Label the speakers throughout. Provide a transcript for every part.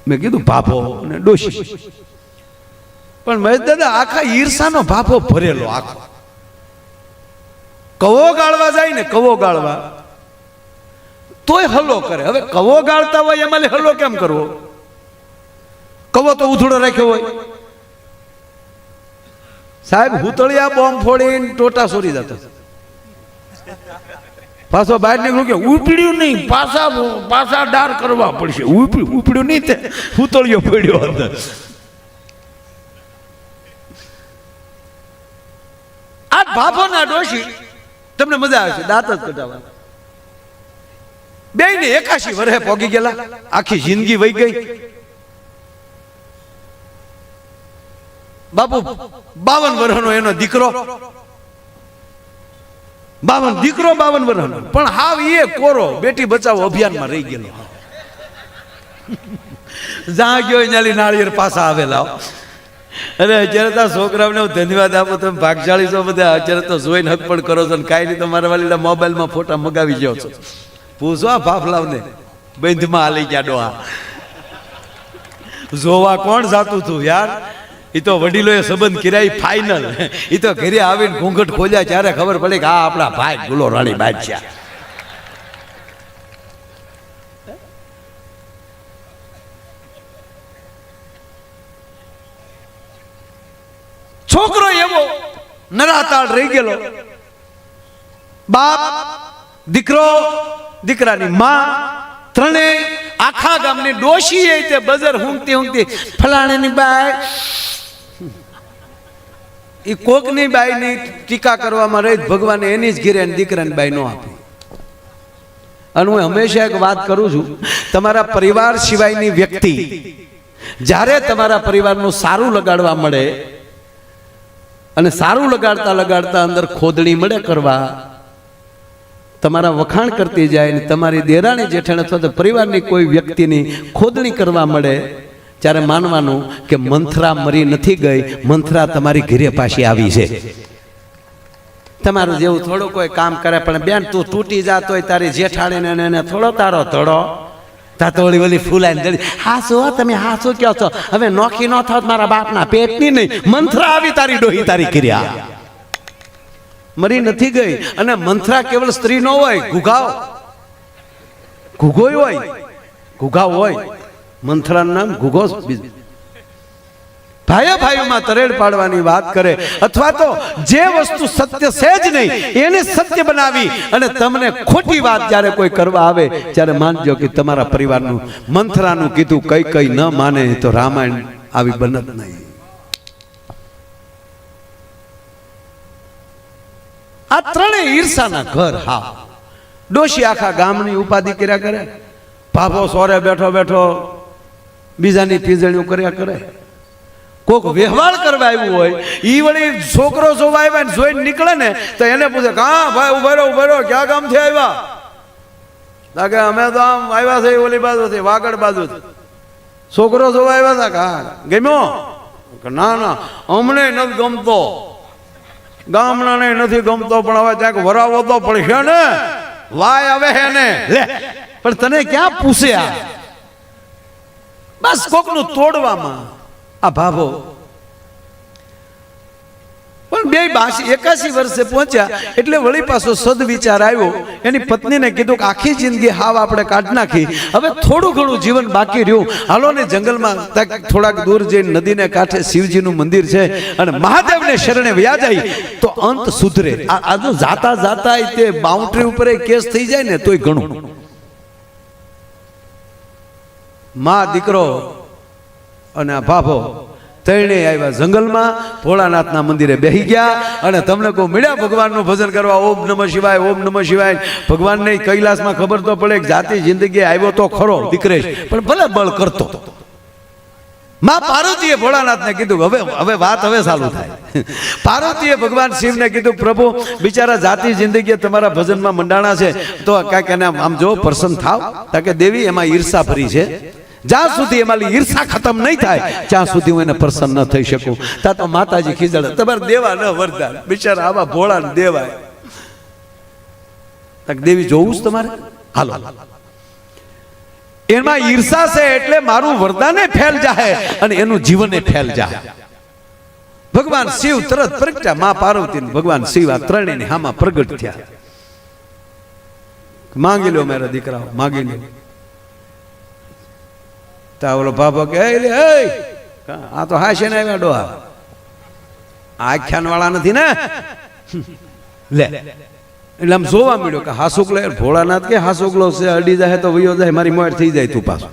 Speaker 1: મેં કીધું ભાભો અને ડોશી. પણ મહેશ દાદા આખા ઈર્ષાનો ભાભો ભરેલો આખો. કવો ગાળવા જાય ને, કવો ગાળવા તોય હલ્લો કરે. હવે કવો ગાળતા હોય એમાં હલ્લો કેમ કરવો? કવો તો ઉથડો રાખ્યો હોય. સાહેબ હુતળિયા બોમ્બ ફોડીને ટોટા સોરી જતા. પાછો બહાર નીકળ્યું કે ઉપડ્યું નહીં, પાછા ડાર કરવા પડશે. ઉપડ્યું નહીં, તે હુતળિયો પડ્યો અંદર. આ ભાભો ના ડોશી તમને મજા આવશે દાંત જ કઢાવવા. બે ને 81 વર્ષે પોગી ગયેલા, આખી જિંદગી વહી ગઈ. બાપુ 52 વર્ષનો એનો દીકરો, 52 વર્ષનો, પણ હાવ એ કોરો બેટી બચાવો અભિયાનમાં રહી ગયેલો. જ્યાં ગયો એનાલી નાળિયેર પાછા આવેલા. અરે અત્યારે તો છોકરાઓને હું ધન્યવાદ આપું, તમે ભાગશાળી છો બધા. અત્યારે તો જોઈને હક પણ કરો છો ને કાંઈ નહીં. તમારા વાલીના મોબાઈલમાં ફોટા મગાવી જાઓ છો. પૂછો આ ફાફલાવને બંધમાં હાલી ગયા ડોહા. જોવા કોણ જાતું હતું યાર? એ તો વડીલોએ સંબંધ કર્યા ફાઇનલ. એ તો ઘરે આવીને ઘૂંઘટ ખોલ્યા ત્યારે ખબર પડી કે આ આપણા ભાઈ ગુલો રાણી બાદશાહ. છોકરો એવો નરાતાળ રહી ગયેલો. બાપ, દીકરો, દીકરાની માં, ત્રણેય આખા ગામની ડોશી તે બજર હુંકતી ફલાણાની બાઈ. એ કોકની બાઈની ટીકા કરવામાં રહી ભગવાને એની જ ઘેરે દીકરાની બાઈ નો આપી. અને હું હંમેશા એક વાત કરું છું, તમારા પરિવાર સિવાયની વ્યક્તિ જ્યારે તમારા પરિવારનું સારું લગાડવા મળે અને સારું લગાડતા લગાડતા અંદર ખોદણી મળે કરવા, તમારા વખાણ કરતી જાય ને તમારી દેરાણી જેઠાણી અથવા તો પરિવારની કોઈ વ્યક્તિની ખોદણી કરવા મળે, ત્યારે માનવાનું કે મંથરા મરી નથી ગઈ, મંથરા તમારી ઘરે પાછી આવી છે. તમારું જેવું થોડું કોઈ કામ કરે પણ બેન તું તૂટી જાતો હોય તારી જેઠાણીને એને થોડો તારો ધડો તાતોળી વળી ફૂલાઈને દડી. હાસો તમે હાસો કહો છો, હવે નોખી ન થાવ મારા બાપના પેટની નહીં, મંથરા આવી તારી ડોહી તારી કર્યા. મરી નથી ગઈ. અને મંથરા કેવળ સ્ત્રી નો હોય, ઘુઘોય હોય, ઘુઘાવ હોય. મંથરાનું નામ ઘુઘો. ભાઈઓમાં તરેડ પાડવાની વાત કરે, અથવા તો જે વસ્તુ સત્ય છે જ નહીં એને સત્ય બનાવી અને તમને ખોટી વાત જ્યારે કોઈ કરવા આવે ત્યારે માનજો કે તમારા પરિવારનું મંથરાનું કીધું કઈ ન માને તો રામાયણ આવી બનત નહીં. આ ત્રણેય ઈર્ષાના ઘર. હા, ડોશી આખા ગામની ઉપાધિ કર્યા કરે, ભાભો સોરે બેઠો બેઠો બીજાની પીજણીઓ કર્યા કરે. કોક વ્યવહાર કરવા આવ્યું હોય ઈ વળી છોકરો જોવા આવ્યા ને જોઈને નીકળે ને તો એને પૂછે હા ભાઈ ઉભા રહો ક્યાં ગામથી આવ્યા? લાગે અમે તો આમ આવ્યા છે ઓલી બાજુથી, વાગડ બાજુથી. છોકરો જોવા આવ્યા હતા. હા ગમ્યો? ના અમને નથી ગમતો, ગામડાને નથી ગમતો, પણ હવે ક્યાંક વરાવો તો પડશે ને, વાય આવે હે ને. લે પણ તને ક્યાં પૂછ્યા? બસ કોકનું તોડવામાં આ ભાભો. પણ 81 વર્ષે પહોંચ્યા એટલે વળી પાછો સદવિચાર આવ્યો. એની પત્નીને કીધું કે આખી જિંદગી હાવ આપણે કાઢ નાખી, હવે થોડું ઘણું જીવન બાકી રહ્યું, હાલો ને જંગલમાં થોડાક દૂર જઈને નદીને કાંઠે શિવજીનું મંદિર છે અને મહાદેવને શરણે વ્યા જાય તો અંત સુધરે. આ જો જાતા તે બાઉન્ડ્રી ઉપર કેસ થઈ જાય ને તોય ઘણું. માં, દીકરો અને આ ભાભો ત્રણેય આવ્યા જંગલમાં, ભોળાનાથના મંદિરે બેસી ગયા અને તમને કહું મળ્યા ભગવાનનું ભજન કરવા. ઓમ નમઃ શિવાય, ઓમ નમઃ શિવાય. ભગવાનને કૈલાસમાં ખબર તો પડે કે જાતિ જિંદગી આવ્યો તો ખરો દીકરેશ, પણ ભલે બળ કરતો. માં પાર્વતીએ ભોળાનાથને કીધું હવે વાત ચાલુ થાય. પાર્વતીએ ભગવાન શિવને કીધું પ્રભુ બિચારા જાતિ જિંદગી તમારા ભજનમાં મંડાણા છે તો કાંઈક એને આમ જો પ્રસન્ન થાવ. કે દેવી એમાં ઈર્ષા ભરી છે, જ્યાં સુધી એમાં ઈર્ષા ખતમ નહીં થાય ત્યાં સુધી હું એને પ્રસન્ન ન થઈ શકું. ત્યાં તો માતાજી ખીજડે તમારે દેવા ન વરદાન, બિચારા આવા ભોળા ને દેવાય. દેવી જોવું જ તમારે? હાલો એમાં ઈર્ષા છે એટલે મારું વરદાને ફેલ જાહે અને એનું જીવને ફેલ જાહે. ભગવાન શિવ તરત પ્રગટ્યા, માં પાર્વતી ભગવાન શિવ આ ત્રણેયની હામાં પ્રગટ થયા. માંગી લો મારા દીકરાઓ, માંગી લો. તા ઓલો બાબો કે આ તો હાશે ને આવ્યા ડોહા, આખ્યાન વાળા નથી ને લે. એટલે આમ જોવા મળ્યો કે હાસુકલો ભોળાનાથ કે હાસુકલો છે, અડી જાય તો વયો જાય, મારી મોર થઈ જાય તું પાછો.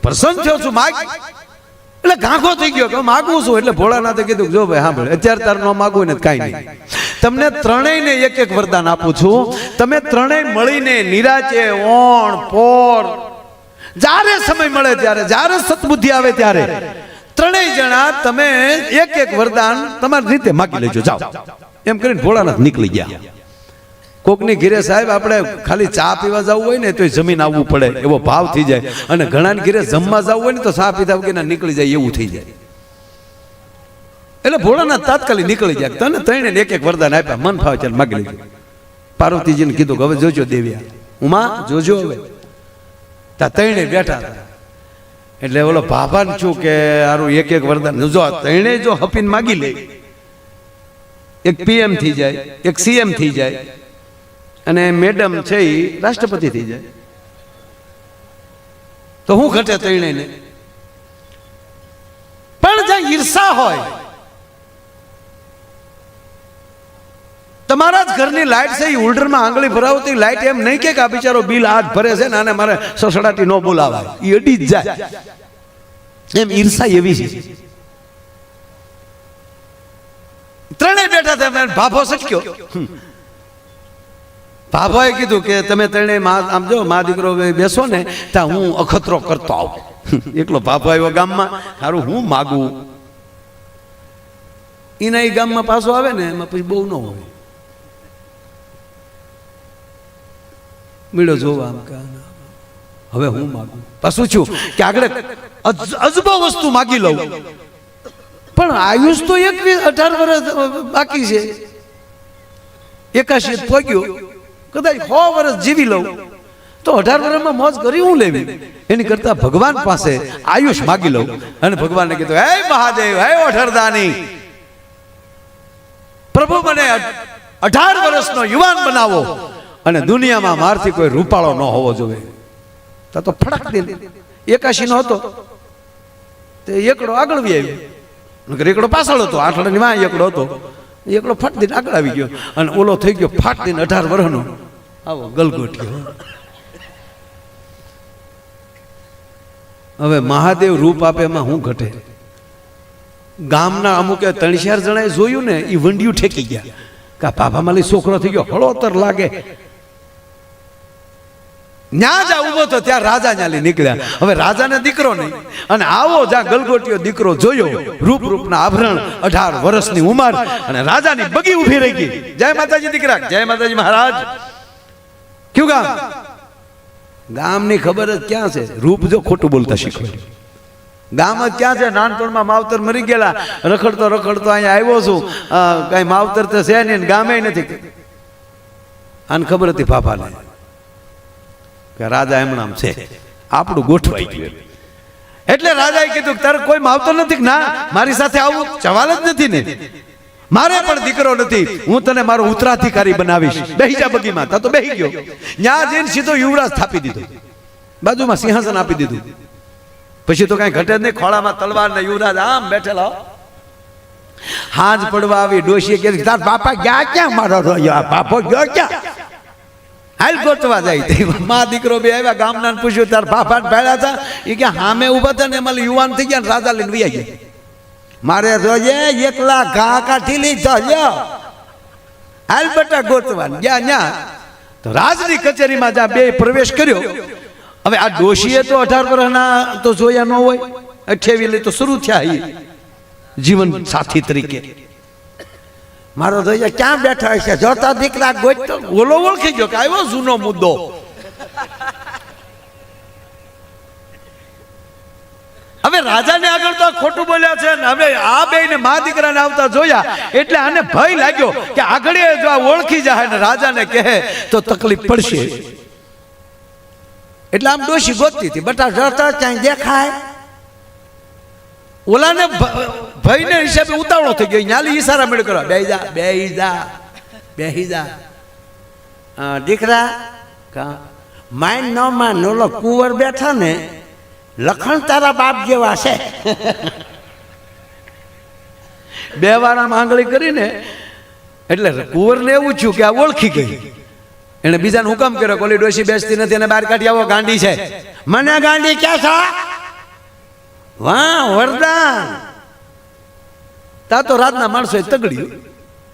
Speaker 1: પ્રસન્ન થયો છું, માગ. એટલે ગાંખો થઈ ગયો કે માગું છું. એટલે ભોળાનાથે કીધું જો ભાઈ સાંભળ, અત્યારે તાર નો માગવું ને કાંઈ નહીં, તમને ત્રણેયને એક એક વરદાન આપું છું. તમે ત્રણેય મળીને નિરાચે ઓણ પોર જ્યારે સમય મળે ત્યારે, જ્યારે સદબુદ્ધિ આવે ત્યારે ત્રણેય જણા તમે એક એક વરદાન તમારી રીતે માગી લેજો, જાઓ. એમ કરીને ભોળાનાથ નીકળી ગયા. કોકની ઘીરે સાહેબ આપણે ખાલી ચા પીવા જવું હોય ને તો જમીન આવવું પડે એવો ભાવ થઈ જાય, અને ઘણાને ઘીરે જમવા જવું હોય ને તો ચા પીધા વગર નીકળી જાય એવું થઈ જાય. એટલે ભોળાનાથ તાત્કાલિક નીકળી ગયા. તને ત્રણે એક એક વરદાન આપ્યા, મન ફાવે ચાલ માગી લેજો. પાર્વતીજીને કીધું કે હવે જોજો દેવ્યા, ઉમા જોજો હવે. તા ત્રણે બેઠા હતા. એટલે ઓલો ભાભાને છું કે આરું એક એક વરદાન જો ત્રણે જો હપીને માગી લે, એક પીએમ થઈ જાય, એક સીએમ થઈ જાય, અને મેડમ છે એ રાષ્ટ્રપતિ થઈ જાય, તો હું ઘટે ત્રણેયને. પણ જ્યાં ઈર્ષા હોય, તમારા જ ઘરની લાઈટ છે એ હોલ્ડરમાં આંગળી ભરાવતી લાઈટ એમ નહીં કે આ બિચારો બિલ આજ ભરે છે ને આને મારે સસડાટી ન બોલાવાય, એ અડી જ જાય. એમ ઈર્ષા એવી છે. ત્રણેય બેઠા હતા, ભાભો સટક્યો. ભાભાએ કીધું કે તમે ત્રણેય આમ જો મા દીકરો બેસો ને ત્યાં હું અખતરો કરતો આવું. એકલો ભાભો આવ્યો ગામમાં, સારું હું માગું. એના એ ગામમાં પાછો આવે ને એમાં પછી બહુ ન હોય. મળ્યો જોવા આમ કે હવે હું માગું. પાછું છું કે આગળ અજબો વસ્તુ માગી લઉં, પણ આયુષ તો 18 વર્ષ બાકી છે, 81 પહોંચ્યો, કદાચ 100 વર્ષ જીવી લઉં તો 18 વર્ષમાં મોજ કરી હું લેવી. એની કરતા ભગવાન પાસે આયુષ માગી લઉં. અને ભગવાનને કીધું, હે મહાદેવ, હે અઠરદાની, પ્રભુ મને 18 વર્ષનો યુવાન બનાવો, અને દુનિયામાં મારથી કોઈ રૂપાળો ન હોવો જોઈએ. તો ફડક દે 81 નો હતો તે એકડો આગળ વી આવ્યો, એકડો પાછળ હતો, આઠડાની માં એકડો હતો, એકડો ફટ દઈને આગળ આવી ગયો, અને ઓલો થઈ ગયો ફાટ દઈને 18 વર્ષનો આવો ગલગોટિયો. હવે મહાદેવ રૂપ આપે એમાં હું ઘટે. ગામના અમુકે 3-4 જણાએ જોયું ને એ વંડિયું ઠેકી ગયા કે બાબા માલી છોકરો થઈ ગયો, હળોતર લાગે. ન્યા જા ઉભો તો ત્યાં રાજા ન્યાલી નીકળ્યા. હવે રાજાને દીકરો નહીં, અને આવો જ્યાં ગલગોટિયો દીકરો જોયો, રૂપ રૂપના આભરણ, 18 વર્ષની ઉંમર, અને રાજાની બગી ઊભી રહી ગઈ. જય માતાજી દીકરા, જય માતાજી મહારાજ. ક્યું ગામ? ગામની ખબર જ ક્યાં છે? રૂપ જો ખોટું બોલતા શીખવાડ્યું. ગામ જ ક્યાં છે? નાનપણમાં માવતર મરી ગયેલા, રખડતો રખડતો અહીંયા આવ્યો છું, કઈ માવતર તો છે નહીં, ગામે નથી. આને ખબર હતી ફાફાને કે રાજા એમણામ છે, આપણું ગોઠવાઈ ગયું. એટલે રાજાએ કીધું કે તારે કોઈ માવતર નથી? ના, મારી સાથે આવું સવાલ જ નથી ને, મારે પણ દીકરો નથી, હું તને મારો ઉત્તરાધિકારી બનાવીશ. બેહી જા બગીમાં. તા તો બેહી ગયો. ન્યા જઈને સીધો યુવરાજ થાપી દીધો, બાજુમાં સિંહાસન આપી દીધું. પછી તો કઈ ઘટે નહીં, ખોળામાં તલવાર ને યુવરાજ આમ બેઠેલા. હાજ પડવા આવી, ડોશીએ કે તાર બાપા ગયા ક્યાં? મારો બાપો ગયો ક્યાં? હાલ ગોતવા જાય. મા દીકરો બે આવ્યા, ગામના પૂછ્યું તાર બાપા ભેળા હતા? એ કે હામે ઉભા હતા ને એમાં યુવાન થઈ ગયા, રાજા લઈને વૈયા ગયા. મારે જોઈએ એકલા ઘા કાઢી લીધો, લ્યો હાલ બટા ગોતવા ગયા. ન્યા તો રાજની કચેરીમાં જ્યાં બે પ્રવેશ કર્યો. હવે આ ડોશીએ તો 18 વર્ષના તો જોયા ન હોય, 28 તો શરૂ થયા જીવન સાથી તરીકે. મારો જોઈએ ક્યાં બેઠા હશે, જોતા દીકરા ગોતતો ઓલો ઓળખી ગયો કે આવ્યો જૂનો મુદ્દો. હવે રાજાને આગળ તો ખોટું બોલ્યા છે ને, હવે આ બેને મા દીકરાને આવતા જોયા એટલે આને ભય લાગ્યો કે આગળ જો ઓળખી જાય ને રાજાને કહે તો તકલીફ પડશે. એટલે આમ ડોશી ગોતતી હતી, બટા જતા ક્યાંય દેખાય. ઓલાને ભયને હિસાબે ઉતાવળો થઈ ગયો, ન્યાલી ઈશારા મેળ કરો, બેહી જા બેહી જા બેહી જા. દીકરા માઇન ન માન, ઓલો કુંવર બેઠા ને લખણ તારા બાપ જેવા છે. બે વાર આમ આંગળી કરીને એટલે કુંવરને એવું થયું કે આ ઓળખી ગઈ. એને બીજાને હુકમ કર્યો, કોલી ડોશી બેસતી નથી અને બહાર કાઢી આવો, ગાંડી છે. મને ગાંડી ક્યાં છો? વાહ વરદાન! તા તો રાતના માણસો તગડ્યું,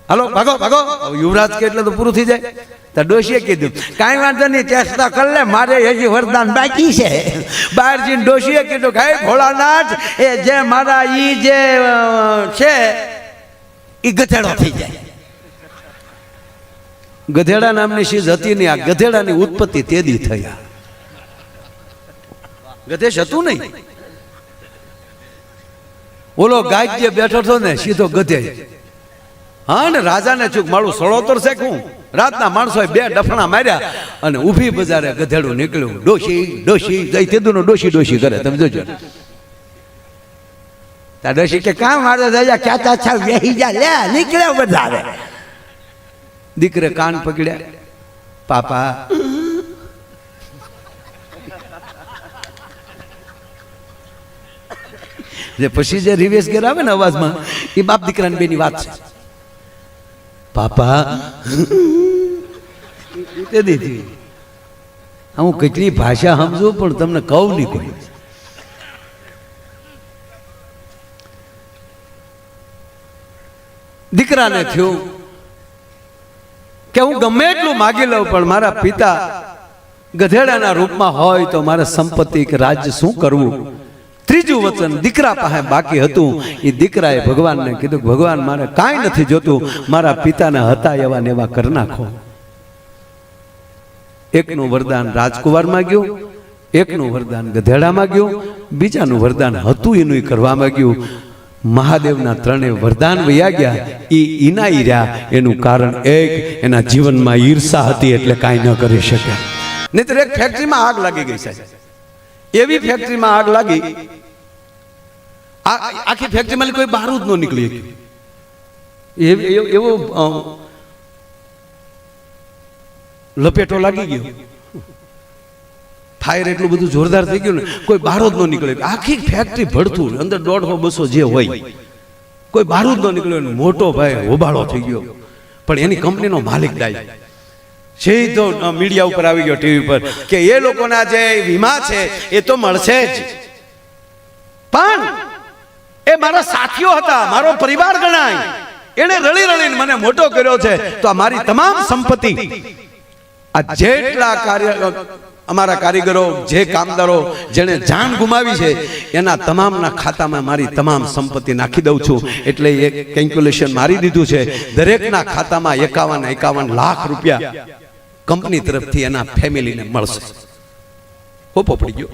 Speaker 1: હાલો ભાગો ભાગો. યુવરાજ કે એટલે તો પૂરું થઈ જાય. તો ડોશીએ કીધું કાંઈ વાંધો નહીં, ચેષ્ટા કર લે, મારે હજી વરદાન બાકી છે. બહાર જઈને ડોશીએ કીધું કે હે ભોળાનાથ, એ જે મારા ઈ જે છે એ ગધેડો થઈ જાય. ગધેડા નામની ચીજ હતી નહીં. આ ગધેડાની ઉત્પત્તિ તેદી થઈ. ગધેશ હતું નહીં. ઓલો ગાય જે બેઠો હતો ને સીધો ગધે. હા ને રાજાને ચૂક મારું સળોતર છે હું. રાતના માણસોએ બે ડફણા માર્યા અને ઊભી બજારે ગધેડું નીકળ્યું. ડોશી ડોશી ગઈ તેદુનો ડોશી ડોશી કરે, તમે જોજો. તા ડોશી કે કામ મારે રાજા ક્યાં છા બેહી જા, લે નીકળ્યા બધા. દીકરે કાન પકડ્યા, પાપા જે પછી જે રિવેશ ગેર આવે ને અવાજમાં, એ બાપ દીકરાની બેની વાત છે. પાપા હું કેટલી ભાષા સમજુ પણ તમને કહું નહીં કોઈ. દીકરાને થયું કે હું ગમે એટલું માગી લઉં પણ મારા પિતા ગધેડાના રૂપમાં હોય તો મારે સંપત્તિ કે રાજ્ય શું કરવું. ત્રીજું વચન દીકરા પાસે બાકી હતું. એ દીકરાએ ભગવાનને કીધું, ભગવાન મારે કાંઈ નથી જોતું, મારા પિતાને હતા એવા ને એવા કરી નાખો. એકનું વરદાન રાજકુમાર માંગ્યું, એકનું વરદાન ગધેડા માંગ્યું, બીજાનું વરદાન હતું એનું કરવા માંગ્યું. મહાદેવના ત્રણેય વરદાન વયા ગયા. એ ઈનાઈ રહ્યા. એનું કારણ એક, એના જીવનમાં ઈર્ષા હતી એટલે કાંઈ ન કરી શક્યા. નહીતર એક ફેક્ટરીમાં આગ લાગી ગઈ સાહેબ. એવી ફેક્ટરીમાં આગ લાગી, આખી ફેક્ટરીમાં કોઈ બારૂદ ન નીકળી એવો લપેટો લાગી ગયો. ફાયર એટલું બધું જોરદાર થઈ ગયું ને કોઈ બારૂદ ન નીકળે. આખી ફેક્ટરી ભડતું, અંદર 150-200 જે હોય, કોઈ બારૂદ ન નીકળ્યો. મોટો ભાઈ હોબાળો થઈ ગયો. પણ એની કંપનીનો માલિક ડાય સીધો મીડિયા ઉપર આવી ગયો, ટીવી પર, કે એ લોકોના જે વીમા છે એ તો મળશે જ, પણ એ મારા સાથીઓ હતા, મારો પરિવાર ગણાય, એને રળી રળીને મને મોટો કર્યો છે, તો આ મારી તમામ સંપત્તિ, આ જેટલા કાર્ય અમારા કારીગરો, જે કામદારો જેણે જાન ગુમાવી છે, એના તમામના ખાતામાં મારી તમામ સંપત્તિ નાખી દઉં છું. એટલે એક કેલ્ક્યુલેશન મારી દીધું છે, દરેકના ખાતામાં 51 લાખ રૂપિયા કંપની તરફથી એના ફેમિલીને મળશે. હોપો પડી ગયો.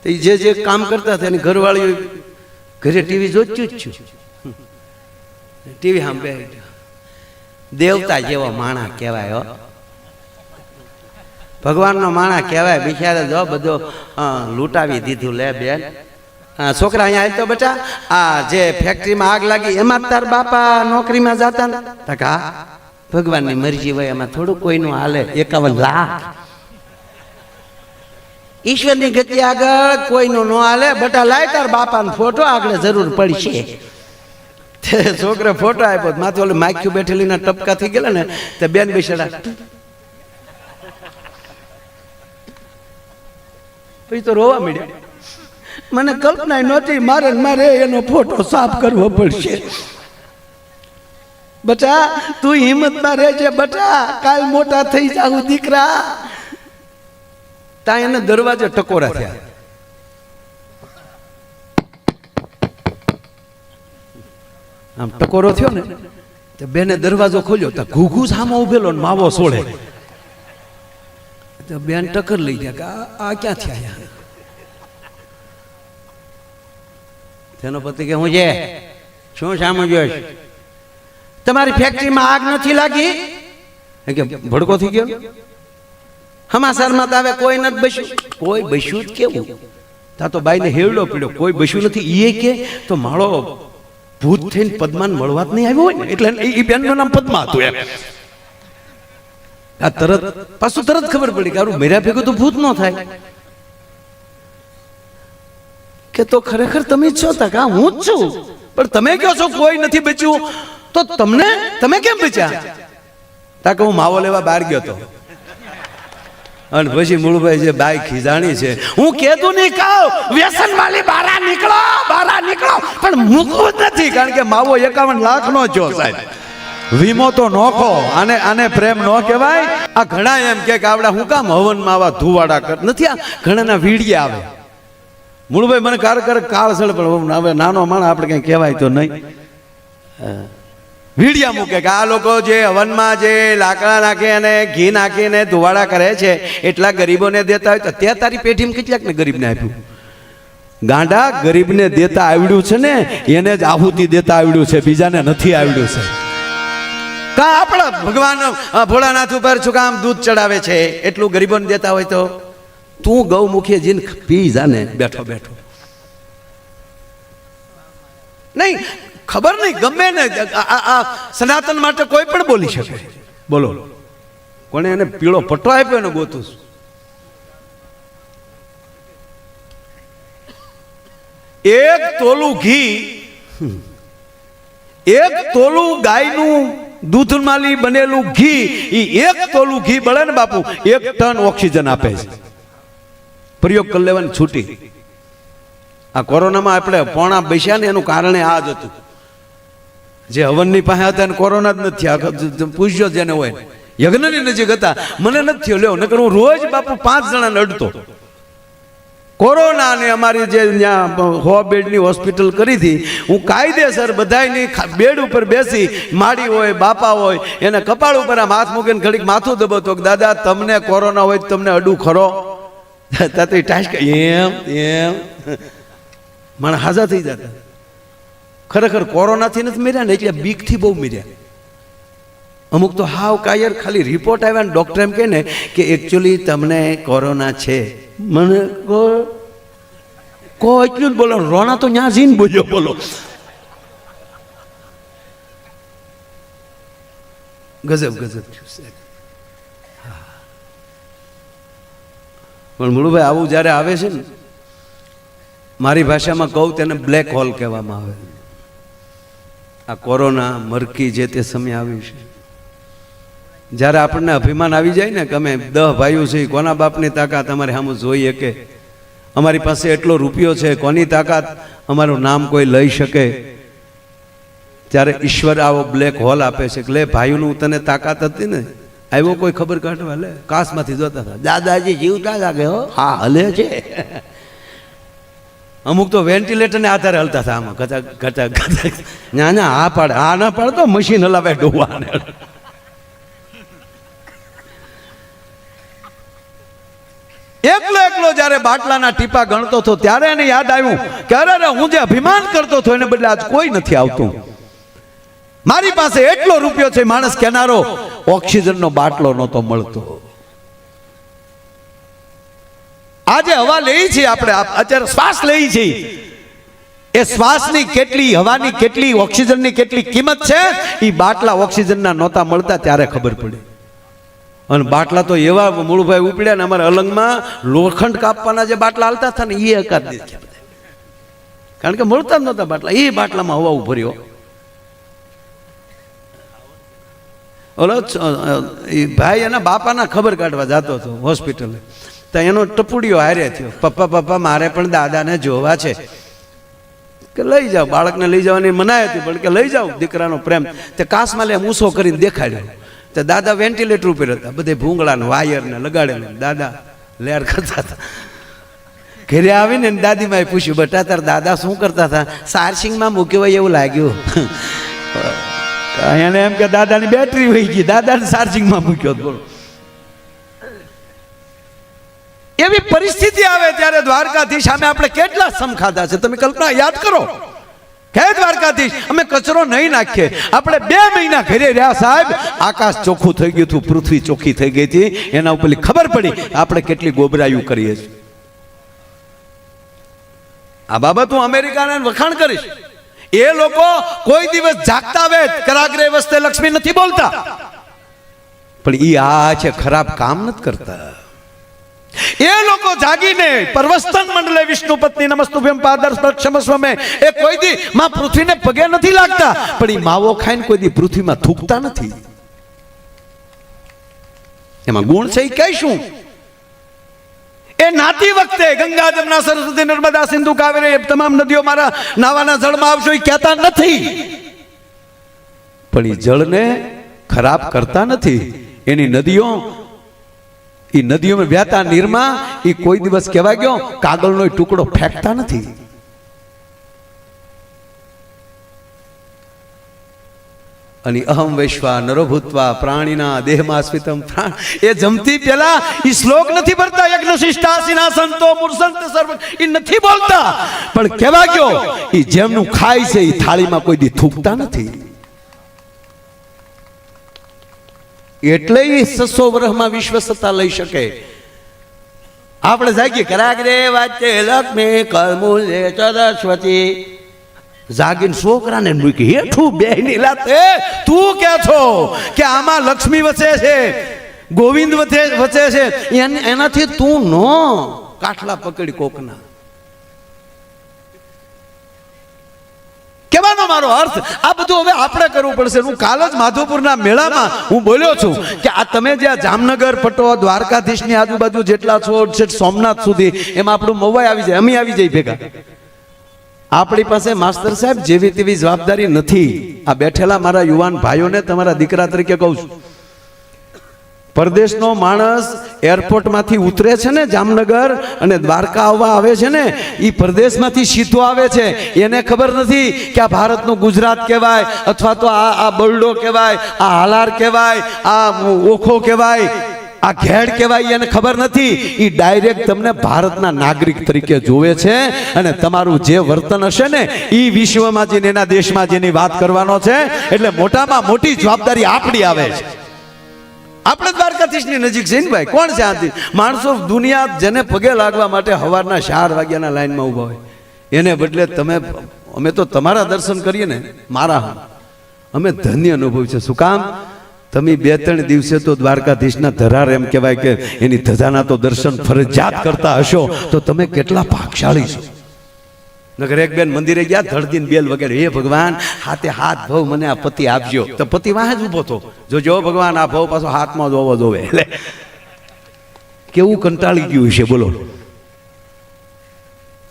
Speaker 1: તો જે જે કામ કરતા હતા એની ઘરવાળી ઘરે ટીવી જોતું જ છું. ટીવી સામે દેવતા જેવો માણા કહેવાય, ભગવાનનો માણા કહેવાય. બિચારે જો બધો લૂંટાવી દીધું. લે બેન, છોકરા અહીંયા આવી તો બેટા, આ જે ફેક્ટરીમાં આગ લાગી એમાં તાર બાપા નોકરીમાં જતા ને? હા, ભગવાનની મરજી હોય, એમાં થોડું કોઈનું હાલે. 51 લાખ ઈશ્વરની ગતિ આગળ કોઈનું ન હાલે. બટા લાય તાર બાપાનો ફોટો, આગળ જરૂર પડશે. છોકરે ફોટો આપ્યો, માથે ઓલું માખ્યું બેઠેલી ના ટપકા થઈ ગયેલા ને, તે બેન બેસેલા. પછી તો રોવા મળ્યા. મને કલ્પના નહોતી, મારે એનો ફોટો સાફ કરવો પડશે. બટા તું હિંમતમાં રહેજે બટા, કાલ મોટા થઈ જાવ દીકરા. ત્યાં એને દરવાજે ટકોરા થયા. આમ ટકોરો થયો ને, તો બેને દરવાજો ખોલ્યો, તો ઘૂઘુ સામો ઉભેલો ને માવો સોળે. તો બેન ટક્કર લઈ ગયા કે આ ક્યાં થયા? તેનો પતિ કે હું છે, શું સામે જોઈશ? તમારી ફેક્ટરીમાં આગ નથી લાગી? કે ભડકો થઈ ગયો? સમાચારમાં તો આવે કોઈ નથી બસ્યું, કોઈ બસ્યું જ કેવું? તા તો બાઈને હેવડો પીડ્યો, કોઈ બસ્યું નથી. એ કે તો માળો ભૂત થઈને પદ્માને મળવા જ નહીં આવ્યો હોય ને, એટલે એ બેનનું નામ પદ્મા હતું એમ. આ તરત પાછું તરત ખબર પડી કે આરું મેરા ભેગું તો ભૂત ન થાય. કે તો ખરેખર તમે છો? તા કે હું જ છું. પણ તમે કહો છો કોઈ નથી બચ્યું, તો તમે કેમ બચ્યા? તા કે હું માવો લેવા બહાર ગયો હતો. અને પછી મૂળભાઈ જે બાઈ ખીજાણી છે, હું કહેતું નહીં કહું વ્યસન વાળી બહાર નીકળો, પણ મૂકવું જ નથી. કારણ કે માવો 51 લાખ નો જો સાહેબ, વીમો તો નોખો. આને પ્રેમ ન કહેવાય. આ ઘણા એમ કે આવડા હું કામ હવનમાં આવા ધુવાડા કર નથી. આ ઘણાના વીડિયા આવે. મૂળભાઈ મને કાળસળ, પણ હવે નાનો માણસ આપણે કઈ કહેવાય તો નહીં. વીડિયા મૂકે કે આ લોકો જે હવનમાં જે લાકડા નાખે અને ઘી નાખીને ધુવાડા કરે છે એટલા ગરીબોને દેતા હોય તો ત્યાં તારી પેઢીમાં કેટલાકને ગરીબને આપ્યું? ગાંડા, ગરીબને દેતા આવડ્યું છે ને એને જ આહુતિ દેતા આવડ્યું છે, બીજાને નથી આવડ્યું છે. કા આપણા ભગવાન ભોળાનાથ ઉપર શું કામ દૂધ ચડાવે છે? એટલું ગરીબોને દેતા હોય તો તું ગૌમુખીએ જીન પી જાને બેઠો બેઠો. નહીં ખબર નહીં, ગમે ને આ સનાતન માટે કોઈ પણ બોલી શકે. બોલો કોને એને પીળો પટ્ટો આપ્યો એને ગોતું? એક તોલું ઘી, એક તોલું ગાયનું દૂધમાંથી બનેલું ઘી, એ એક તોલું ઘી બળે ને બાપુ 1 ટન ઓક્સિજન આપે છે. પ્રયોગ કરી લેવાની છૂટી. આ કોરોનામાં આપણે પોણા બેસ્યા ને એનું કારણે આ જ હતું. જે હવનની પાસે હતા કોરોના જ નથી. પૂછજો જેને હોય, યજ્ઞની નજીક હતા, મને નથી થયો. લ્યો નકર હું રોજ બાપુ 5 જણાને અડતો. કોરોના ને અમારી જે ત્યાં 100 બેડની હોસ્પિટલ કરી હતી, હું કાયદેસર બધાની બેડ ઉપર બેસી, માડી હોય બાપા હોય એને કપાળ ઉપર આમ હાથ મૂકીને ઘડીક માથું દબાવતો કે દાદા તમને કોરોના હોય તમને અડું ખરો? તાતી ટાઈશ એમ માણસ હાજા થઈ જતા. ખરેખર કોરોનાથી નથી મર્યા ને, એટલે બીકથી બહુ મર્યા. અમુક તો હાવ કાયર, ખાલી રિપોર્ટ આવ્યા ને ડોક્ટર એમ કહે ને કે એકચ્યુઅલી તમને કોરોના છે. મને કો એટલું જ બોલો. રોના તો ન્યા જઈને બોલ્યો. બોલો ગજબ થયું. પણ મુળુભાઈ આવું જ્યારે આવે છે ને, મારી ભાષામાં કહું તેને બ્લેક હોલ કહેવામાં આવે. આ કોરોના મરકી જે તે સમય આવ્યું છે, જ્યારે આપણને અભિમાન આવી જાય ને કે અમે 10 ભાઈઓ છે, કોના બાપની તાકાત અમારે સામે જોઈએ કે અમારી પાસે એટલો રૂપિયો છે, કોની તાકાત અમારું નામ કોઈ લઈ શકે, ત્યારે ઈશ્વર આવો બ્લેક હોલ આપે છે કે લે ભાઈઓનું તને તાકાત હતી ને, આવ્યો કોઈ ખબર કાઢવા. લે કાશમાંથી જોતા હતા, દાદાજી જીવતા લાગે હો, હા હલે છે. અમુક તો વેન્ટિલેટરને આધારે હલતા હતા. આમાં ઘટા ના આ પાડે, આ ના પાડે તો મશીન હલાવે ડોવાને. એકલો જ્યારે બાટલાના ટીપા ગણતો હતો ત્યારે એને યાદ આવ્યું કે અરે હું જે અભિમાન કરતો હતો એને બદલે આજ કોઈ નથી આવતું. મારી પાસે એટલો રૂપિયો છે, માણસ કેનારો ઓક્સિજનનો બાટલો નહોતો મળતો. આજે હવા લઈ છે આપણે, અત્યારે શ્વાસ લઈ છે, એ શ્વાસની કેટલી, હવાની કેટલી, ઓક્સિજનની કેટલી કિંમત છે એ બાટલા ઓક્સિજનના નહોતા મળતા ત્યારે ખબર પડી. અને બાટલા તો એવા મૂળભાઈ ઉપડ્યા ને, અમારા અલંગમાં લોખંડ કાપવાના જે બાટલા હાલતા હતા ને એ અકાદ દેખ્યા, કારણ કે મળતા જ નહોતા બાટલા. એ બાટલામાં હવા ઉભર્યો. ઓલો એ ભાઈ એના બાપાના ખબર કાઢવા જતો હતો હોસ્પિટલે, તો એનો ટપુડીઓ હારે થયો, પપ્પા મારે પણ દાદાને જોવા છે. કે લઈ જાઓ, બાળકને લઈ જવાની મનાઈ હતી, પણ કે લઈ જાઓ, દીકરાનો પ્રેમ. તે કાસમાં લે ઊંસો કરીને દેખાડ્યો. તો દાદા વેન્ટિલેટર ઉપર હતા, બધે ભૂંગળા ને વાયર ને લગાડેલા. દાદા લેર કરતા હતા. ઘરે આવીને દાદીમાએ પૂછ્યું, બેટા તાર દાદા શું કરતા હતા? ચાર્જિંગમાં મૂક્યો હોય એવું લાગ્યું. એને એમ કે દાદાની બેટરી વહી ગઈ, દાદાને ચાર્જિંગમાં મૂક્યો. બોલો એવી પરિસ્થિતિ આવે ત્યારે દ્વારકાધીશ સામે આપણે કેટલા સમ ખાધા છે તમે કલ્પના યાદ કરો. હે દ્વારકાધીશ, અમે કચરો નહીં નાખીએ. આપણે 2 મહિના ઘરે રહ્યા સાહેબ, આકાશ ચોખ્ખું થઈ ગયું હતું, પૃથ્વી ચોખ્ખી થઈ ગઈ હતી. એના ઉપર ખબર પડી આપણે કેટલી ગોબરાયું કરીએ છીએ. આ બાબત હું અમેરિકાને વખાણ કરીશ. એ લોકો કોઈ દિવસ જાગતા વેત કરાગ્રે વસ્તે લક્ષ્મી નથી બોલતા, પણ ઈ આ છે ખરાબ કામ નથી કરતા. એ લોકો જાગીને પરવસ્તન મંડલે વિષ્ણુ પત્ની નમસ્તુભ્યમ પાદર્શમસ્વમે એ કોઈ દી માં પૃથ્વીને પગે નથી લાગતા, પણ ઈ માવો ખાઈને કોઈ દી પૃથ્વીમાં થૂકતા નથી. એમાં ગુણ છે ઈ કહીશું. એ નાતી વખતે ગંગા જમના સરસ્વતી નર્મદા સિંધુ કાવેરી તમામ નદીઓ મારા નાવાના જળમાં આવશો એ કહેતા નથી, પણ એ જળને ખરાબ કરતા નથી. એની નદીઓ, એ નદીઓમાં વહેતા નીરમાં એ કોઈ દિવસ કહેવાય ગયો કાગળનો ટુકડો ફેંકતા નથી. અને અહમ વૈશ્વા નરો ભૂત્વા પ્રાણીના દેહમાં સ્વિતમ પ્રાણ, એ જમતી પેલા એ શ્લોક નથી ભરતા. યજ્ઞ શિષ્ટાસીના સંતો મૂર્સંત સર્વ એ નથી બોલતા, પણ કહેવા ગયો એ જેમનું ખાય છે એ થાળીમાં કોઈ દી થૂકતા નથી. એટલે એ 600 વર્ષમાં વિશ્વ સત્તા લઈ શકે. આપણે જાગીએ કરાગ્રે વાચે લક્ષ્મી કરમૂલે સરસ્વતી, જાગીને છોકરાને મૂકી હેઠું બેહની લાતે તું કે છો કે આમાં લક્ષ્મી વચે છે, ગોવિંદ વચે છે, એનાથી તું નો કાઠલા પકડી કોકના. કહેવાનો મારો અર્થ આ બધું હવે આપણે કરવું પડશે. હું કાલ જ માધવપુરના મેળામાં હું બોલ્યો છું કે આ તમે જ્યાં જામનગર પટો દ્વારકાધીશની આજુબાજુ જેટલા છો સોમનાથ સુધી, એમાં આપણું મવાઈ આવી જાય, અમે આવી જઈએ ભેગા. આપણી પાસે માસ્તર સાહેબ જેવી તેવી જવાબદારી નથી. આ બેઠેલા મારા યુવાન ભાઈઓને તમારા દીકરા તરીકે કહું છું, પરદેશનો માણસ એરપોર્ટમાંથી ઉતરે છે ને જામનગર અને દ્વારકા આવવા આવે છે ને, એ પરદેશમાંથી સીધો આવે છે. એને ખબર નથી કે આ ભારતનું ગુજરાત કહેવાય, અથવા તો આ બરડો કહેવાય, આ હાલાર કહેવાય, આ ઓખો કહેવાય, આ ઘેડ કહેવાય. એને ખબર નથી. એ ડાયરેક્ટ તમને ભારતના નાગરિક તરીકે જોવે છે. અને તમારું જે વર્તન હશે ને એ વિશ્વમાં જઈને એના દેશમાં જેની વાત કરવાનો છે. એટલે મોટામાં મોટી જવાબદારી આપણી આવે છે. આપણે દ્વારકાધીશની નજીક છે ને ભાઈ. કોણ છે આથી માણસો દુનિયા જેને પગે લાગવા માટે સવારના 4 વાગ્યાના લાઈનમાં ઊભા હોય, એને બદલે તમે, અમે તો તમારા દર્શન કરીએ ને, મારા અમે ધન્ય અનુભવ છે. શું કામ? તમે 2-3 દિવસે તો દ્વારકાધીશના ધરાર એમ કહેવાય કે એની ધજાના તો દર્શન ફરજિયાત કરતા હશો, તો તમે કેટલા ભાગશાળી છો. નગર એક બેન મંદિરે ગયા, ધડદીન બેલ વગેરે, હે ભગવાન હાથે હાથ ભવ મને આ પતિ આપજો. તો પતિ વાહ જ ઉભો હતો, જો ભગવાન આ ભવ પાછો હાથમાં જોવો જોવે. એટલે કેવું કંટાળી ગયું છે બોલો.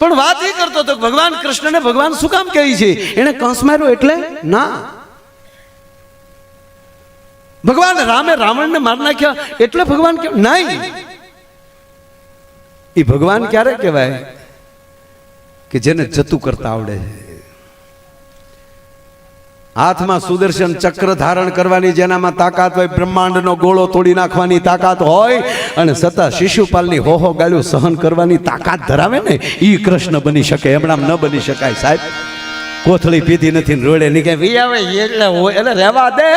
Speaker 1: પણ વાત એ કરતો હતો ભગવાન કૃષ્ણને ભગવાન શું કામ કહે છે? એને કંસ માર્યો એટલે ના. ભગવાન રામે રાવણને માર નાખ્યા એટલે ભગવાન કે નહીં. એ ભગવાન ક્યારે કહેવાય કે જેને જતું કરતા આવડે છે. હાથમાં સુદર્શન ચક્ર ધારણ કરવાની જેનામાં તાકાત હોય, બ્રહ્માંડનો ગોળો તોડી નાખવાની તાકાત હોય, અને છતાં શિશુપાલની હોહો ગાળ્યું સહન કરવાની તાકાત ધરાવે ને, ઈ કૃષ્ણ બની શકે. એમણામ ન બની શકાય સાહેબ. કોથળી પીધી નથી રોડે નીકળે આવે એટલે હોય એટલે રહેવા દે.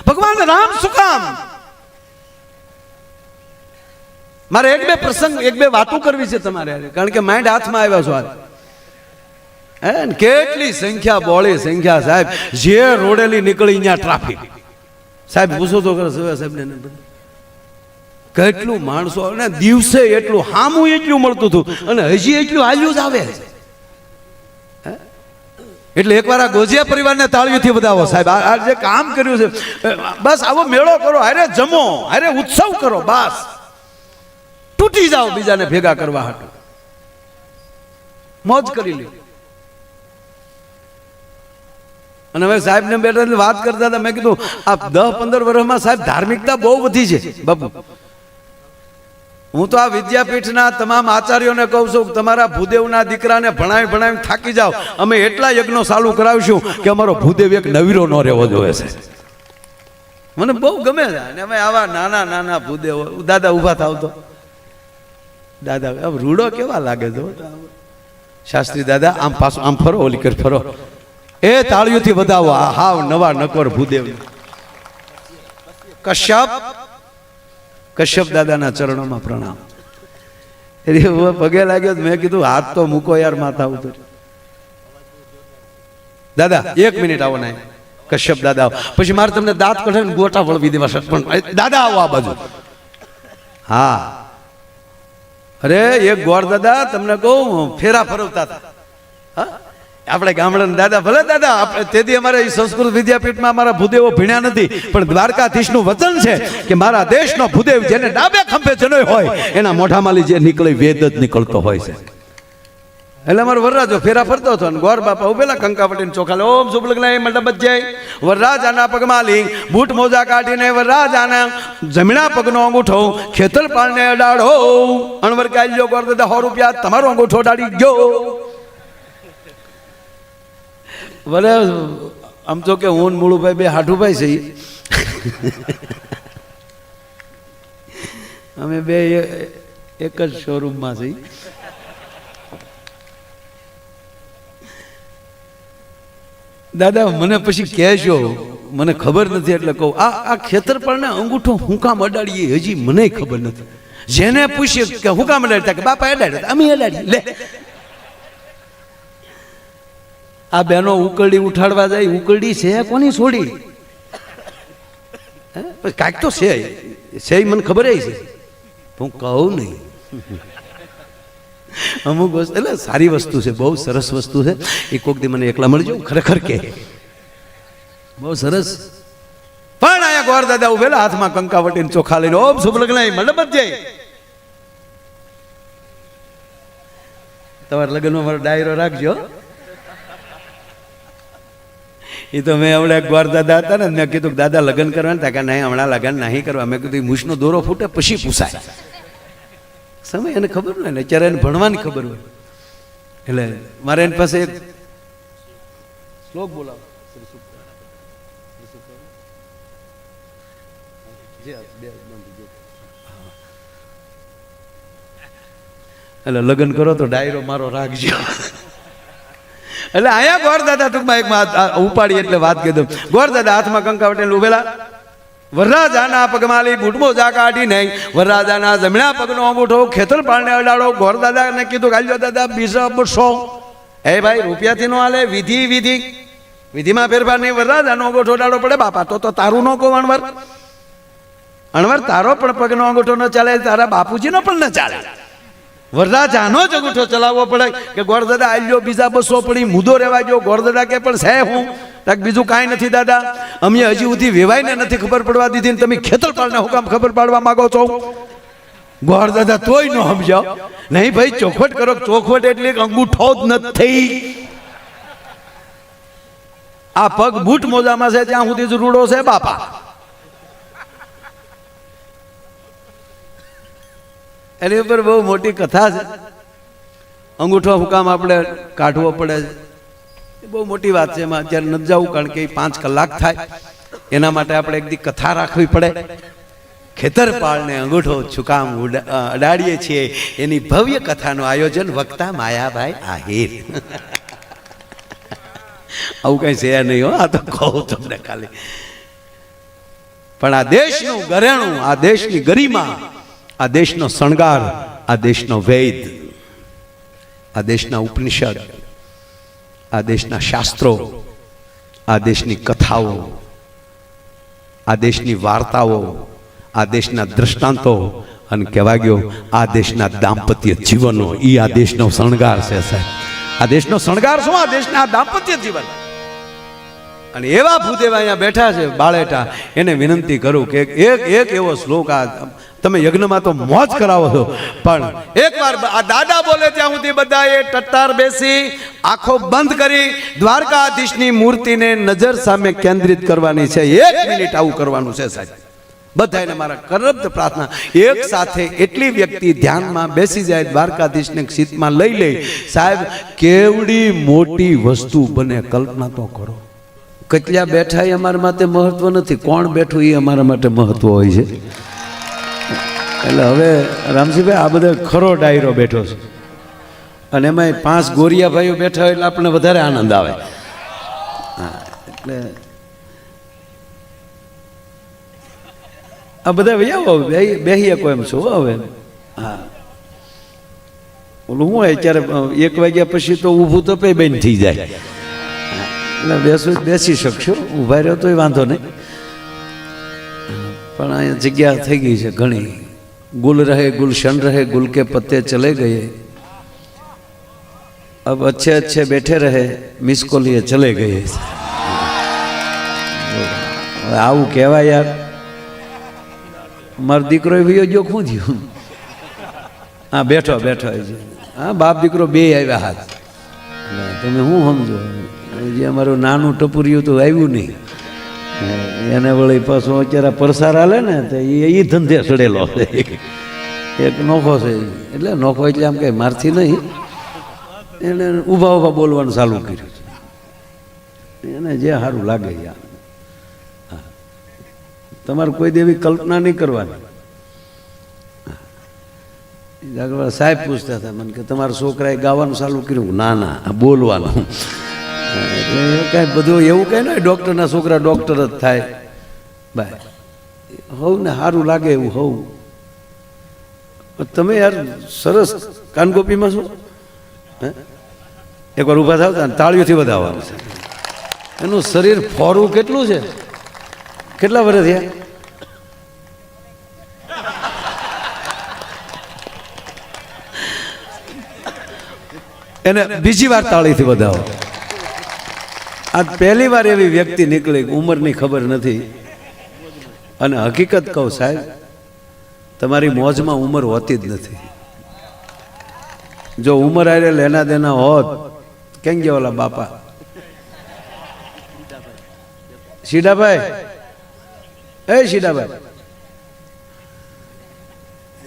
Speaker 1: ભગવાન રામ શું કામ? મારે 1-2 પ્રસંગ 1-2 વાતો કરવી છે તમારે, કારણ કે માઇન્ડ હાથમાં આવ્યા છો. કેટલી સંખ્યા, બોળી સંખ્યા સાહેબ. જે રોડેલી નીકળી ત્યાં ટ્રાફિક સાહેબ. પૂછો તો સાહેબ ને કેટલું માણસો, અને દિવસે એટલું હામું એટલું મળતું હતું અને હજી એટલું હાલ્યું જ આવે. એટલે એકવાર આ ગોજિયા પરિવારને તાળીઓથી વધાવો સાહેબ. આ જે કામ કર્યું છે, બસ આવો મેળો કરો, હારે જમો, હારે ઉત્સવ કરો, બસ તૂટી જાઓ બીજાને ભેગા કરવા હાટુ, મોજ કરી લ્યો. અને હવે સાહેબ ને બેઠા વાત કરતા હતા, મેં કીધું આ 10-15 વર્ષમાં સાહેબ ધાર્મિકતા બહુ વધી છે બાપુ. હું તો આ વિદ્યાપીઠના તમામ આચાર્યોને કહું છું, તમારા ભૂદેવના દીકરાને ભણાવી થાકી જાઓ, અમે એટલા યજ્ઞો ચાલુ કરાવીશું કે અમારો ભૂદેવ એક નવીરો ન રહેવો જોઈએ છે. મને બહુ ગમે છે. અને અમે આવા નાના ભૂદેવ, દાદા ઊભા થાવ તો દાદા રૂડો કેવા લાગે છે. શાસ્ત્રી દાદા આમ પાછું આમ ફરો, ઓલી કર ફરો, એ તાળીઓથી વધાવો. આ હાવ નવા નકોર ભૂદેવ કશ્યપ દાદાના ચરણોમાં પ્રણામ. પગે લાગ્યો, મેં કીધું હાથ તો મૂકો યાર માથા ઉપર. દાદા 1 મિનિટ આવો ને. કશ્યપ દાદા પછી મારે તમને દાંત કઢે ગોટા વળવી દેવા છે, પણ દાદા આવો આ બાજુ. હા, અરે એક ગોર દાદા તમને કહું ફેરા ફરવતા હતા. આપણે ગામડાના દાદા, ભલે દાદા તેથી અમારે સંસ્કૃત વિદ્યાપીઠમાં અમારા ભૂદેવો ભણ્યા નથી, પણ દ્વારકાધીશનું વચન છે કે મારા દેશનો ભૂદેવ જેને ડાબે ખંભે જનોય હોય એના મોઢામાંથી જે નીકળે વેદ જ નીકળતો હોય છે. એટલે અમારો વરરાજો ફેરા ફરતો હતો ને ગોર બાપા ઉભેલા કંકાવટીને ચોખા ઓમ શુભ લગ્ન મંડપ જય. વરરાજાના પગમાં લિંગ બૂટ મોજા કાઢીને વરરાજાના જમણા પગનો અંગૂઠો ખેતરપાળને અડાડો. અણવર કાલ્યો ગોર દાદા 100 રૂપિયા તમારો અંગૂઠો અડાડી ગયો. ભલે આમ તો કે હું મૂળુભાઈ બે હાઠુભાઈ છે, અમે બે એક જ શોરૂમમાં છીએ. દાદા મને પછી કહેજો, મને ખબર નથી એટલે કહું આ ખેતરપાળને અંગૂઠો હું કામ અડાડીએ હજી મને ખબર નથી. જેને પૂછીએ કે હું કામ અડાડતા, કે બાપા અડાડ્યા અમે અડાડીએ. લે આ બેનો ઉકરડી ઉઠાડવા જાય, ઉકરડી છે કોની છોડી? કાંઈક તો છે મને ખબર છે, હું કહું નહીં. અમુક વસ્તુ એટલે સારી વસ્તુ છે, બહુ સરસ વસ્તુ છે. એ કોક દી મને એકલા મળજો, ખરેખર કે બહુ સરસ. પણ અહીંયા ગોર દાદા ઉભેલા હાથમાં કંકાવટીને ચોખા લઈને ઓમ શુભ લગ્ન મંડપ જ જાય. તમારા લગ્નમાં મારો ડાયરો રાખજો. એ તો મેં હમણાં ગોર દાદા હતા ને, મેં કીધું દાદા લગ્ન કરવાના હતા કે નહીં હમણાં લગ્ન નહીં કરવા. મેં કીધું મૂછનો દોરો ફૂટે પછી પૂછાય. સમય એને ખબર હોય ને, અત્યારે એને ભણવાની ખબર હોય. એટલે મારે એની પાસે એક શ્લોક બોલાવો. એટલે લગ્ન કરો તો ડાયરો મારો રાખજો. એટલે અહીંયા ગોર દાદા ટૂંકમાં એક ઉપાડી એટલે વાત કીધું. ગોર દાદા હાથમાં કંકાવટીને ઉભેલા, વરરાજાના પગમાલી બૂટ મોજા કાઢી નહીં વરરાજાના જમણા પગનો અંગૂઠો ખેતરપાળને અડાડો. ગોર દાદાને કીધું કાલ્યો દાદા બીજા બસો. હે ભાઈ રૂપિયાથી નો હાલે, વિધિમાં ફેરફાર નહીં. વરરાજાનો અંગૂઠો અડાડો પડે. બાપા તો તારું નો કહો અણવર તારો પણ પગનો અંગૂઠો ન ચાલે, તારા બાપુજીનો પણ ન ચાલે. વરરાજાનો જ અંગૂઠો ચલાવવો પડે. કે ગોર દાદા આલ્યો બીજા 200 પડી મુદ્દો રહેવા ગયો. ગોર દાદા કે પણ છે હું બીજું કાંઈ નથી દાદા, અમે હજી સુધી વેવાઈને નથી ખબર પડવા દીધી ને તમે ખેતરપાળને હું કામ ખબર પાડવા માંગો છો? ગોર દાદા તોય ન સમજાવ. નહીં ભાઈ ચોખવટ કરો. ચોખવટ એટલે અંગૂઠો જ નથી. આ પગ બૂટ મોજામાં છે ત્યાં સુધી જ રૂડો છે બાપા. એની ઉપર બહુ મોટી કથા છે. અંગૂઠો હું કામ આપણે કાઢવો પડે, બહુ મોટી વાત છે. એમાં અત્યારે નથી જવું કારણ કે 5 કલાક થાય. એના માટે આપણે એક દી કથા રાખવી પડે. ખેતરપાળને અંગૂઠો છુકામ અડાડીએ છીએ એની ભવ્ય કથાનું આયોજન વક્તા માયાભાઈ આહિર. આવું કઈ છે નહીં હો, આ તો કહું તમને ખાલી. પણ આ દેશનું ઘરેણું, આ દેશની ગરિમા, આ દેશનો શણગાર, આ દેશનો વેદ, આ દેશના ઉપનિષદ, આ દેશના શાસ્ત્રો, આ દેશની કથાઓ, આ દેશની વાર્તાઓ, આ દેશના દ્રષ્ટાંતો અને કહેવા ગયો આ દેશના દાંપત્ય જીવનો, એ આ દેશનો શણગાર છે સાહેબ. આ દેશનો શણગાર શું? આ દેશના દાંપત્ય જીવન. અને એવા ભૂદેવ અહીંયા બેઠા છે બાળેટા, એને વિનંતી કરું કે એક એવો શ્લોક આ તમે યજ્ઞમાં તો મોજ કરાવો છો, પણ એકવાર આ દાદા બોલે ત્યાં સુધી બધાએ ટટ્ટાર બેસી આંખો બંધ કરી દ્વારકાધીશની મૂર્તિને નજર સામે કેન્દ્રિત કરવાની છે. 1 મિનિટ આવું કરવાનું છે સાહેબ. બધાને મારા કરબદ્ધ પ્રાર્થના, એક સાથે એટલી વ્યક્તિ ધ્યાનમાં બેસી જાય, દ્વારકાધીશને સીતમાં લઈ લે સાહેબ, કેવડી મોટી વસ્તુ બને. કલ્પના તો કરો. કેટલા બેઠા એ અમારા માટે મહત્વ નથી, કોણ બેઠું એ અમારા માટે મહત્વ હોય છે. એટલે હવે રામજીભાઈ આ બધો ખરો ડાયરો બેઠો છે. અને એમાં 5 ગોરિયા ભાઈઓ બેઠા હોય એટલે આપણને વધારે આનંદ આવે. હા, એટલે આ બધા વૈયાઓ બેહી શકો એમ છો હવે. હા, ઓલું હું અત્યારે 1 વાગ્યા પછી તો ઊભું તો બંધ થઈ જાય, એટલે બેસી શકશો, ઊભા રહ્યો તોય વાંધો નહીં. પણ અહીંયા જગ્યા થઈ ગઈ છે ઘણી. ગુલ રહે ગુલશન રહે, ગુલ કે પત્તે ચલે ગયે, अब अच्छे अच्छे बैठे रहे, मिस को लिए चले गए. આવું કહેવાય યાર. મારો દીકરો વિયો જો શું થયું? હા, બેઠો બેઠો. હા, બાપ દીકરો બે આવ્યા હાથ. તમે શું સમજો? જે અમારું નાનું ટપુરિયું તો આવ્યું નહીં, એને વળી પાછું અત્યારે પરસાર હાલે ને તો એ ધંધે સડેલો છે. એક નોખો છે, એટલે નોખો એટલે આમ કંઈ મારથી નહીં, એને ઊભા ઊભા બોલવાનું ચાલુ કર્યું છે. એને જે સારું લાગે યાર. હા, તમારે કોઈ દેવી કલ્પના નહીં કરવાની. સાહેબ પૂછતા હતા મને કે તમારા છોકરાએ ગાવાનું ચાલુ કર્યું? ના ના, બોલવાનું. એટલે કાંઈ બધું એવું કાંઈ નહીં, ડૉક્ટરના છોકરા ડૉક્ટર જ થાય ભાઈ. હોવ ને સારું લાગે એવું હોવ. તમે યાર સરસ કાનગોપીમાં છો. એકવાર ઊભા થાવ ને તાળીઓથી વધાવવાનું છે. એનું શરીર ફોરું કેટલું છે? કેટલા વર્ષ થયા? એને બીજી વાર તાળીથી વધાવો. આજ પહેલી વાર એવી વ્યક્તિ નીકળી, ઉંમરની ખબર નથી. અને હકીકત કહું સાહેબ, તમારી મોજમાં ઉંમર હોતી જ નથી. જો ઉંમર આરે લેના દેના હોત, કેમ ગયા ઓલા બાપા સીડાભાઈ? એ સીડાભાઈ,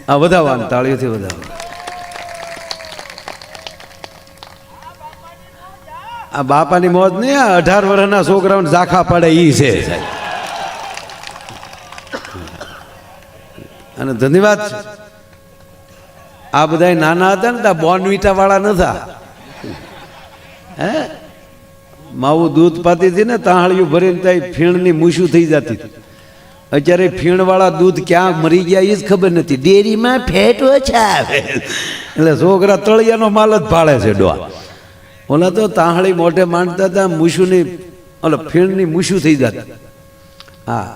Speaker 1: આ વધાવવાનું તાળીઓથી વધાવો. આ બાપાની મોજ નહીં, આ 18 વર્ષના છોકરાઓને ઝાખા પડે ઈ છે. અને ધન્યવાદ છે. આ બધા નાના હતા ને ત્યાં બોર્નવિટા વાળા નતા. હે, માવું દૂધ પાતી હતી ને તાહળિયું ભરીને ત્યાં ફીણની મૂછું થઈ જતી. અત્યારે ફીણવાળા દૂધ ક્યાં મરી ગયા એ જ ખબર નથી. ડેરીમાં ફેટ ઓછા આવે એટલે છોકરા તળિયાનો માલ જ ભાળે છે ડોહા. ઓલા તો તાહળી મોઢે માંડતા હતા, મૂછુંની ઓલો ફીણની મૂછું થઈ જતી. હા,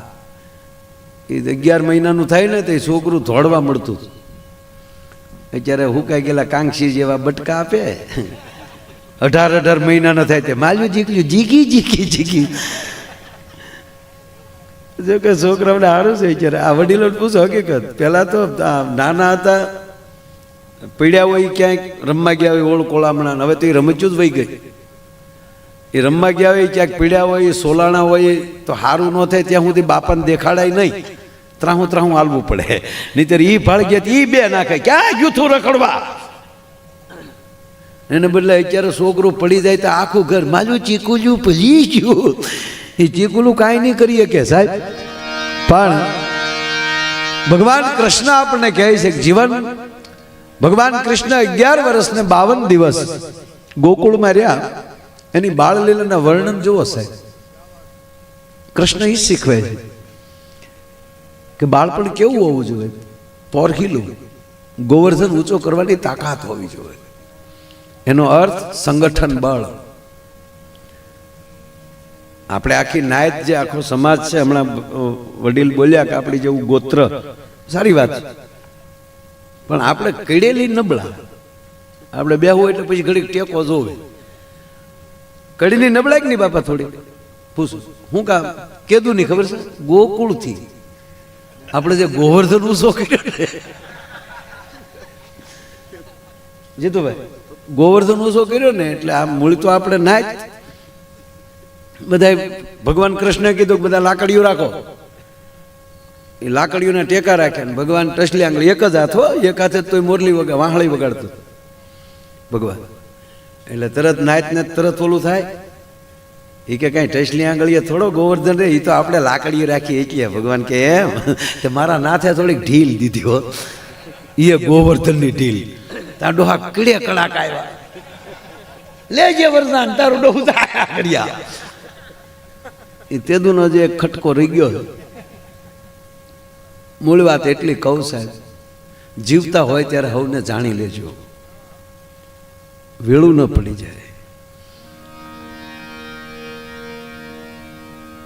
Speaker 1: એ 11 મહિનાનું થાય ને તો છોકરું ધોળવા મળતું. અત્યારે હુકાઈ ગયેલા કાંક્ષી જેવા બટકા આપે. 18 મહિનાના થાય તે માલ્યું જીકલ્યું જીકી જીકી જીકી. જો કે છોકરાઓને સારું છે. અત્યારે આ વડીલો પૂછો હકીકત. પહેલાં તો નાના હતા, પીડ્યા હોય ક્યાંક રમવા ગયા હોય ઓળકોળામણા, હવે તો એ રમચ્યું જ વહી ગઈ. એ રમવા ગયા હોય ક્યાંક પીડ્યા હોય, સોલાણા હોય તો સારું ન થાય ત્યાં સુધી બાપાને દેખાડાય નહીં, ત્રાહું હાલવું પડે. નહીતર ઈ ભાળ ગયા ઈ બે નાખે, ક્યાં ગયું રખડવા. એને બદલે અત્યારે છોકરું પડી જાય તો આખું ઘર માલું ચીકુલું ભલી ગયું. એ ચીકુલું કાંઈ નહીં કરીએ કે સાહેબ. પણ ભગવાન કૃષ્ણ આપણને કહે છે કે જીવન, ભગવાન કૃષ્ણ 11 વર્ષ ને 52 દિવસ ગોકુળમાં રહ્યા. એની બાળલીલાના વર્ણન જુઓ સાહેબ. કૃષ્ણ એ શીખવે છે કે બાળપણ કેવું હોવું જોઈએ? પોરખીલું, ગોવર્ધન ઊંચો કરવાની તાકાત હોવી જોઈએ. એનો અર્થ સંગઠન બળ. આપણે આખી નાયત જે આખો સમાજ છે, હમણાં વડીલ બોલ્યા કે આપણી જેવું ગોત્ર, સારી વાત છે. પણ આપણે કડેલી નબળા. આપણે બેહવું એટલે પછી ઘડીક ટેકો જોવે. કડીની નબળા કે નહીં બાપા? થોડી પૂછું હું કામ કીધું નહીં ખબર છે? ગોકુળથી આપણે જે ગોવર્ધન ઊંચો કર્યો ને જીતુભાઈ, ગોવર્ધન ઊંચો કર્યો ને એટલે આ મૂળ તો આપણે ના જ. બધા ભગવાન કૃષ્ણે કીધું કે બધા લાકડીઓ રાખો. એ લાકડીઓને ટેકા રાખ્યા ને ભગવાન ટસલી આંગળી એક જ હાથ, એક હાથે તો મોરલી વગર વાહળી વગાડતું ભગવાન. એટલે તરત નાયત ને તરત ઓલું થાય. એ કે કઈ ટસલી આંગળીએ થોડો ગોવર્ધન રે, એ તો આપણે લાકડીઓ રાખી એકીએ. ભગવાન કે એમ તે મારા નાથે થોડીક ઢીલ દીધી હો, એ ગોવર્ધનની ઢીલ. તાર ડોહા કીડે કડાક આવ્યા, લેજે વરદાન તારું ડોહું કર્યા. એ તેદુનો જે ખટકો રહી ગયો. મૂળ વાત એટલી કહું સાહેબ, જીવતા હોય ત્યારે હવને જાણી લેજો, વેળું ન પડી જાય.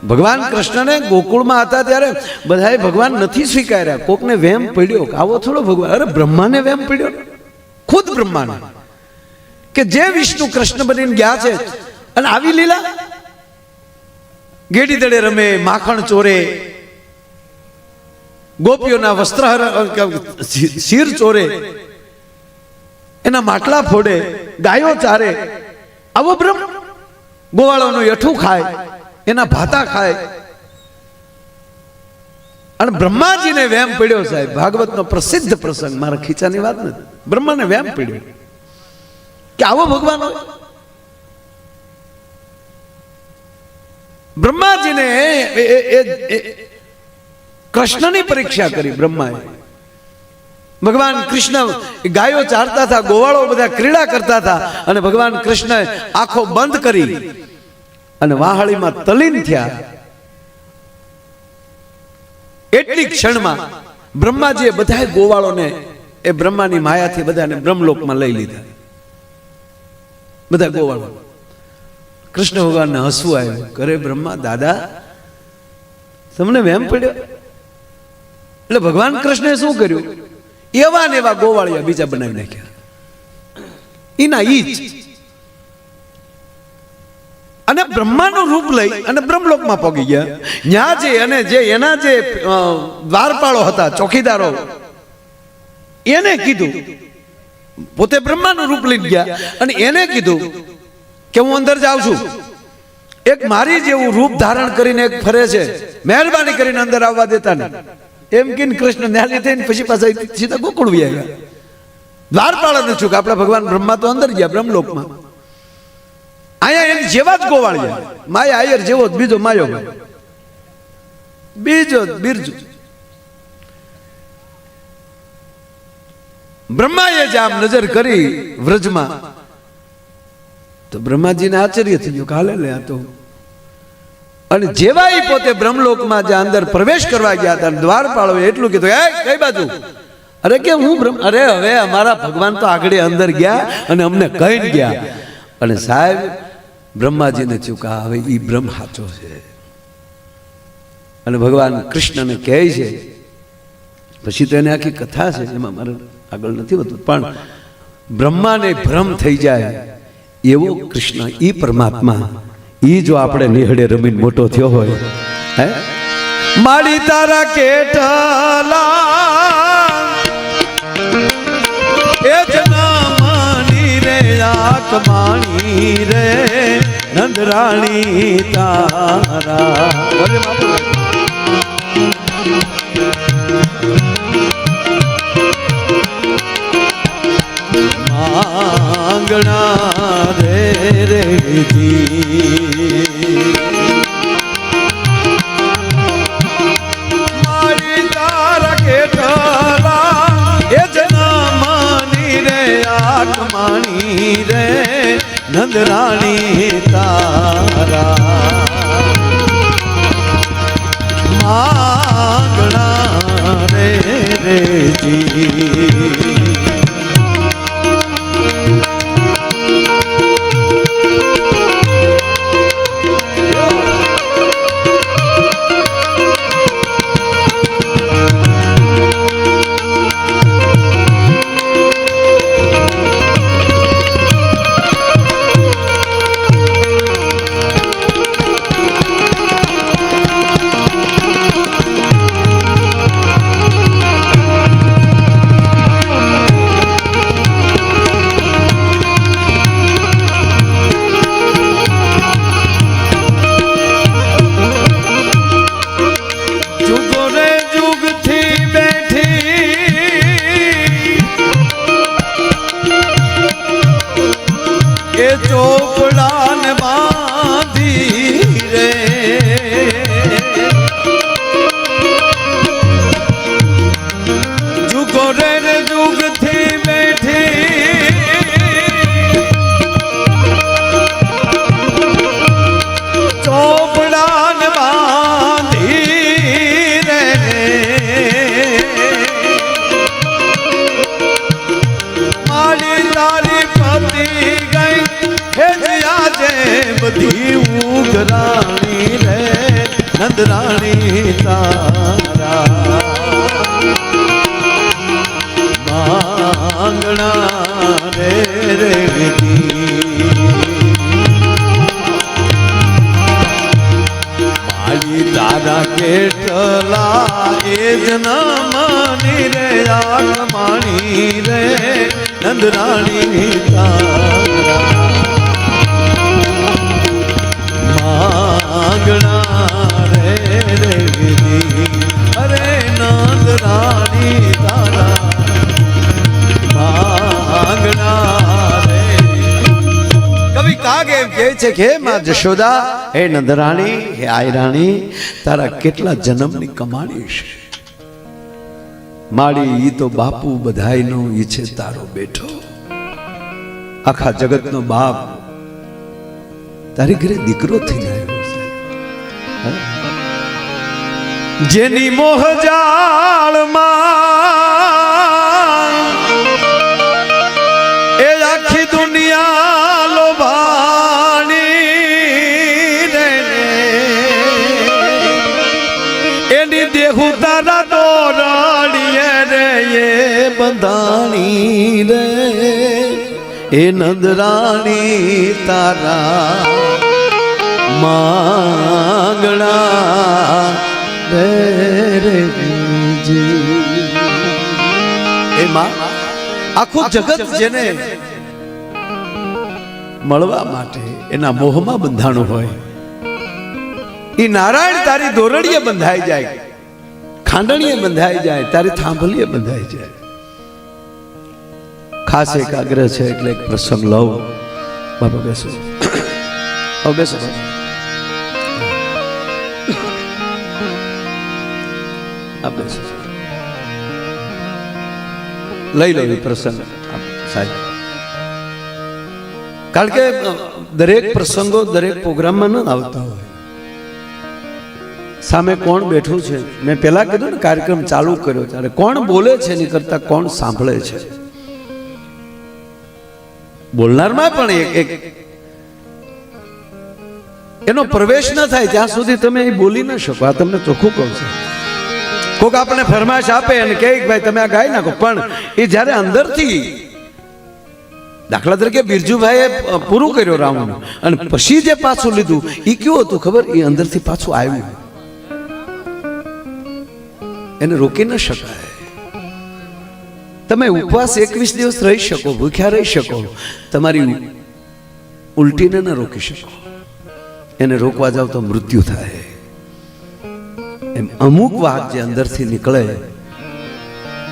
Speaker 1: ભગવાન કૃષ્ણને ગોકુળમાં હતા ત્યારે બધાએ ભગવાન નથી સ્વીકાર્યા. કોકને વેમ પડ્યો કે આવો થોડો ભગવાન, અરે બ્રહ્માને વેમ પડ્યો, ખુદ બ્રહ્માને, કે જે વિષ્ણુ કૃષ્ણ બનીને ગયા છે અને આવી લીલા, ગેડી દડે રમે, માખણ ચોરે, ગોપીઓના વસ્ત્ર શીર ચોરે, એના માટલા ફોડે, ગાયો ચારે, આવો બ્રહ્મ ગોવાળોનું યઠું ખાય, એના ભાતા ખાય. અને બ્રહ્માજીને વેમ પડ્યો સાહેબ. ભાગવતનો પ્રસિદ્ધ પ્રસંગ, મારા ખીચાની વાત નથી, બ્રહ્માને વેમ પડ્યો કે આવો ભગવાન હોય. બ્રહ્માજીને કૃષ્ણની પરીક્ષા કરી બ્રહ્માએ. ભગવાન કૃષ્ણ ગાયો ચારતા હતા, ગોવાળો બધા ક્રીડા કરતા હતા, અને ભગવાન કૃષ્ણ આંખો બંધ કરી અને વાહાળીમાં તલીન થયા. એટલી ક્ષણમાં બ્રહ્માજીએ બધા ગોવાળોને એ બ્રહ્માની માયાથી બધાને બ્રહ્મલોકમાં લઈ લીધા. બધા ગોવાળો. કૃષ્ણ ભગવાનને હસવું આવ્યું, કરે બ્રહ્મા દાદા તમને વેમ પડ્યો? એટલે ભગવાન કૃષ્ણે શું કર્યું, એવા ને એવા ગોવાળિયા બીજા બનાવી નાખ્યા, એના ઈજ. અને બ્રહ્માનું રૂપ લઈ અને બ્રહ્મલોકમાં પહોંચી ગયા. ત્યાં જે અને જે એના જે દ્વારપાળો હતા, ચોકીદારો, એને કીધું, પોતે બ્રહ્માનું રૂપ લઈ ગયા અને એને કીધું કે હું અંદર જાઉં છું, એક મારી જેવું રૂપ ધારણ કરીને એક ફરે છે, મહેરબાની કરીને અંદર આવવા દેતા નહીં. એમ કે કૃષ્ણ ન્યાલી થઈને પછી પાછા સીધા ગોકુળ આવ્યા. દ્વારપાળ નથી કે આપણા ભગવાન બ્રહ્મા તો અંદર ગયા બ્રહ્મલોકમાં. અહીંયા એની જેવા જ ગોવાળિયા, માયા આયર જેવો જ બીજો માયો, બીજો બિરજુ. બ્રહ્માએ જ આમ નજર કરી વ્રજમાં તો બ્રહ્માજીને આશ્ચર્ય થઈ ગયું, કાલે લે આ તો. અને જેવા એ પોતે બ્રહ્મલોકમાં જે અંદર પ્રવેશ કરવા ગયા હતા, દ્વારપાળો એટલું કીધું, એ કઈ બાજુ? અરે કે હું અરે હવે અમારા ભગવાન તો આગળ અંદર ગયા અને અમને કહીને ગયા. અને સાહેબ બ્રહ્માજીને ચૂકા, હવે એ બ્રહ્મ સાચો છે. અને ભગવાન કૃષ્ણને કહે છે, પછી તો એને આખી કથા છે, એમાં મારે આગળ નથી હોતું, પણ બ્રહ્માને ભ્રમ થઈ જાય એવો કૃષ્ણ, ઈ પરમાત્મા, ઈ જો આપણે નિહળે રમીને મોટો થયો હોય, હે માડી તારા કેટલા એ જનામણી રે આત્માણી રે નંદરાણી તારા. માંગણા રે રે મારી તારા કેટલા એ જનામણી રે આત્માણી રે નંદરાણી તારા. માંગણા રે રે ચોપડાન બાંધી રે જુગો રે જુગથી બેઠી તારી પતી ગઈ હે આજે બધી ઉઘરાણી રે નંદરાણી તારા માંગણા રે રે મારી દાદા કેટલા એ જન્મની રે આત્માણી રે નંદરાણી તારા માંગણા રે રે અરે નંદરાણી તારા કવિ કાગ એમ કહે છે કે માં જશોદા હે નંદરાણી હે આયરાણી તારા કેટલા જન્મની કમાણી છે માડી ઈ તો બાપુ બધાયનો ઈ છે તારો બેઠો આખા જગતનો બાપ તારી ઘરે દીકરો થઈ જાય જેની મોહજાળમાં એ આખી દુનિયા લોભાણી રે એની દેહુ તારા દોરણીએ રે એ બંધાણી રે એ નંદરાણી તારા માંગણા રે રે એમાં આખું જગત જેને મળવા માટે એના મોહમાં બંધાણું હોય એ નારાયણ તારી દોરડીએ બંધાઈ જાય ખાંડણીએ બંધાઈ જાય તારી થાંભલીએ બંધાઈ જાય ખાસ એક આગ્રહ છે એટલે એક પ્રસંગ લઉં બાપા બેસો બેસો બેસો લઈ લો એ પ્રસંગ સાહેબ કારણ કે દરેક પ્રસંગો દરેક પ્રોગ્રામમાં ન આવતા હોય સામે કોણ બેઠું છે મેં પહેલા કીધું ને કાર્યક્રમ ચાલુ કર્યો ત્યારે કોણ બોલે છે એની કરતા કોણ સાંભળે છે બોલનારમાં પણ એક એનો પ્રવેશ ન થાય ત્યાં સુધી તમે એ બોલી ન શકો આ તમને ચોખ્ખું કહું છું કોક આપણે ફરમાશ આપે અને કહે ભાઈ તમે આ ગાઈ નાખો પણ એ જ્યારે અંદરથી દાખલા તરીકે બિરજુભાઈએ પૂરું કર્યો રાઉન્ડ અને પછી જે પાછું લીધું એ કેવું હતું ખબર એ અંદરથી પાછું આવ્યું એને રોકી ન શકાય તમે ઉપવાસ 21 દિવસ રહી શકો ભૂખ્યા રહી શકો તમારી ઉલટીને ન રોકી શકો એને રોકવા જાવ તો મૃત્યુ થાય એમ અમુક વાત જે અંદરથી નીકળે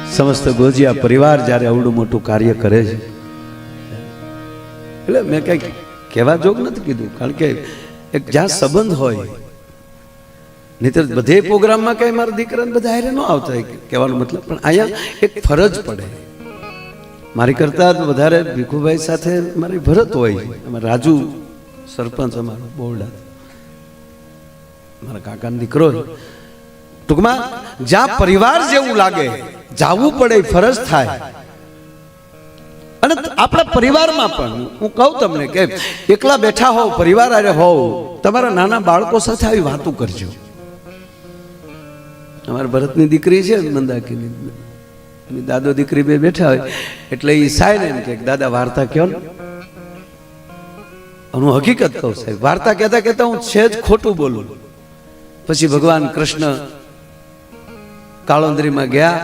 Speaker 1: સમસ્ત ગોજિયા પરિવાર જ્યારે આવડું મોટું કાર્ય કરે છે એટલે મેં કંઈક કહેવા જોગ નથી કીધું કારણ કે એક જ્યાં સંબંધ હોય નહીતર બધે પ્રોગ્રામમાં કઈ મારા દીકરાને બધા હારે ન આવતા કહેવાનો મતલબ પણ અહીંયા એક ફરજ પડે મારી કરતા વધારે ભીખુભાઈ સાથે મારી ભરત હોય અમારા રાજુ સરપંચ અમારો બોરડા મારા કાકાનો દીકરો ટૂંકમાં જ્યાં પરિવાર જેવું લાગે જાવું પડે ફરજ થાય અને આપણા પરિવારમાં પણ હું કહું તમને કે એકલા બેઠા હોવ પરિવાર આરે હોવ તમારા નાના બાળકો સાથે આવી વાતો કરજો અમારા ભરતની દીકરી છે મંદાકીની દાદો દીકરી બે બેઠા હોય એટલે એ સાહેબ એમ કે દાદા વાર્તા કહો ને હું હકીકત કહું સાહેબ વાર્તા કહેતા કહેતા હું છે જ ખોટું બોલું પછી ભગવાન કૃષ્ણ કાળોંદરીમાં ગયા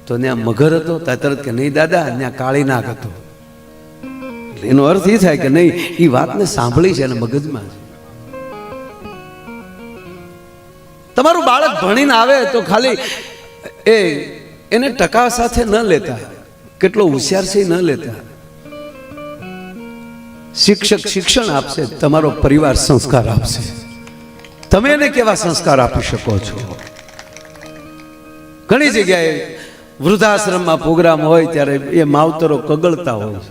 Speaker 1: તો ત્યાં મગર હતો તરત કે નહીં દાદા ત્યાં કાળી નાગ હતો એનો અર્થ એ થાય કે નહીં એ વાતને સાંભળી છે અને મગજમાં છે તમારું બાળક ભણીને આવે તો ખાલી એને ટકા સાથે ન લેતા કેટલો હોશિયાર છે ન લેતા શિક્ષક શિક્ષણ આપશે તમારો પરિવાર સંસ્કાર આપશે તમે એને કેવા સંસ્કાર આપી શકો છો ઘણી જગ્યાએ વૃદ્ધાશ્રમમાં પ્રોગ્રામ હોય ત્યારે એ માવતરો કગળતા હોય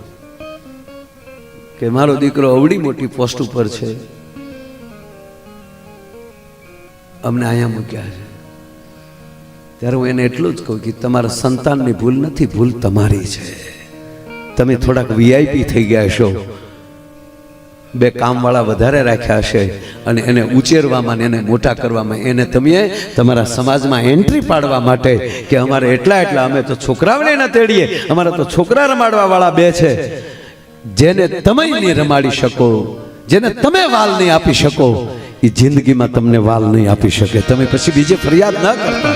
Speaker 1: કે મારો દીકરો અવડી મોટી પોસ્ટ ઉપર છે અમને અહીંયા મૂક્યા છે ત્યારે હું એને એટલું જ કહું કે તમારા સંતાનની ભૂલ નથી ભૂલ તમારી છે તમે થોડાક વીઆઈપી થઈ ગયા છો, બે કામવાળા વધારે રાખ્યા હશે અને એને ઉછેરવામાં એને મોટા કરવામાં એને તમે તમારા સમાજમાં એન્ટ્રી પાડવા માટે કે અમારે એટલા અમે તો છોકરાઓને ન તેડીએ, અમારે તો છોકરા રમાડવા વાળા બે છે, જેને તમે નહીં રમાડી શકો, જેને તમે વાલ નહીં આપી શકો, એ જિંદગીમાં તમને વાલ નહીં આપી શકે. તમે પછી બીજે ફરિયાદ ન કરતા.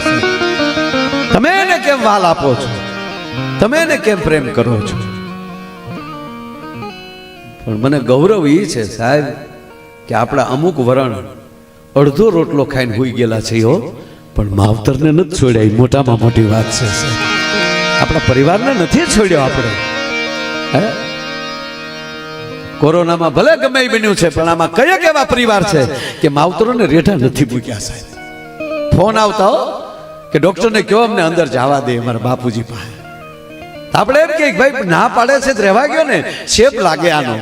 Speaker 1: તમે એને કેમ વાલ આપો છો, તમે એને કેમ પ્રેમ કરો છો? પણ મને ગૌરવ એ છે સાહેબ કે આપણા અમુક વરણ અડધો રોટલો ખાઈને હોઈ ગયેલા છે, પણ માવતરને નથી છોડ્યા. એ મોટામાં મોટી વાત છે. આપણા પરિવારને નથી છોડ્યો આપણે. હે, કોરોનામાં ભલે ગમે એ બન્યું છે, પણ આમાં કયા કેવા પરિવાર છે કે માવતરોને રેઠા નથી મૂક્યા સાહેબ. ફોન આવતા હો કે ડોક્ટરને કયો અમને અંદર જવા દે અમારા બાપુજી પાસે. આપણે એમ કે ભાઈ ના પાડે છે તો રહેવા ગયો ને, શેપ લાગે આનો.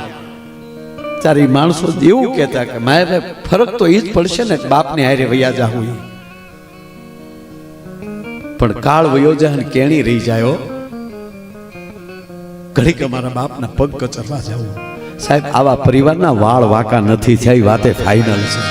Speaker 1: તારી માણસો એવું કહેતા કે મારે ફરક તો એ જ પડશે ને બાપને હારે વૈયા જાવું. પણ કાળ વયો જાય ને કેણી રહી જાય. ઘડીક અમારા બાપના પગ કચરવા જવું. સાહેબ આવા પરિવારના વાળ વાંકા નથી થયા, વાતે ફાઇનલ છે.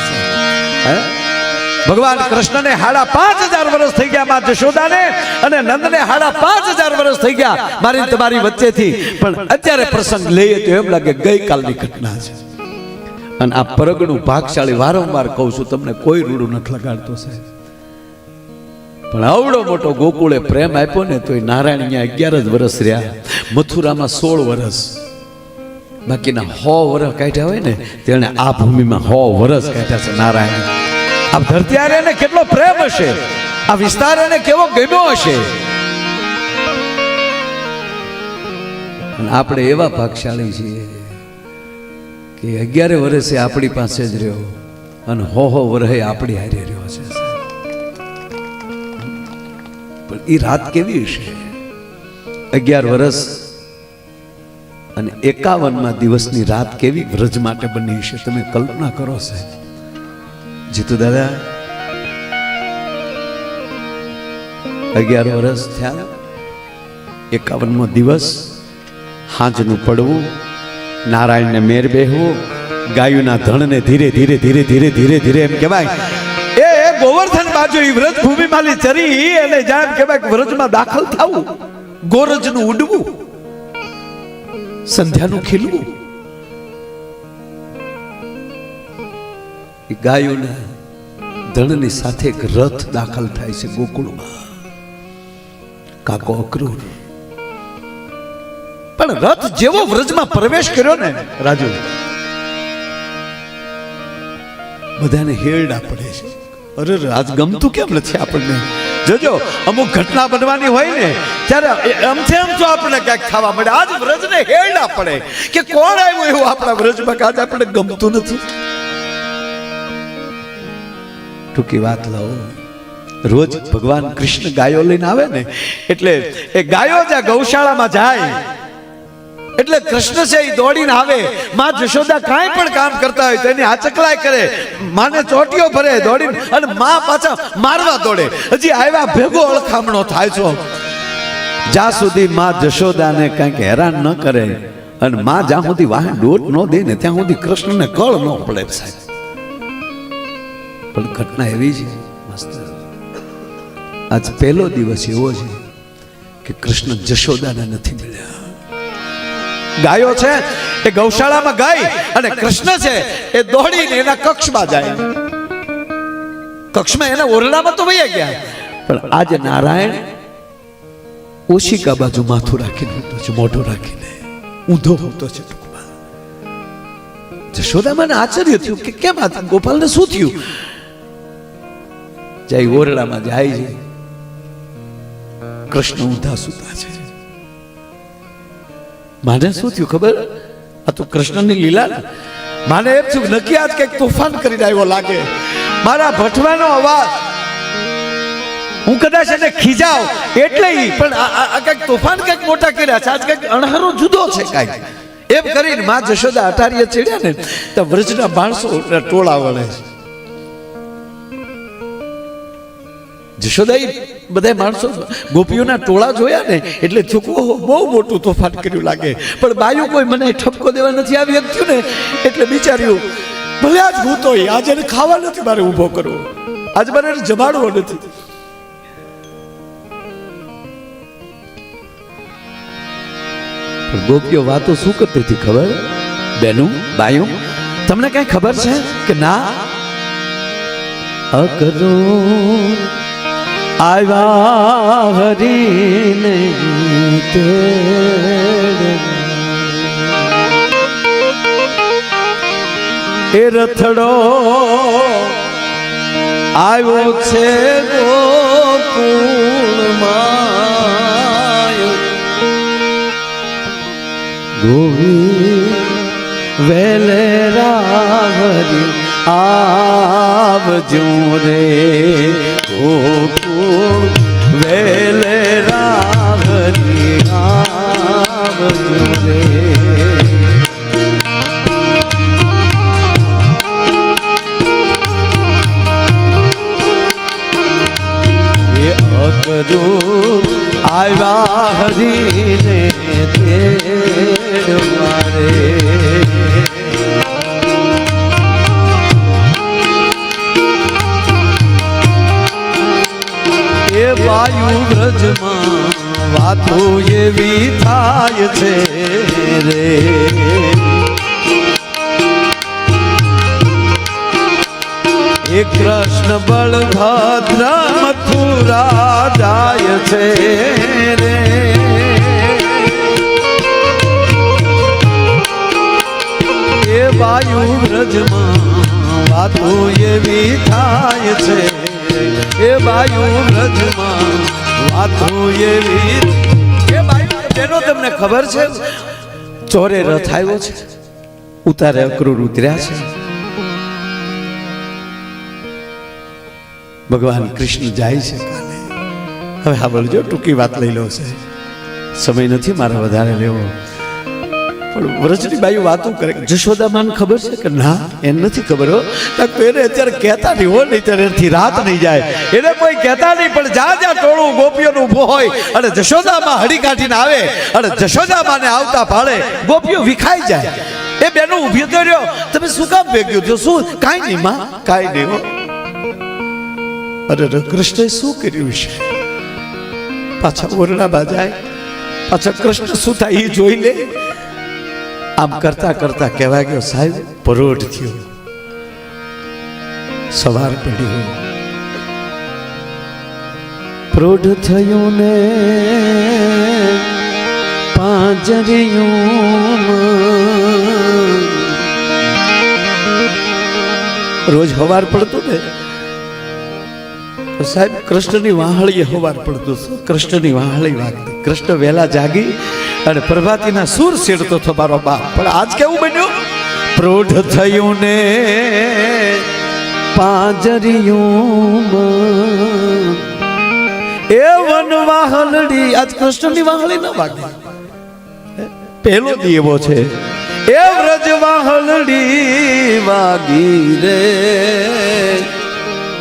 Speaker 1: ભગવાન કૃષ્ણને 5,500 વર્ષ થઈ ગયા માં જશોદાને, અને નંદને 5,500 વર્ષ થઈ ગયા મારી તમારી વચ્ચેથી. પણ અત્યારે પ્રસંગ લઈએ તો એમ લાગે ગઈકાલની ઘટના છે. અને આ પરગણું ભાગશાળી, વારંવાર કહું છું તમને, કોઈ રૂડું નથી લગાડતો સાહેબ. પણ આવડો મોટો ગોકુળે પ્રેમ આપ્યો ને તો નારાયણ અહીંયા 11 જ વર્ષ રહ્યા, મથુરામાં 16 વર્ષ, બાકીના 100 વર્ષ કાઢ્યા હોય ને તેણે આ ભૂમિમાં 100 વર્ષ કાઢ્યા છે નારાયણ. આ ધરતી આરે એને કેટલો પ્રેમ હશે, આ વિસ્તાર એને કેવો ગમ્યો હશે. આપણે એવા ભાગશાળી છીએ કે 11 વર્ષે આપણી પાસે જ રહ્યો અને 100 વર્ષે આપણી હારે રહ્યો છે. પણ એ રાત કેવી હશે? 11 વર્ષ અને 51મા દિવસની રાત કેવી વ્રજ માટે બની હશે, તમે કલ્પના કરો સાહેબ. જીતુ દાદા 11 વર્ષ થયા, 51મો દિવસ, હાંજનું પડવું, નારાયણને મેર બેહવું, ગાયુના ધણને ધીરે ધીરે ધીરે ધીરે ધીરે ધીરે એમ કહેવાય એ ગોવર્ધન બાજુ વ્રજ ભૂમિમાંથી ચરી અને જેમ કહેવાય વ્રજમાં દાખલ થવું, ગોરજનું ઉડવું, સંધ્યાનું ખીલવું. એ ગાયોના ધણની સાથે એક રથ દાખલ થાય છે ગોકુળમાં, કાકો અક્રૂર. પણ રથ જેવો વ્રજમાં પ્રવેશ કર્યો ને રાજુ, બધાને હેરડા પડે છે. અરે આજ ગમતું કેમ નથી આપણને? જોજો અમુક ઘટના બનવાની હોય ને ત્યારે આમથી આમ તો આપણને ક્યાંક થવા મળે. આજ વ્રજને હેરડા પડે કે કોણ આવ્યું એવું આપણા વ્રજમાં, આજ આપણને ગમતું નથી. ટૂંકી વાત લાવો, રોજ ભગવાન કૃષ્ણ ગાયો લઈને આવે ને, એટલે એ ગાયો જ્યાં ગૌશાળામાં જાય એટલે કૃષ્ણ છે એ દોડીને આવે. માં જશોદા કાંઈ પણ કામ કરતા હોય તો એની આચકલાય કરે, માને ચોટીઓ ભરે દોડીને, અને માં પાછા મારવા દોડે. હજી આવ્યા ભેગો અળખામણો થાય છો. જ્યાં સુધી માં જશોદાને કંઈક હેરાન ન કરે અને માં જ્યાં સુધી વાહે દોટ ન દે ને ત્યાં સુધી કૃષ્ણને કળ ન પડે સાહેબ. પણ ઘટના એવી છે મસ્ત. આજ પહેલો દિવસ એવો છે કે કૃષ્ણ જશોદાને નથી મળ્યા. ગાયો છે એ ગૌશાળામાં ગાય અને કૃષ્ણ છે એ દોડીને એના કક્ષમાં જાય. કક્ષમાં એના ઓરડામાં તો વયા ગયા, પણ આજે નારાયણ ઓશિકા બાજુ માથું રાખીને હોતો છે, મોઢું રાખીને ઊંધો હોતો છે. ટૂંકમાં જશોદામાને આશ્ચર્ય થયું કે કેમ આ ગોપાલને શું થયું? જાય ઓરડામાં જાય છે, કૃષ્ણ ઊંધા સૂતા છે. માને શું થયું ખબર? આ તો કૃષ્ણની લીલા ને. માને એમ થયું નક્કી આજ કઈક તોફાન કરીને આવ્યો લાગે. મારા ભઠવાનો અવાજ, હું કદાચ એને ખીજાવ એટલે પણ આ કઈક તોફાન કઈક મોટા કર્યા છે, આજ કઈક અણહરો જુદો છે કઈક. એમ કરીને માં જશોદા અટારીએ ચડ્યા ને તો વ્રજના માણસો ટોળા વળે છે. જશોદાઈ બધા માણસો ગોપીઓના ટોળા જોયા ને એટલે છોકરો બહુ મોટું તોફાન કર્યું લાગે, પણ બાયું કોઈ મને ઠપકો દેવા નથી આવી થયું ને એટલે બિચાર્યું ભલે આજ હું તો આજે ખાવા નથી મારે ઊભો કરવો, આજ મારે જમાડવો નથી. ગોપીઓ વાતો શું કરતી હતી ખબર? બેનું બાયું તમને કઈ ખબર છે કે ના? અકરો આવ્યા હરીને એ રથડો આવ્યો છે ગોકુળમાં, ગોવી વેલેરા હરી આવજો રે ગોકુળ વેલેરા હરી આવજો રે. એ અકરું આવ્યા હરીને તેડવા રે. એ વાયુ વ્રજમાં વાતો એવી થાય છે રે. એ કૃષ્ણ બળભદ્ર મથુરા જાય છે રે. એ વાયુ વ્રજમાં વાતો એવી થાય છે, એ વાયુ વ્રજમાં વાતો એવી. એ વાયુ બેનો તમને ખબર છે ચોરે રથ આવ્યો છે, ઉતારે અક્રૂર ઉતર્યા છે. ભગવાન કૃષ્ણ જાય છે કાલે. હવે હા બોલજો, ટૂંકી વાત લઈ લો છે, સમય નથી મારે વધારે લેવો. પણ વ્રજની બાઈ વાતો કરે. જશોદામાને ખબર છે કે ના? એને નથી ખબર હો. એને અત્યારે કહેતા નહીં હો, નહીં ત્યારે એનાથી રાત નહીં જાય. એને કોઈ કહેતા નહીં, પણ જ્યાં જ્યાં ટોળું ગોપીઓનું ઊભો હોય અને જશોદામાં હડી કાઢીને આવે અને જશોદામાને આવતા પાડે, ગોપીઓ વિખાઈ જાય. એ બેનો ઊભી તો રહ્યો, તમે શું કામ ભેગ્યું છો? શું? કાંઈ નહીં માં, કાંઈ નહીં હો. અરે કૃષ્ણએ શું કર્યું છે? પાછા ઓરડામાં જાય, પાછા કૃષ્ણ શું થાય એ જોઈ લે. આમ કરતા કરતા કહેવા ગયો સાહેબ પરોઢ થયો, સવાર પડ્યો, પ્રોઢ થયું ને પાંજરિયું. રોજ હવાર પડતું ને સાહેબ કૃષ્ણની વાહળીએ હવાર પડતું, કૃષ્ણની વાહળી વાગતી. કૃષ્ણ વહેલા જાગી અને પ્રભાતીના સુર શેડતો હતો મારો બાપ. પણ આજ કેવું બન્યું? પ્રોઢ થયું ને પાંજરિયું એ વન વાહલડી. આજ કૃષ્ણની વાહળી ન વાગી, પહેલો દીવો છે. એ વ્રજ વાહલડી વાગી રે,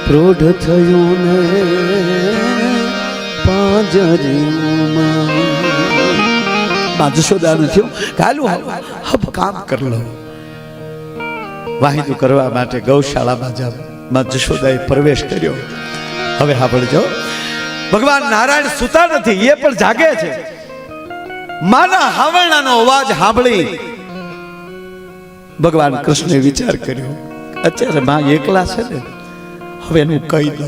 Speaker 1: પ્રોઢ થયું ને પાંજરિયું. જશોદા નથી કાલું હબ કામ કરી લો. વાહિદું કરવા માટે ગૌશાળામાં જશોદાએ પ્રવેશ કર્યો. હવે સાંભળજો, ભગવાન નારાયણ સુતા નથી, એ પણ જાગે છે. માના હાવરણાનો અવાજ સાંભળી ભગવાન કૃષ્ણે વિચાર કર્યો, અત્યારે માં એકલા છે ને, હવે એનું કહી દો.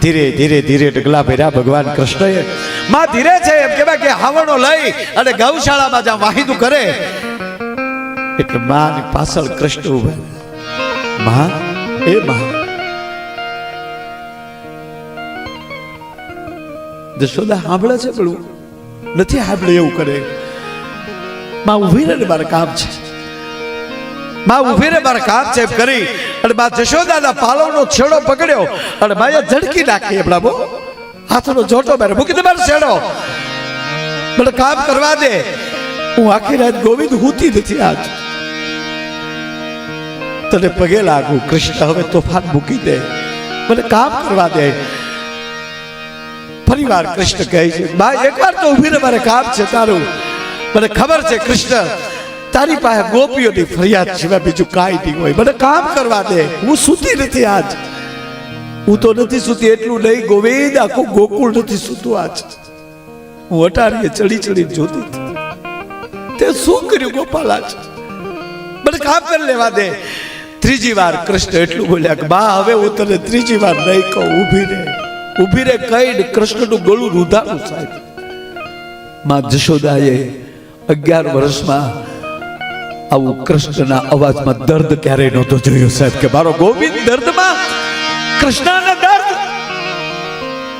Speaker 1: ધીરે ધીરે ધીરે ડગલા ભર્યા ભગવાન કૃષ્ણએ. માં ધીરે છે એમ કહેવાય કે હાવણો લઈ અને ગૌશાળામાં જ્યાં વાહિદું કરે એટલે માં પાછળ કૃષ્ણ ઉભા. માં એ માં જશોદા સાંભળે છે પણ નથી સાંભળે એવું કરે. માં ઉભી રહે ને મારે કામ છે, માં ઉભી રે મારે કામ છે એમ કરી અને બા જશોદાના પાલવનો છેડો પકડ્યો અને માએ ઝડકી નાખી. એમના બહુ હાથનો જોટો મારે મૂકી દે મારો છેડો, મને કામ કરવા દે. હું આખી રાત ગોવિંદ હુતી નથી. આજ
Speaker 2: તને પગે લાગુ કૃષ્ણ, હવે તોફાન મૂકી દે, મને કામ કરવા દે. ફરીવાર કૃષ્ણ કહે છે, બા એકવાર તો ઊભી રહે, મારે કામ છે તારું. મને ખબર છે કૃષ્ણ, તારી પાસે ગોપીઓની ફરિયાદ સિવાય બીજું કાંઈ નહીં હોય, મને કામ કરવા દે. હું સૂતી નથી આજ, હું તો નથી સૂતી, એટલું નહીં ગોવિંદ આખું ગોકુળ નથી સૂતું આજ. હું અટારીએ ચડી ચડી જોતી તે શું કર્યું ગોપાલ આજ, મને કામ કરી લેવા દે. ત્રીજી વાર કૃષ્ણ એટલું બોલ્યા કે બા હવે હું તને ત્રીજી વાર નહીં કહું, ઊભી રે, ઊભી રે કહીને કૃષ્ણનું ગળું રૂધાનું સાહેબ. માં જશોદાએ 11 વર્ષમાં આવું કૃષ્ણના અવાજમાં દર્દ ક્યારેય નહોતો જોયો સાહેબ, કે મારો ગોવિંદ દર્દમાં, કૃષ્ણના દર્દ.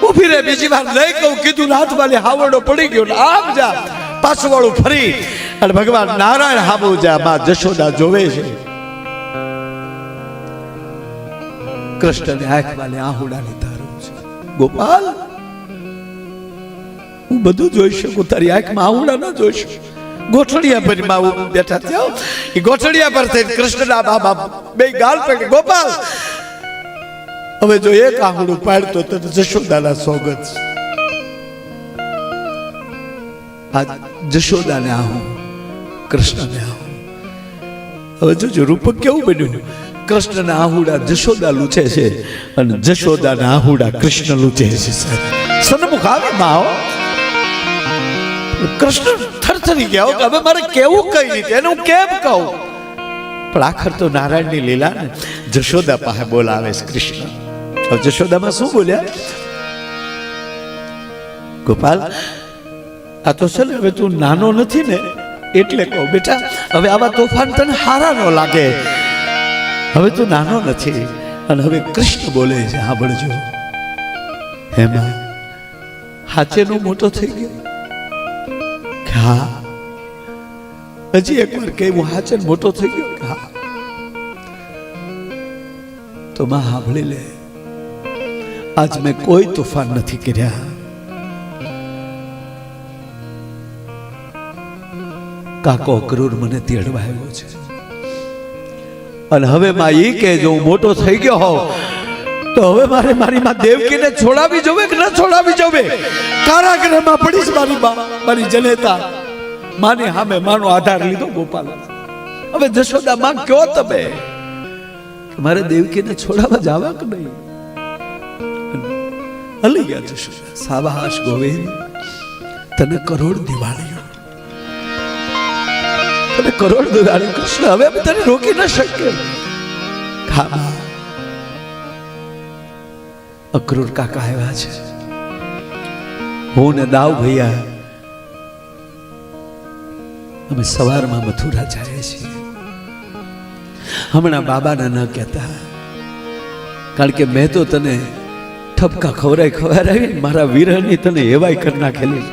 Speaker 2: ઊભી રે, બીજી વાર નહીં કહું કીધું, હાથમાં હાવડો પડી ગયો, આમ જા, પાછું વાળું ફરી અને ભગવાન નારાયણ હામું જા. માં જશોદા જોવે છે કૃષ્ણને આંખમાં આહુડાની ધારું છે. ગોપાલ, હું બધું જોઈ શકું, તારી આંખમાં આહુડા ન જોઈ શકું. ગોઠડિયા પર માં બેઠા થયો, એ ગોઠડિયા પર થઈને કૃષ્ણના બાબા બે ગાલ પકડી, ગોપાલ હવે જો એક આહુડું પાડતો તો જશોદાના સોગત. આ જશોદાને આહું, કૃષ્ણને આહું. હવે જોજો રૂપક કેવું બન્યું, કૃષ્ણના આહુડા જશોદા લૂછે છે અને જશોદાના આહુડા કૃષ્ણ લૂછે છે. સન્મુખ આવે માં, કૃષ્ણ થરથરી ગયા કે હવે મારે કેવું કઈ રીતે, એને હું કેમ કહું. પણ આખર તો નારાયણની લીલા ને, જશોદા પાસે બોલાવે છે કૃષ્ણ. હવે જશોદામાં શું બોલ્યા, ગોપાલ આ તો છે ને, હવે તું નાનો નથી ને એટલે કહું બેટા, હવે આવા તોફાન તને હારા ન લાગે, હવે તું નાનો નથી. અને હવે કૃષ્ણ બોલે છે, સાંભળજો હેમાં, હાચેનો મોટો થઈ ગયો. હા, હજી એકવાર કહ્યું, હાચે મોટો થઈ ગયો. હા, તો માં સાંભળી લે, આજ મેં કોઈ તોફાન નથી કર્યા. કાકો અક્રૂર મને તેડવા આવ્યો છે, અને હવે માં ઈ કે જો હું મોટો થઈ ગયો હોઉં તો હવે મારે મારી માં દેવકીને છોડાવી જોવે કે ન છોડાવી જોવે. કારાગૃહમાં પડીશ મારી માં, મારી જનેતા. માની સામે માનો આધાર લીધો ગોપાલ. હવે જશોદા માં કયો તમે, મારે દેવકીને છોડાવવા જવા કે નહીં. હલી ગયા જશોદા. સાબાશ ગોવિંદ, તને કરોડ દિવાળીઓ, તને કરોડ દિવાળી કૃષ્ણ, હવે તને રોકી ન શકે. ખાવા અક્રૂર કાકા આવ્યા છે, હું ને દાવ ભૈયા અમે સવારમાં મથુરા જઈએ છીએ. હમણાં બાબાને ન કહેતા, કારણ કે મેં તો તને ઠપકા ખવડાવી મારા વિરહની તને એવાય કરી નાખેલી,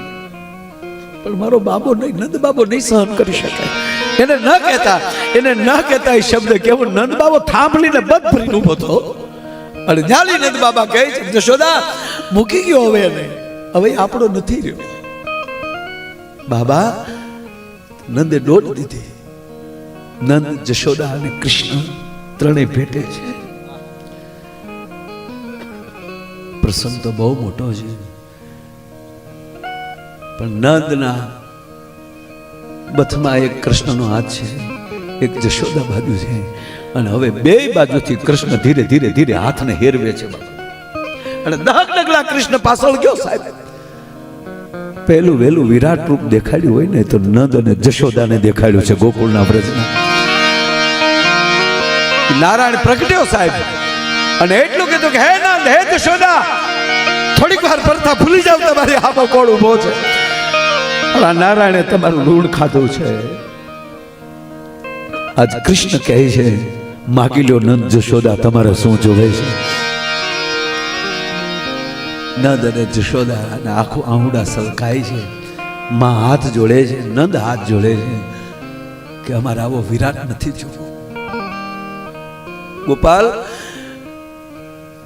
Speaker 2: પણ મારો બાબો નહીં, નંદ બાબો નહીં સહન કરી શકાય. એને ન કહેતા, એને ન કહેતા એ શબ્દ કેવો. નંદ બાબો થાંભલીને બધ ભરીને ઉભો હતો, અને જાલી નંદ બાબા કહે છે, જશોદા મૂકી ગયો હવે એને, હવે આપણો નથી રહ્યો. બાબા નંદે દોડ દીધી. નંદ, જશોદા અને કૃષ્ણ ત્રણેય ભેટે છે. પ્રસંગ તો બહુ મોટો છે, પણ નંદના બથમાં એક કૃષ્ણનો હાથ છે, એક જશોદા બાજુ છે, અને હવે બે બાજુથી કૃષ્ણ ધીરે ધીરે ધીરે હાથને હેરવે છે. અને દહક ડગલા કૃષ્ણ પાછળ ગયો સાહેબ. પહેલું વહેલું વિરાટ રૂપ દેખાડ્યું હોય ને તો નંદ અને જશોદાને દેખાડ્યું છે ગોકુળના વ્રજના. નારાયણ પ્રગટ્યો સાહેબ, અને એટલું કીધું કે હે નંદ, હે જશોદા, થોડીક વાર પરતા ભૂલી જાવ, તમારી હામો કોણ ઉભો છે. નારાયણે તમારું ઋણ ખાધું છે. આજ કૃષ્ણ કહે છે, માગી લો નંદ જશોદા, તમારે શું જોવે છે. નંદ અને જશોદા અને આખું આહુડા સલકાય છે. માં હાથ જોડે છે, નંદ હાથ જોડે છે કે અમારે આવો વિરાટ નથી જોવો. ગોપાલ,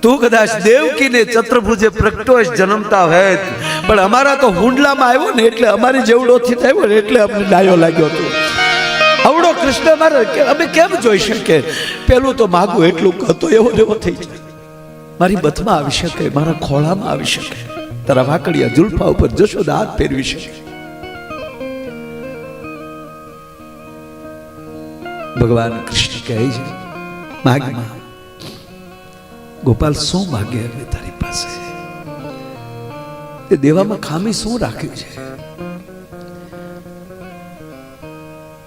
Speaker 2: તું કદાચ દેવકીને ચતુર્ભુજે પ્રગટો જન્મતા હોય, પણ અમારા તો હુંડલામાં આવ્યો ને એટલે અમારી જેવડો થી આવ્યો ને એટલે અમને ડાયો લાગ્યો હતો. આવડો કૃષ્ણ મારે અમે કેમ જોઈ શકીએ? પેલું તો માગું એટલું હતો એવો ને એવો થઈ જાય. મારી બથમાં આવી શકે, મારા ખોળામાં આવી શકે, તારા વાકડિયા જુલ્ફા ઉપર જશોદા હાથ ફેરવી શકે. ભગવાન કૃષ્ણ કહે છે, માગમાં ગોપાલ શું માગે હવે તારી પાસે? એ દેવામાં ખામી શું રાખ્યું છે?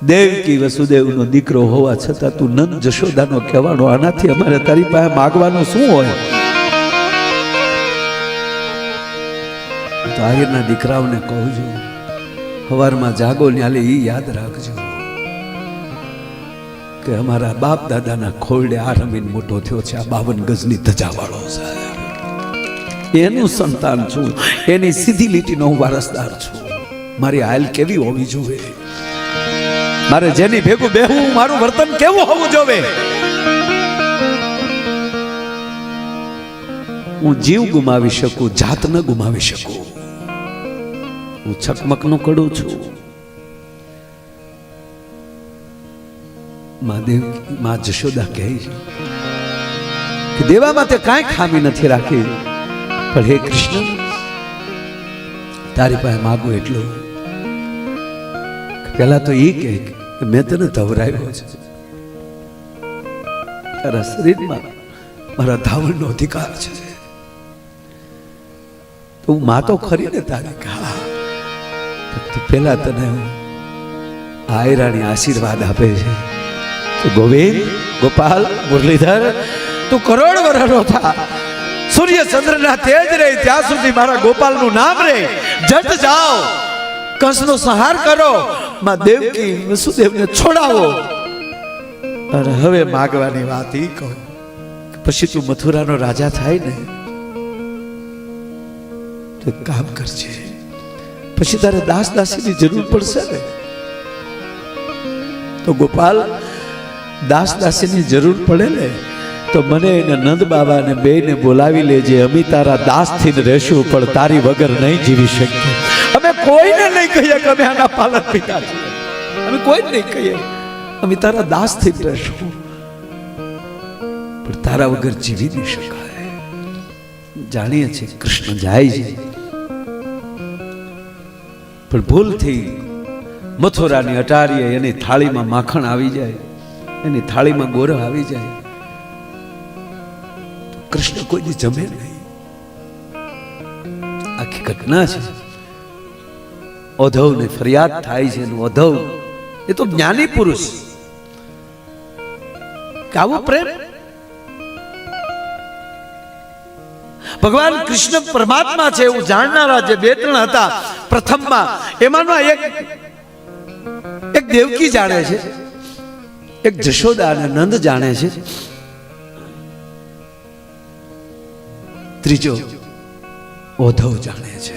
Speaker 2: દેવકી વસુદેવનો દીકરો હોવા છતાં તું નંદ જશોદાનો કહેવાનો, આનાથી અમારે તારી પાસે માગવાનું શું હોય? તો આહિરના દીકરાઓને કહું છું, સવારમાં જાગો ન્યાલે એ યાદ રાખજો કે અમારા બાપ દાદાના ખોરડે આ રમીને મોટો થયો છે, આ 52 ગજની ધજાવાળો સાહેબ, એનું સંતાન છું, એની સીધી લીટીનો હું વારસદાર છું. મારી હાલ કેવી હોવી જોઈએ? મારે જેની ભેગું બેહવું, મારું વર્તન કેવું હોવું જોઈએ? હું જીવ ગુમાવી શકું, જાત ન ગુમાવી શકું. હું છકમકનું કડું છું. મા જશોદા કહે છે કે દેવામાં તે કાંઈ ખામી નથી રાખી, પણ હે કૃષ્ણ, તારી પાસે માગું એટલું, પેલા તો એ કહે કે મેં તને ધવરાવ્યો છે, તારા શરીરમાં મારા ધાવણનો અધિકાર છે, તો હું માં તો ખરી ને તારી. પેલા તને આયરાણી આશીર્વાદ આપે છે કે ગોવિંદ, ગોપાલ, મુરલીધર, તું કરોડ વર્ષનો થા, સૂર્ય ચંદ્રના તેજ રહે ત્યાં સુધી મારા ગોપાલનું નામ રહે. જટ જાઓ, કંસનો સંહાર કરો, માં દેવકી વસુદેવને છોડાવો. અને હવે માગવાની વાત ઈ કહો, પછી તું મથુરાનો રાજા થાય ને તો કામ કરજે, પછી તારે દાસ દાસીની જરૂર પડશે ને, તો ગોપાલ દાસ દાસીની જરૂર પડે ને તો મને એને નંદ બાબાને બેને બોલાવી લેજે. અમે તારા દાસથી જ રહેશું, પણ તારી વગર નહીં જીવી શકીએ. અમે કોઈને નહીં કહીએ કે અમે આના પાલક પિતા છીએ, અમે કોઈને નહીં કહીએ, અમે તારા દાસથી જ રહેશું, પણ તારા વગર જીવી નહીં શકાય. જાણીએ છીએ કૃષ્ણ જાય છે, પણ ભૂલથી મથુરાની અટારીએ એની થાળીમાં માખણ આવી જાય, એની થાળીમાં ગોરહ આવી જાય, કૃષ્ણ કોઈ દી જમે નહીં. આખી ઘટના છે. ઉદ્ધવને ફરિયાદ થાય છે, ઉદ્ધવ એ તો જ્ઞાની પુરુષ, આવો પ્રેમ. ભગવાન કૃષ્ણ પરમાત્મા છે એવું જાણનારા જે 2-3 હતા પ્રથમમાં, એમાંનો એક દેવકી જાણે છે, એક જશોદા અને નંદ જાણે છે, ત્રીજો ઉદ્ધવ જાણે છે.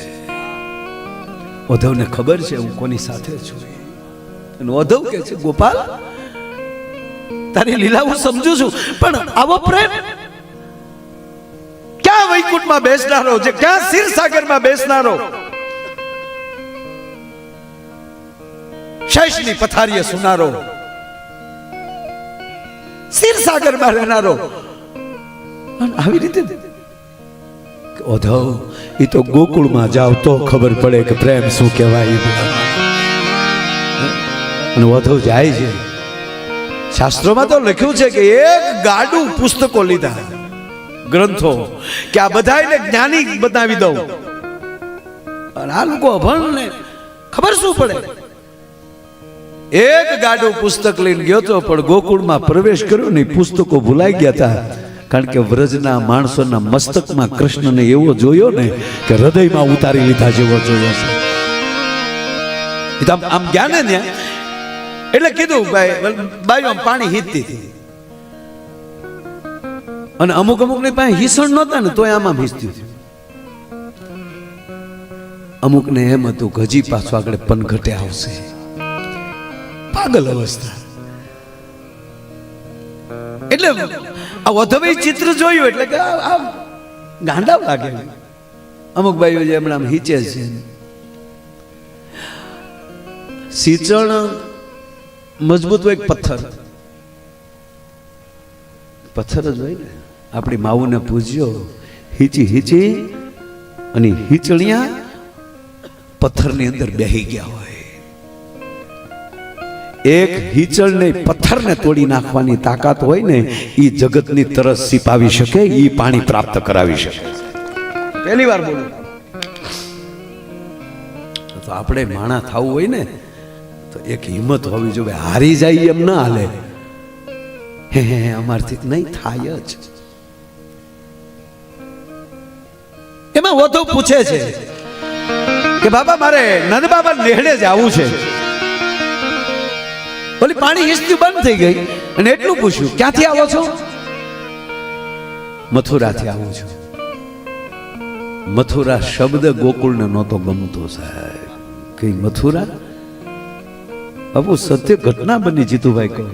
Speaker 2: ઉદ્ધવને ખબર છે હું કોની સાથે છું. અને ઉદ્ધવ કહે છે, ગોપાલ, તારી લીલા હું સમજુ છું, પણ આવો પ્રેમ ક્યાં વૈકુંઠમાં બેસનારો છે, ક્યાં ક્ષીરસાગરમાં બેસનારો, શેષની પથારીએ સુનારો, ક્ષીરસાગરમાં રહેનારો, આવી રીતે. ઉદ્ધવ, એ તો ગોકુળમાં જાવ તો ખબર પડે કે પ્રેમ શું કહેવાય. અને ઉદ્ધવ જાય છે. શાસ્ત્રોમાં તો લખ્યું છે કે એક ગાડું પુસ્તકો લીધા, ગ્રંથો, કે આ બધાને જ્ઞાની બનાવી દઉં, અને આ લોકો અભણને ખબર શું પડે. એક ગાડું પુસ્તક લઈને ગયો તો, પણ ગોકુળમાં પ્રવેશ કર્યો ને પુસ્તકો ભૂલાઈ ગયા હતા, કારણ કે વ્રજના માણસોના મસ્તકમાં કૃષ્ણને એવો જોયો ને કે હૃદયમાં ઉતારી લીધા જેવો જોયો છે. આમ ગયા ને એટલે કીધું બાઈ આમ પાણી હીચતી હતી, અને અમુક ની પાસે હિસણ નહોતા ને તોય આમ હીચતી હતી. અમુકને એમ હતું કે હજી પાછું આગળ પનઘટે આવશે. પાગલ અવસ્થા. એટલે આ ઉદ્ધવે ચિત્ર જોયું એટલે કે આ ગાંડા લાગે. અમુક ભાઈઓ જે હમણાં હીચે છે, સિંચણ
Speaker 1: મજબૂત હોય પથ્થર, પથ્થર જ હોય ને. આપણી માવુને પૂજ્યો, હીચી હીચી અને હીચળિયા પથ્થરની અંદર બેહી ગયા હોય. એક હીચળને પથ્થરને તોડી નાખવાની તાકાત હોય ને, એ જગતની તરસ સિપાવી શકે, એ પાણી પ્રાપ્ત કરાવી શકે. પહેલી વાર બોલું તો આપણે માણા થવું હોય ને તો એક હિંમત હોવી જોઈએ. હારી જાય એમ ના હાલે. હે અમારથી નહીં થાય જ. એમાં વધુ પૂછે છે કે બાબા મારે નંદ બાબા નેહડે જ આવવું છે. ઓલી પાણી હિસ્ટ્રી બંધ થઈ ગઈ અને એટલું પૂછ્યું ક્યાંથી આવો છો? મથુરાથી આવું છું. મથુરા શબ્દ ગોકુળને નહોતો ગમતો સાહેબ. કઈ મથુરા? બાપુ સત્ય ઘટના બની. જીતુભાઈ કહો,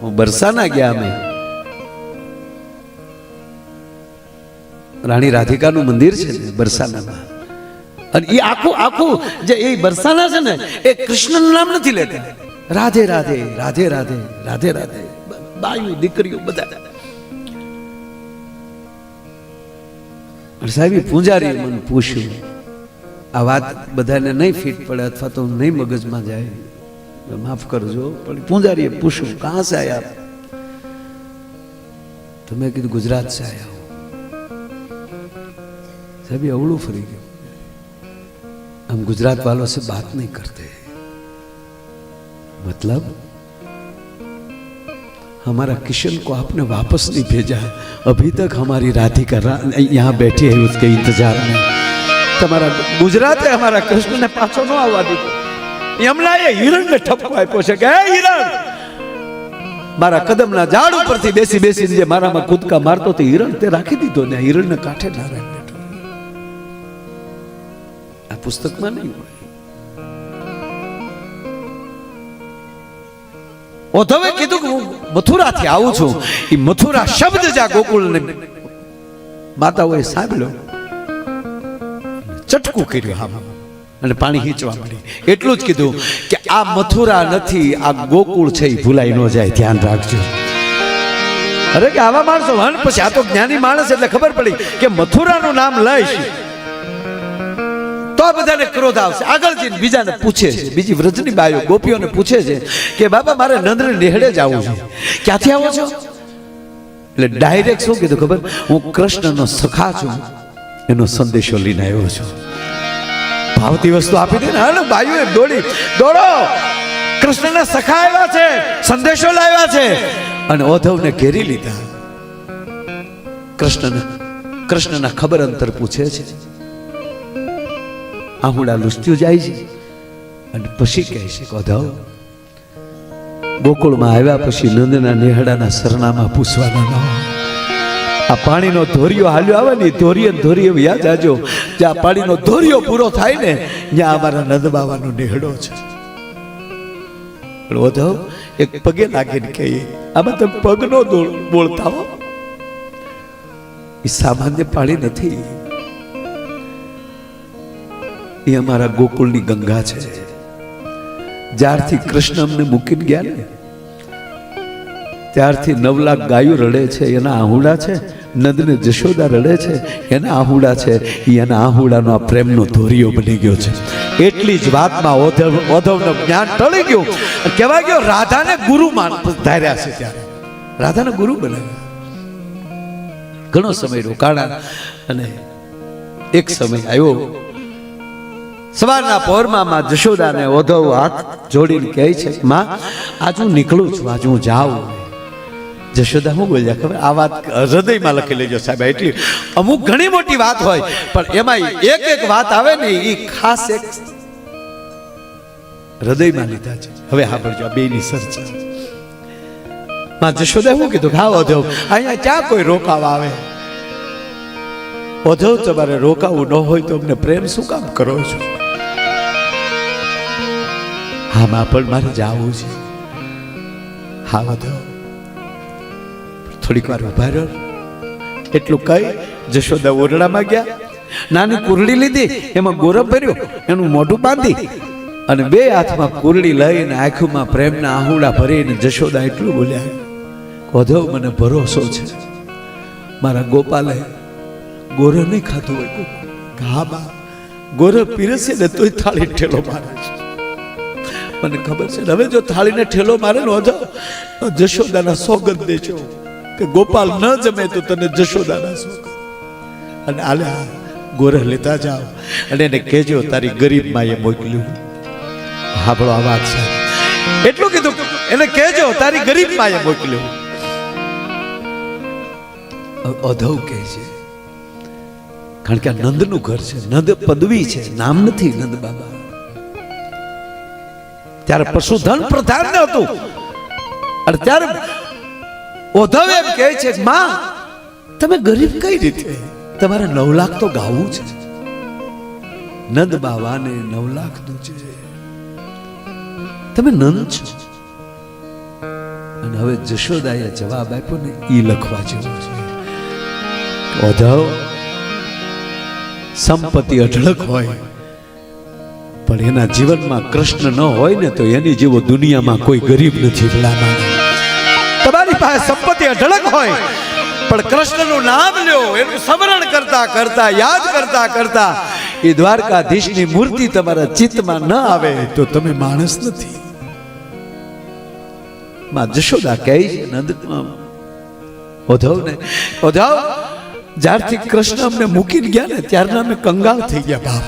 Speaker 1: હું બરસાના ગયા, અમે રાણી રાધિકાનું મંદિર છે ને બરસાનામાં, અને એ આખું આખું જે એ બરસાના છે ને એ કૃષ્ણનું નામ નથી લેતા. રાધે રાધે રાધે રાધે રાધે રાધે, બાયું દીકરીઓ બધા. સાહેબ પૂંજારી મને પૂછ્યું, આ વાત બધાને નહીં ફિટ પડે અથવા તો નહીં મગજમાં જાય, માફ કરજો, પણ પૂંજારીએ પૂછ્યું કહાં સે આયા? તો મેં કીધું ગુજરાત સે આયા હું. સાહેબ અવળું ફરી ગયું. हम गुजरात वालों से बात नहीं करते, मतलब हमारा किशन को आपने वापस नहीं भेजा, अभी तक हमारी राधिका यहाँ बैठी है उसके इंतजार में. તમારા ગુજરાતે અમારા કૃષ્ણને પાછો ન આવવા દીધો. યમલાએ હિરણને ઠપકો આપ્યો છે કે હે હિરણ, મારા કદમના ઝાડ ઉપરથી બેસી બેસીને જે મારામાં કૂદકા મારતો તે હિરણ તે રાખી દીધો ને હિરણને કાંઠે નારાયણ બેઠો. આ પુસ્તકમાં નહીં હોય. ઉદ્ધવે કીધું કે હું મથુરાથી આવું છું. એ મથુરા શબ્દ જ આ ગોકુળને માતાઓએ સાંભળ્યો, ચટકું કર્યું આમાં અને પાણી હીચવા મળી. એટલું જ કીધું કે આ મથુરા નથી, આ ગોકુળ છે, એ ભૂલાઈ ન જાય, ધ્યાન રાખજો. અરે કે આવા માણસો હન પછી આ તો જ્ઞાની માણસ એટલે ખબર પડી કે મથુરાનું નામ લઈશ તો બધાને ક્રોધ આવશે. આગળ જઈને બીજાને પૂછે છે, બીજી વ્રજની બાઈઓ ગોપીઓને પૂછે છે કે બાબા મારે નંદને નેહડે જ આવવું છે. ક્યાંથી આવો છો? એટલે ડાયરેક્ટ શું કીધું ખબર? હું કૃષ્ણનો સખા છું, એનો સંદેશો લઈને આવ્યો છું. ભાવતી વસ્તુ આપી દે ને. હાલો બાઈઓએ દોડો, કૃષ્ણના સખા આવ્યા છે, સંદેશો લાવ્યા છે, અને ઉદ્ધવને ઘેરી લીધા. કૃષ્ણના ખબર અંતર પૂછે છે. આહુડા લુસ્ત્યું જાય છે અને પછી કહે છે કે ઉદ્ધવ, ગોકુળમાં આવ્યા પછી નંદના નેહડાના સરનામા પૂછવાના ન હોય. આ પાણીનો ધોરિયો હાલ્યો આવે ને, ધોરિયો યાદ જાજો, જ્યાં પાણીનો ધોરિયો પૂરો થાય ને ત્યાં અમારા નંદ બાવાનો નેહડો છે. ઉદ્ધવ એક પગે લાગીને કહીએ, આમાં તમે પગ નો બોલતા હો, એ સામાન્ય પાણી નથી, એ અમારા ગોકુળની ગંગા છે. જ્યારથી કૃષ્ણ અમને મૂકીને ગયા ને ત્યારથી 9 લાખ ગાયો રડે છે, એના આહુડા છે. નંદને જશોદા રડે છે, એના આહુડા છે. એના આહુડાનો આ પ્રેમનો ધોરિયો બની ગયો છે. એટલી જ વાતમાં ઉદ્ધવનું જ્ઞાન ટળી ગયું. કહેવાય ગયો રાધાને ગુરુ ધાર્યા છે. ત્યારે રાધાને ગુરુ બનાવ્યા. ઘણો સમય રોકાણા અને એક સમય આવ્યો, સવારના પહોરમાં જશોદાને ઉદ્ધવ હાથ જોડીને કહે છે, માં આજ હું નીકળું છું, આજ હું જાઉં. જશોદા હું બોલ્યા ખબર? આ વાત હૃદયમાં લખી લેજો સાહેબ. એટલી અમુક ઘણી મોટી વાત હોય પણ એમાં એક વાત આવે ને એ ખાસ એક હૃદયમાં લીધા છે. હવે હા પડજો બેની ચર્ચા. માં જશોદા શું કીધું? હા ઉદ્ધવ, અહીંયા ક્યાં કોઈ રોકાવા આવે? ઉદ્ધવ તમારે રોકાવું ન હોય તો અમને પ્રેમ શું કામ કરો છો? હા માં પણ મારે જાવું છે. હા ઉદ્ધવ થોડીક વાર ઉભા રહ્યો. એટલું કઈ જશોદા ઓરડામાં ગયા, નાની કુરડી લીધી, એમાં ગોરબ ભર્યો, એનું મોઢું બાંધી અને બે હાથમાં કુરડી લઈને આંખોમાં પ્રેમના આહુડા ભરીને જશોદા એટલું બોલ્યા, ઓધવ મને ભરોસો છે મારા ગોપાલે ગોર નહીં ખાધું હોય. હા બા, ગોર પીરસે ને તોય થાળી ઠેલો મારે છે. મને ખબર છે હવે જો થાળીને ઠેલો મારે ને ઓધવ, જશોદાના સોગંદ દેજો કે ગોપાલ ન જમે તો તને જશોદાના સોગંદ. અને આલે ગોર લેતા જાઓ અને એને કહેજો તારી ગરીબ માએ મોકલ્યું. હાંભળો આ વાત છે. એટલું કીધું, એને કહેજો તારી ગરીબ માએ મોકલ્યું. ઓધવ કહે છે, કારણ કે આ નંદનું ઘર છે, નંદ પદવી છે, નામ નથી નંદ બાબા. ત્યારે પશુધન પ્રધાન નહોતું. અને ત્યારે ઓધવ એમ કહે છે, માં તમે ગરીબ કઈ રીતે? તમારે 9 લાખ તો ગાવું છે. નંદ બાવાને 9 લાખ નું છે. તમે નંદ છો. અને હવે જશોદાએ જવાબ આપ્યો ને, ઈ લખવા જેવો છે. ઓધવ, સંપત્તિ અઢળક હોય પણ એના જીવનમાં કૃષ્ણ ન હોય ને તો એની જેવો દુનિયામાં કોઈ ગરીબ નથી. તમારી પાસે સંપત્તિ અઢળક હોય પણ કૃષ્ણનું નામ લ્યો, એનું સ્મરણ કરતા કરતા, યાદ કરતા કરતા એ દ્વારકાધીશની મૂર્તિ તમારા ચિત્તમાં ન આવે તો તમે માણસ નથી. માં જશોદા કહે છે નંદ ઓધવને, ઓધવ જ્યારથી કૃષ્ણ અમને મૂકીને ગયા ને ત્યારના અમે કંગાળ થઈ ગયા બાપ.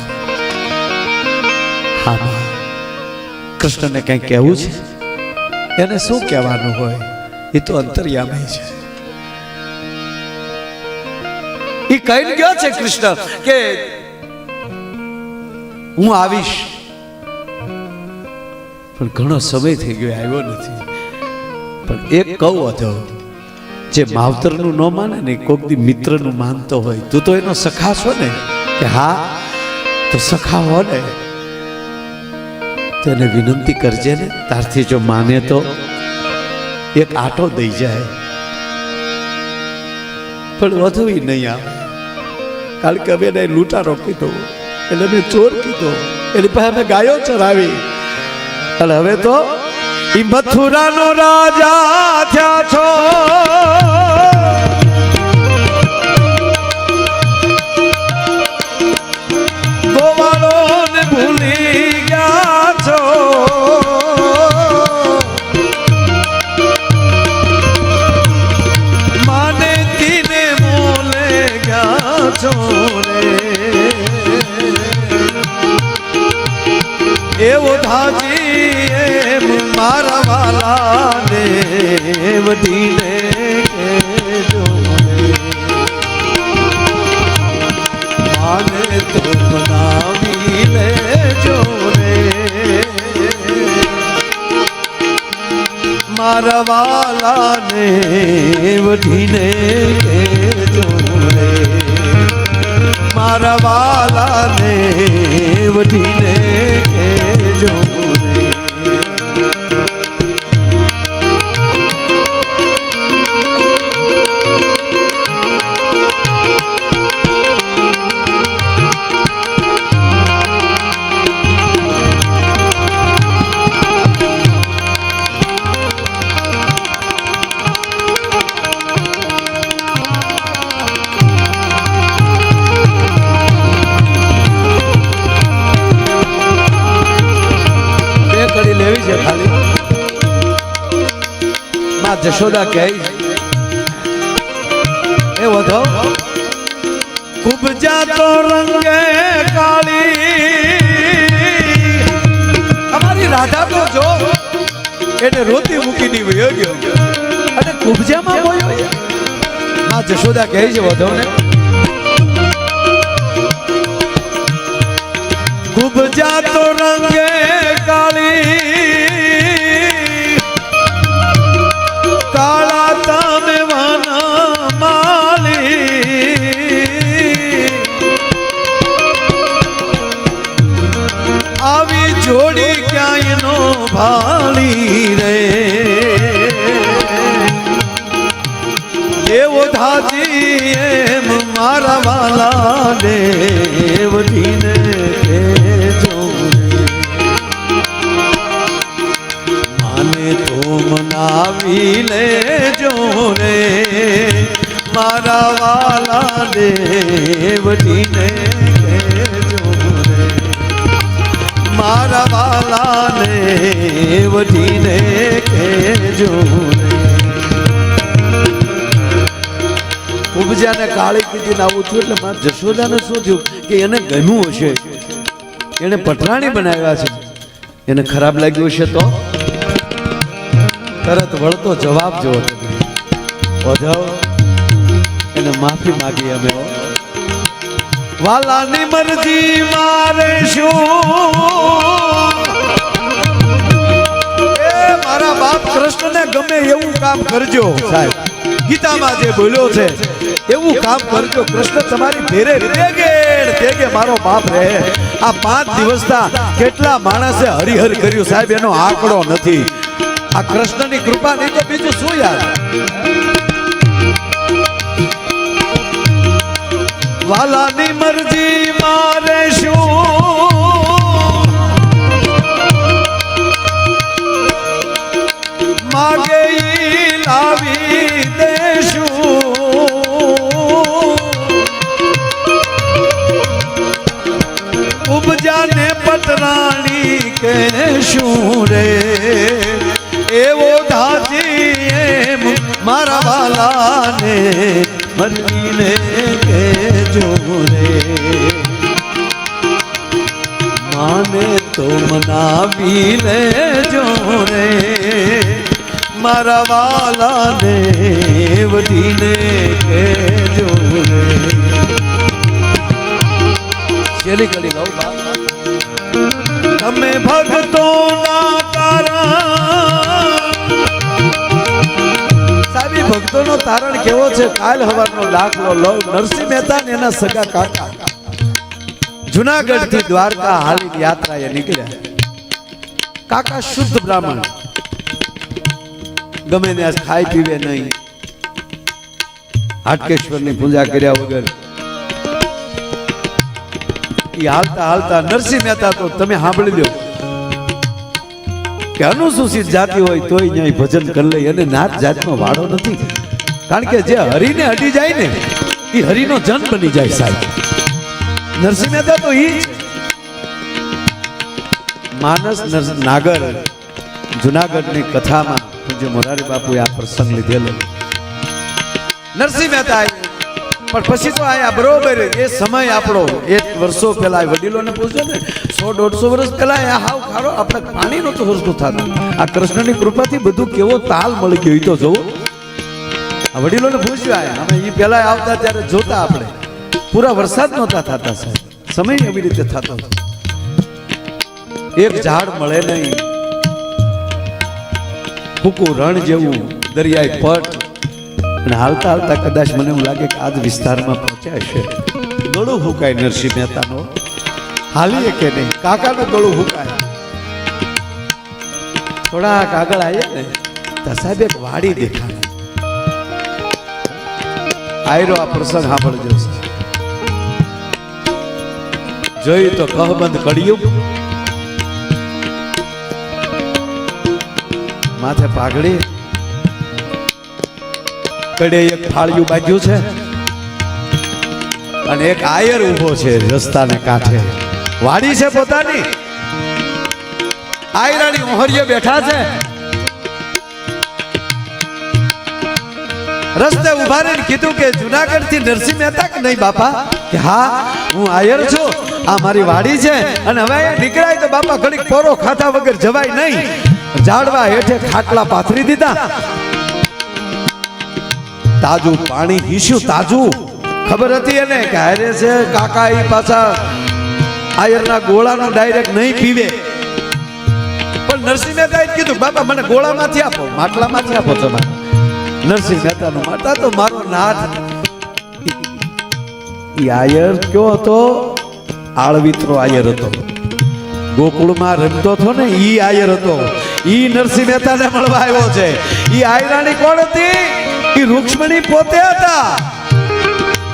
Speaker 1: હા બા, કૃષ્ણને કઈ કહેવું છે? એને શું કહેવાનું હોય? એ તો અંતર્યામી છે. એ કહીને ગયો છે કૃષ્ણ કે હું આવીશ, પણ ઘણો સમય થઈ ગયો આવ્યો નથી. પણ એક કહું હતો, જે માવતરનું ન માને ને કોક દી મિત્રનું માનતો હોય, તું તો એનો સખા છો ને? કે હા, તો સખા હો ને તો એને વિનંતી કરજે ને, તારથી જો માને તો એક આટો દઈ જાય. પણ વધુ નહીં આવે, કારણ કે અમે એને લૂંટારો કીધો, એટલે મેં ચોર કીધો, એની પાસે અમે ગાયો ચરાવી. અને હવે તો ઈ મથુરાનો રાજા થયા છો, ગોવાળોને ભૂલી ગયા છો, માને તીને મોલે ગયા છો રે. એવો ધાજી એમ મારા વાલાને વધીને કહેજો રે, માને તો બનાવી લેજો રે, મારા વાલાને વધીને કહેજો રે, મારા વાલાને વધીને કહેજો રે. જશોદા કહે એ વધો, કુબજા તો રંગે કાળી. અમારી રાધા તો જો એને રોતી મૂકીને વયો ગયો અને કુબજામાં બોલ્યો. આ જશોદા કહે છે વધોને, કુબજા તો રંગે કાળી, કાળા તમે વાના માલી, આવી જોડી ક્યાંય નો ભાળી રે. એવો ધાજી એમ મારા વાલા દેવજીને કહેજો રે, વટીને કહેજો રે, મારા વાલાને વટીને કહેજો રે. ઉપજાને કાળી કીધી આવું થયું એટલે મારા જશોદાને શું થયું કે એને ગમ્યું હશે, એને પટરાણી બનાવ્યા છે, એને ખરાબ લાગ્યું હશે તો તરત વળતો જવાબ જોવો ઓધવ એને માફી માગી અમે. વાલાની મરજી મારે શું, એ મારા બાપ કૃષ્ણને ગમે એવું કામ કરજો સાહેબ, ગીતામાં જે બોલ્યો છે એવું કામ કરજો. કૃષ્ણ તમારી ભેરે તેગે મારો બાપ રહે. આ 5 દિવસના કેટલા માણસે હરિહર કર્યું સાહેબ, એનો આંકડો નથી. આ કૃષ્ણની કૃપા નહીં તો બીજું શું યાર. વાલાની મરજી મારે શું, માગે ઈ લાવી દેશું. ઉપજાને પટરાણી કહેશું રે, એવો ધાજી એમ મારા વાલાને મરજીને કહેજો રે. માને તો મનાવી લેજો રે, મારા વાલાને વટીને કહેજો રે. શેરી કરી લઉં બા, તમે ભક્તોના તારણ. સાબી ભક્તોનો તારણ કેવો છે, કાલ હવારનો દાખલો લઉં. નરસિંહ મહેતા ને એના સગા કાકા જુનાગઢ થી દ્વારકા હાલી યાત્રાએ નીકળ્યા. કાકા શુદ્ધ બ્રાહ્મણ, ગમે ત્યાં ખાઈ પીવે નહીં, હાટકેશ્વરની પૂજા કર્યા વગર એ હાલતા હાલતા. નરસિંહ મહેતા તો તમે સાંભળી લો કે અનુસૂચિત જાતિ હોય તોય ન્યાય ભજન કરી લે, અને નાત જાતનો વાળો નથી. કારણ કે જે હરિને અડી જાય ને એ હરિનો જન બની જાય સાહેબ. નરસિંહ મહેતા તો ઈ માનસ નાગર જુનાગઢની કથામાં પૂજ્ય મોરારી બાપુએ આ પ્રસંગ લીધેલો. નરસિંહ મહેતા પણ પછી તો આયા બરોબર. એ સમય આપણો 1 વર્ષો પહેલા વડીલોને પૂછો ને 100-150 વર્ષ પહેલા આ હાવ ખારો આપણે પાણી નહોતું હરતું થતું. આ કૃષ્ણની કૃપાથી બધું કેવો તાલ મળી ગયો તો જોવો. આ વડીલોને પૂછ્યું આયા, અમે એ પહેલા આવતા ત્યારે જોતા આપણે પૂરા વરસાદ નહોતા થતા સાહેબ, સમય એવી રીતે થતો. એક ઝાડ મળે નહીં, ફૂકું રણ જેવું દરિયાઈ પટ. અને હાલતા હાલતા કદાચ મને એવું લાગે કે આજ વિસ્તારમાં પહોંચ્યા છે. ગળું હુકાય નરસિંહ મહેતાનો, હાલીએ કે નહીં. કાકાનું ગળું હુકાય. થોડાક આગળ આવ્યા ને તો સાહેબ એક વાડી દેખાય. આયરો આ પ્રસંગ સાંભળજો. જોઈ તો કહબંધ કડિયું, માથે પાઘડી, કડે એક થાળિયું બાંધ્યું છે, અને એક આયર ઊભો છે રસ્તાને કાંઠે. વાડી છે પોતાની, આયરાની ઓહરીએ બેઠા છે. રસ્તે ઉભા રહીને કીધું કે જુનાગઢ થી નરસિંહ મહેતા કે નહીં બાપા? કે હા હું આયર છું, આ મારી વાડી છે. અને હવે નીકળાય તો બાપા ઘડીક પોરો ખાધા વગર જવાય નહીં. ઝાડવા હેઠે ખાટલા પાથરી દીધા, તાજું પાણી પીશું. તાજું ખબર હતી એને કે હારે છે કાકા ઈ પાછા આયરના ગોળાનો ડાયરેક્ટ નહીં પીવે. પણ નરસિંહ મહેતાએ કીધું બાપા મને ગોળામાંથી આપો, માટલામાંથી આપો તમારે. નરસિંહ મહેતાનો માતા તો મારો નાથ. ઈ આયર કયો હતો? આળવિત્રો આયર હતો, ગોકુળમાં રમતો હતો ને ઈ આયર હતો. ઈ નરસિંહ મહેતાને મળવા આવ્યો છે. ઈ આયરાણી કોણ હતી? ઈ રૂક્ષ્મણી પોતે હતા,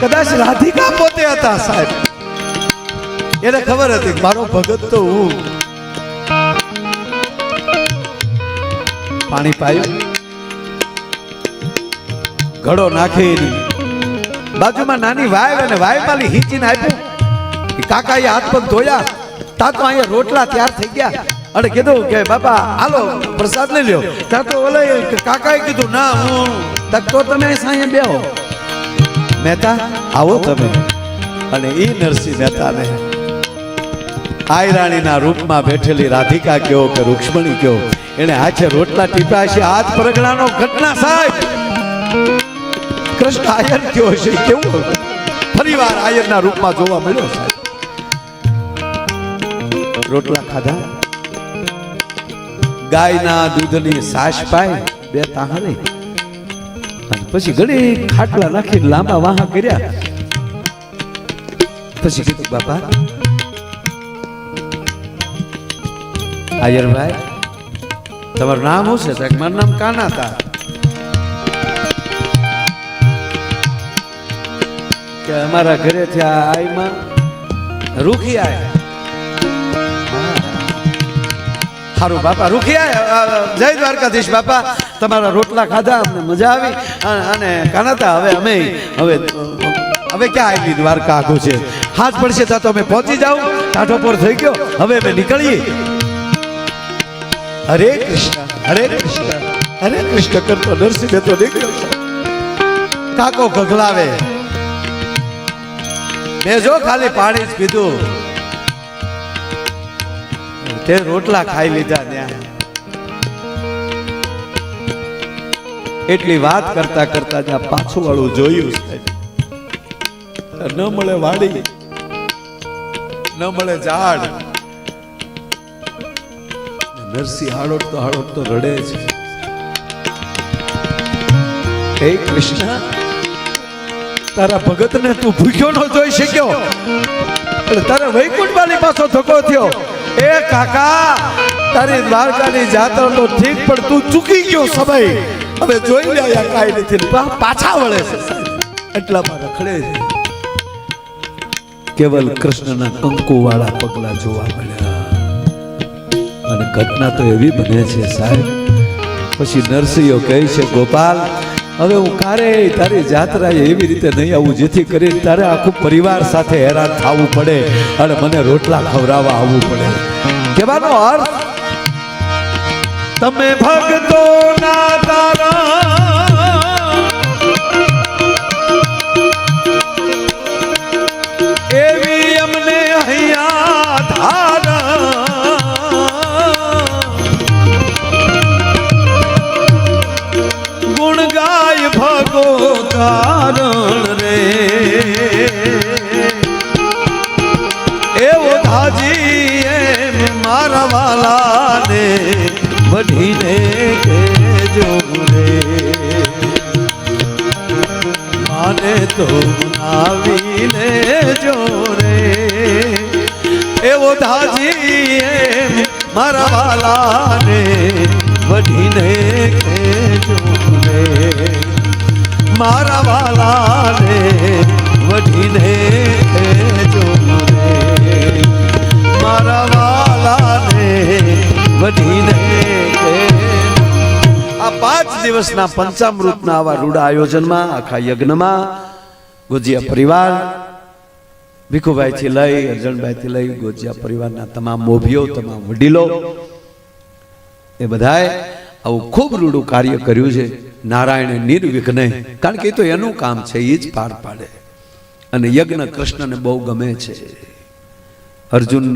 Speaker 1: કદાચ રાધિકા પોતે હતા સાહેબ. એને ખબર હતી મારો ભગત તો હું. પાણી પાયું, ઘડો નાખીને બાજુમાં નાની વાય અને વાય માલી હીચીને આપ્યું. એ કાકાએ હાથ પગ ધોયા. તા તો અહીંયા રોટલા તૈયાર થઈ ગયા અને કીધું કે બાપા હાલો પ્રસાદ લઈ લ્યો. તા તો ઓલે કાકાએ કીધું ના હું તો તમે સાંજે બેહો. મહેતા આવો તમે. અને ઈ નરસિંહ મહેતાને આયરાણીના રૂપમાં બેઠેલી રાધિકા કયો કે રૂક્ષ્મણી કયો, એને હાથે રોટલા ટીપ્યા છે. હાથ પરગણાનો ઘટના સાહેબ કૃષ્ણ આયર કયો છે કેવું ફરીવાર આયરના રૂપમાં જોવા મળ્યો સાહેબ. રોટલા ખાધા, ગાયના દૂધની સાસ પાય, બે તાહરી, અને પછી ઘણી ખાટલા નાખી લાંબા વાહા કર્યા. પછી કીધું બાપા આયરભાઈ તમારું નામ શું છે? મારું નામ કાના હતા. કે અમારા ઘરે થયા આઈમાં રૂખી આય. સારું બાપા રૂખી આય. જય દ્વારકાધીશ બાપા, તમારા રોટલા ખાધા, અમને મજા આવી. અને કાનાતા હવે ક્યાં આવી દ્વારકા આખું છે, હાથ પડશે તો અમે પહોંચી જાવ. ટાઢો પર થઈ ગયો, હવે અમે નીકળીએ. હરે કૃષ્ણ હરે કૃષ્ણ હરે કૃષ્ણ કરતો નરસિંહ તો નીકળ્યો. કાકો ગગલાવે. મેં જો ખાલી પાણી જ પીધું, તે રોટલા ખાઈ લીધા. ત્યાં એટલી વાત કરતા કરતા જ્યાં પાછું વાળું જોયું, ન મળે વાડી, ન મળે ઝાડ. નરસિંહ હાડોડતો રડે છે. હે કૃષ્ણ, તારા ભગતને તું ભૂખ્યો ન જોઈ શક્યો, તારા વૈકુંઠ વાલી પાછો ધક્કો થયો. એ કાકા, તારી દ્વારકાની જાત્રા તો ઠીક, પણ તું ચૂકી ગયો સમય. હવે જોઈ લે કાંઈ નથી, પાછા વળે છે. એટલામાં રખડે છે. કેવલ કૃષ્ણના કંકુ વાળા પગલા જોવા મળ્યા. અને ઘટના તો એવી બને છે સાહેબ, પછી નરસિંહો કહે છે ગોપાલ, હવે હું કારે તારી જાત્રાએ એવી રીતે નહીં આવું જેથી કરીને તારે આખું પરિવાર સાથે હેરાન થવું પડે અને મને રોટલા ખવડાવવા આવવું પડે. કહેવાનો અર્થ, તમે ભક્તો ના તારા એવી અમને અહીંયા ધારા, ગુણ ગાય ભગો કારણ રે, એવો ધાજી એમ મારા વાલાને વઢીને કેજો રે, માને તો આવીને જોરે, એવો ધાજી એમ મારા વાલાને વઢીને કેજો રે, મારા વાલાને વઢીને કેજો રે, મારા વાલાને વઢીને. આ 5 દિવસના પંચામૃતના આવા રૂડા આયોજનમાં, આખા યજ્ઞમાં ગોજિયા પરિવાર, ભીખુભાઈ થી લઈ અર્જણભાઈ થી લઈ ગોજિયા પરિવારના તમામ મોભીઓ, તમામ વડીલો, એ બધાએ આવું ખૂબ રૂડું કાર્ય કર્યું છે. નારાયણે નિર્વિઘ્ને, કારણ કે એ તો એનું કામ છે, એ જ પાર પાડે. અને યજ્ઞ કૃષ્ણને બહુ ગમે છે. અર્જુન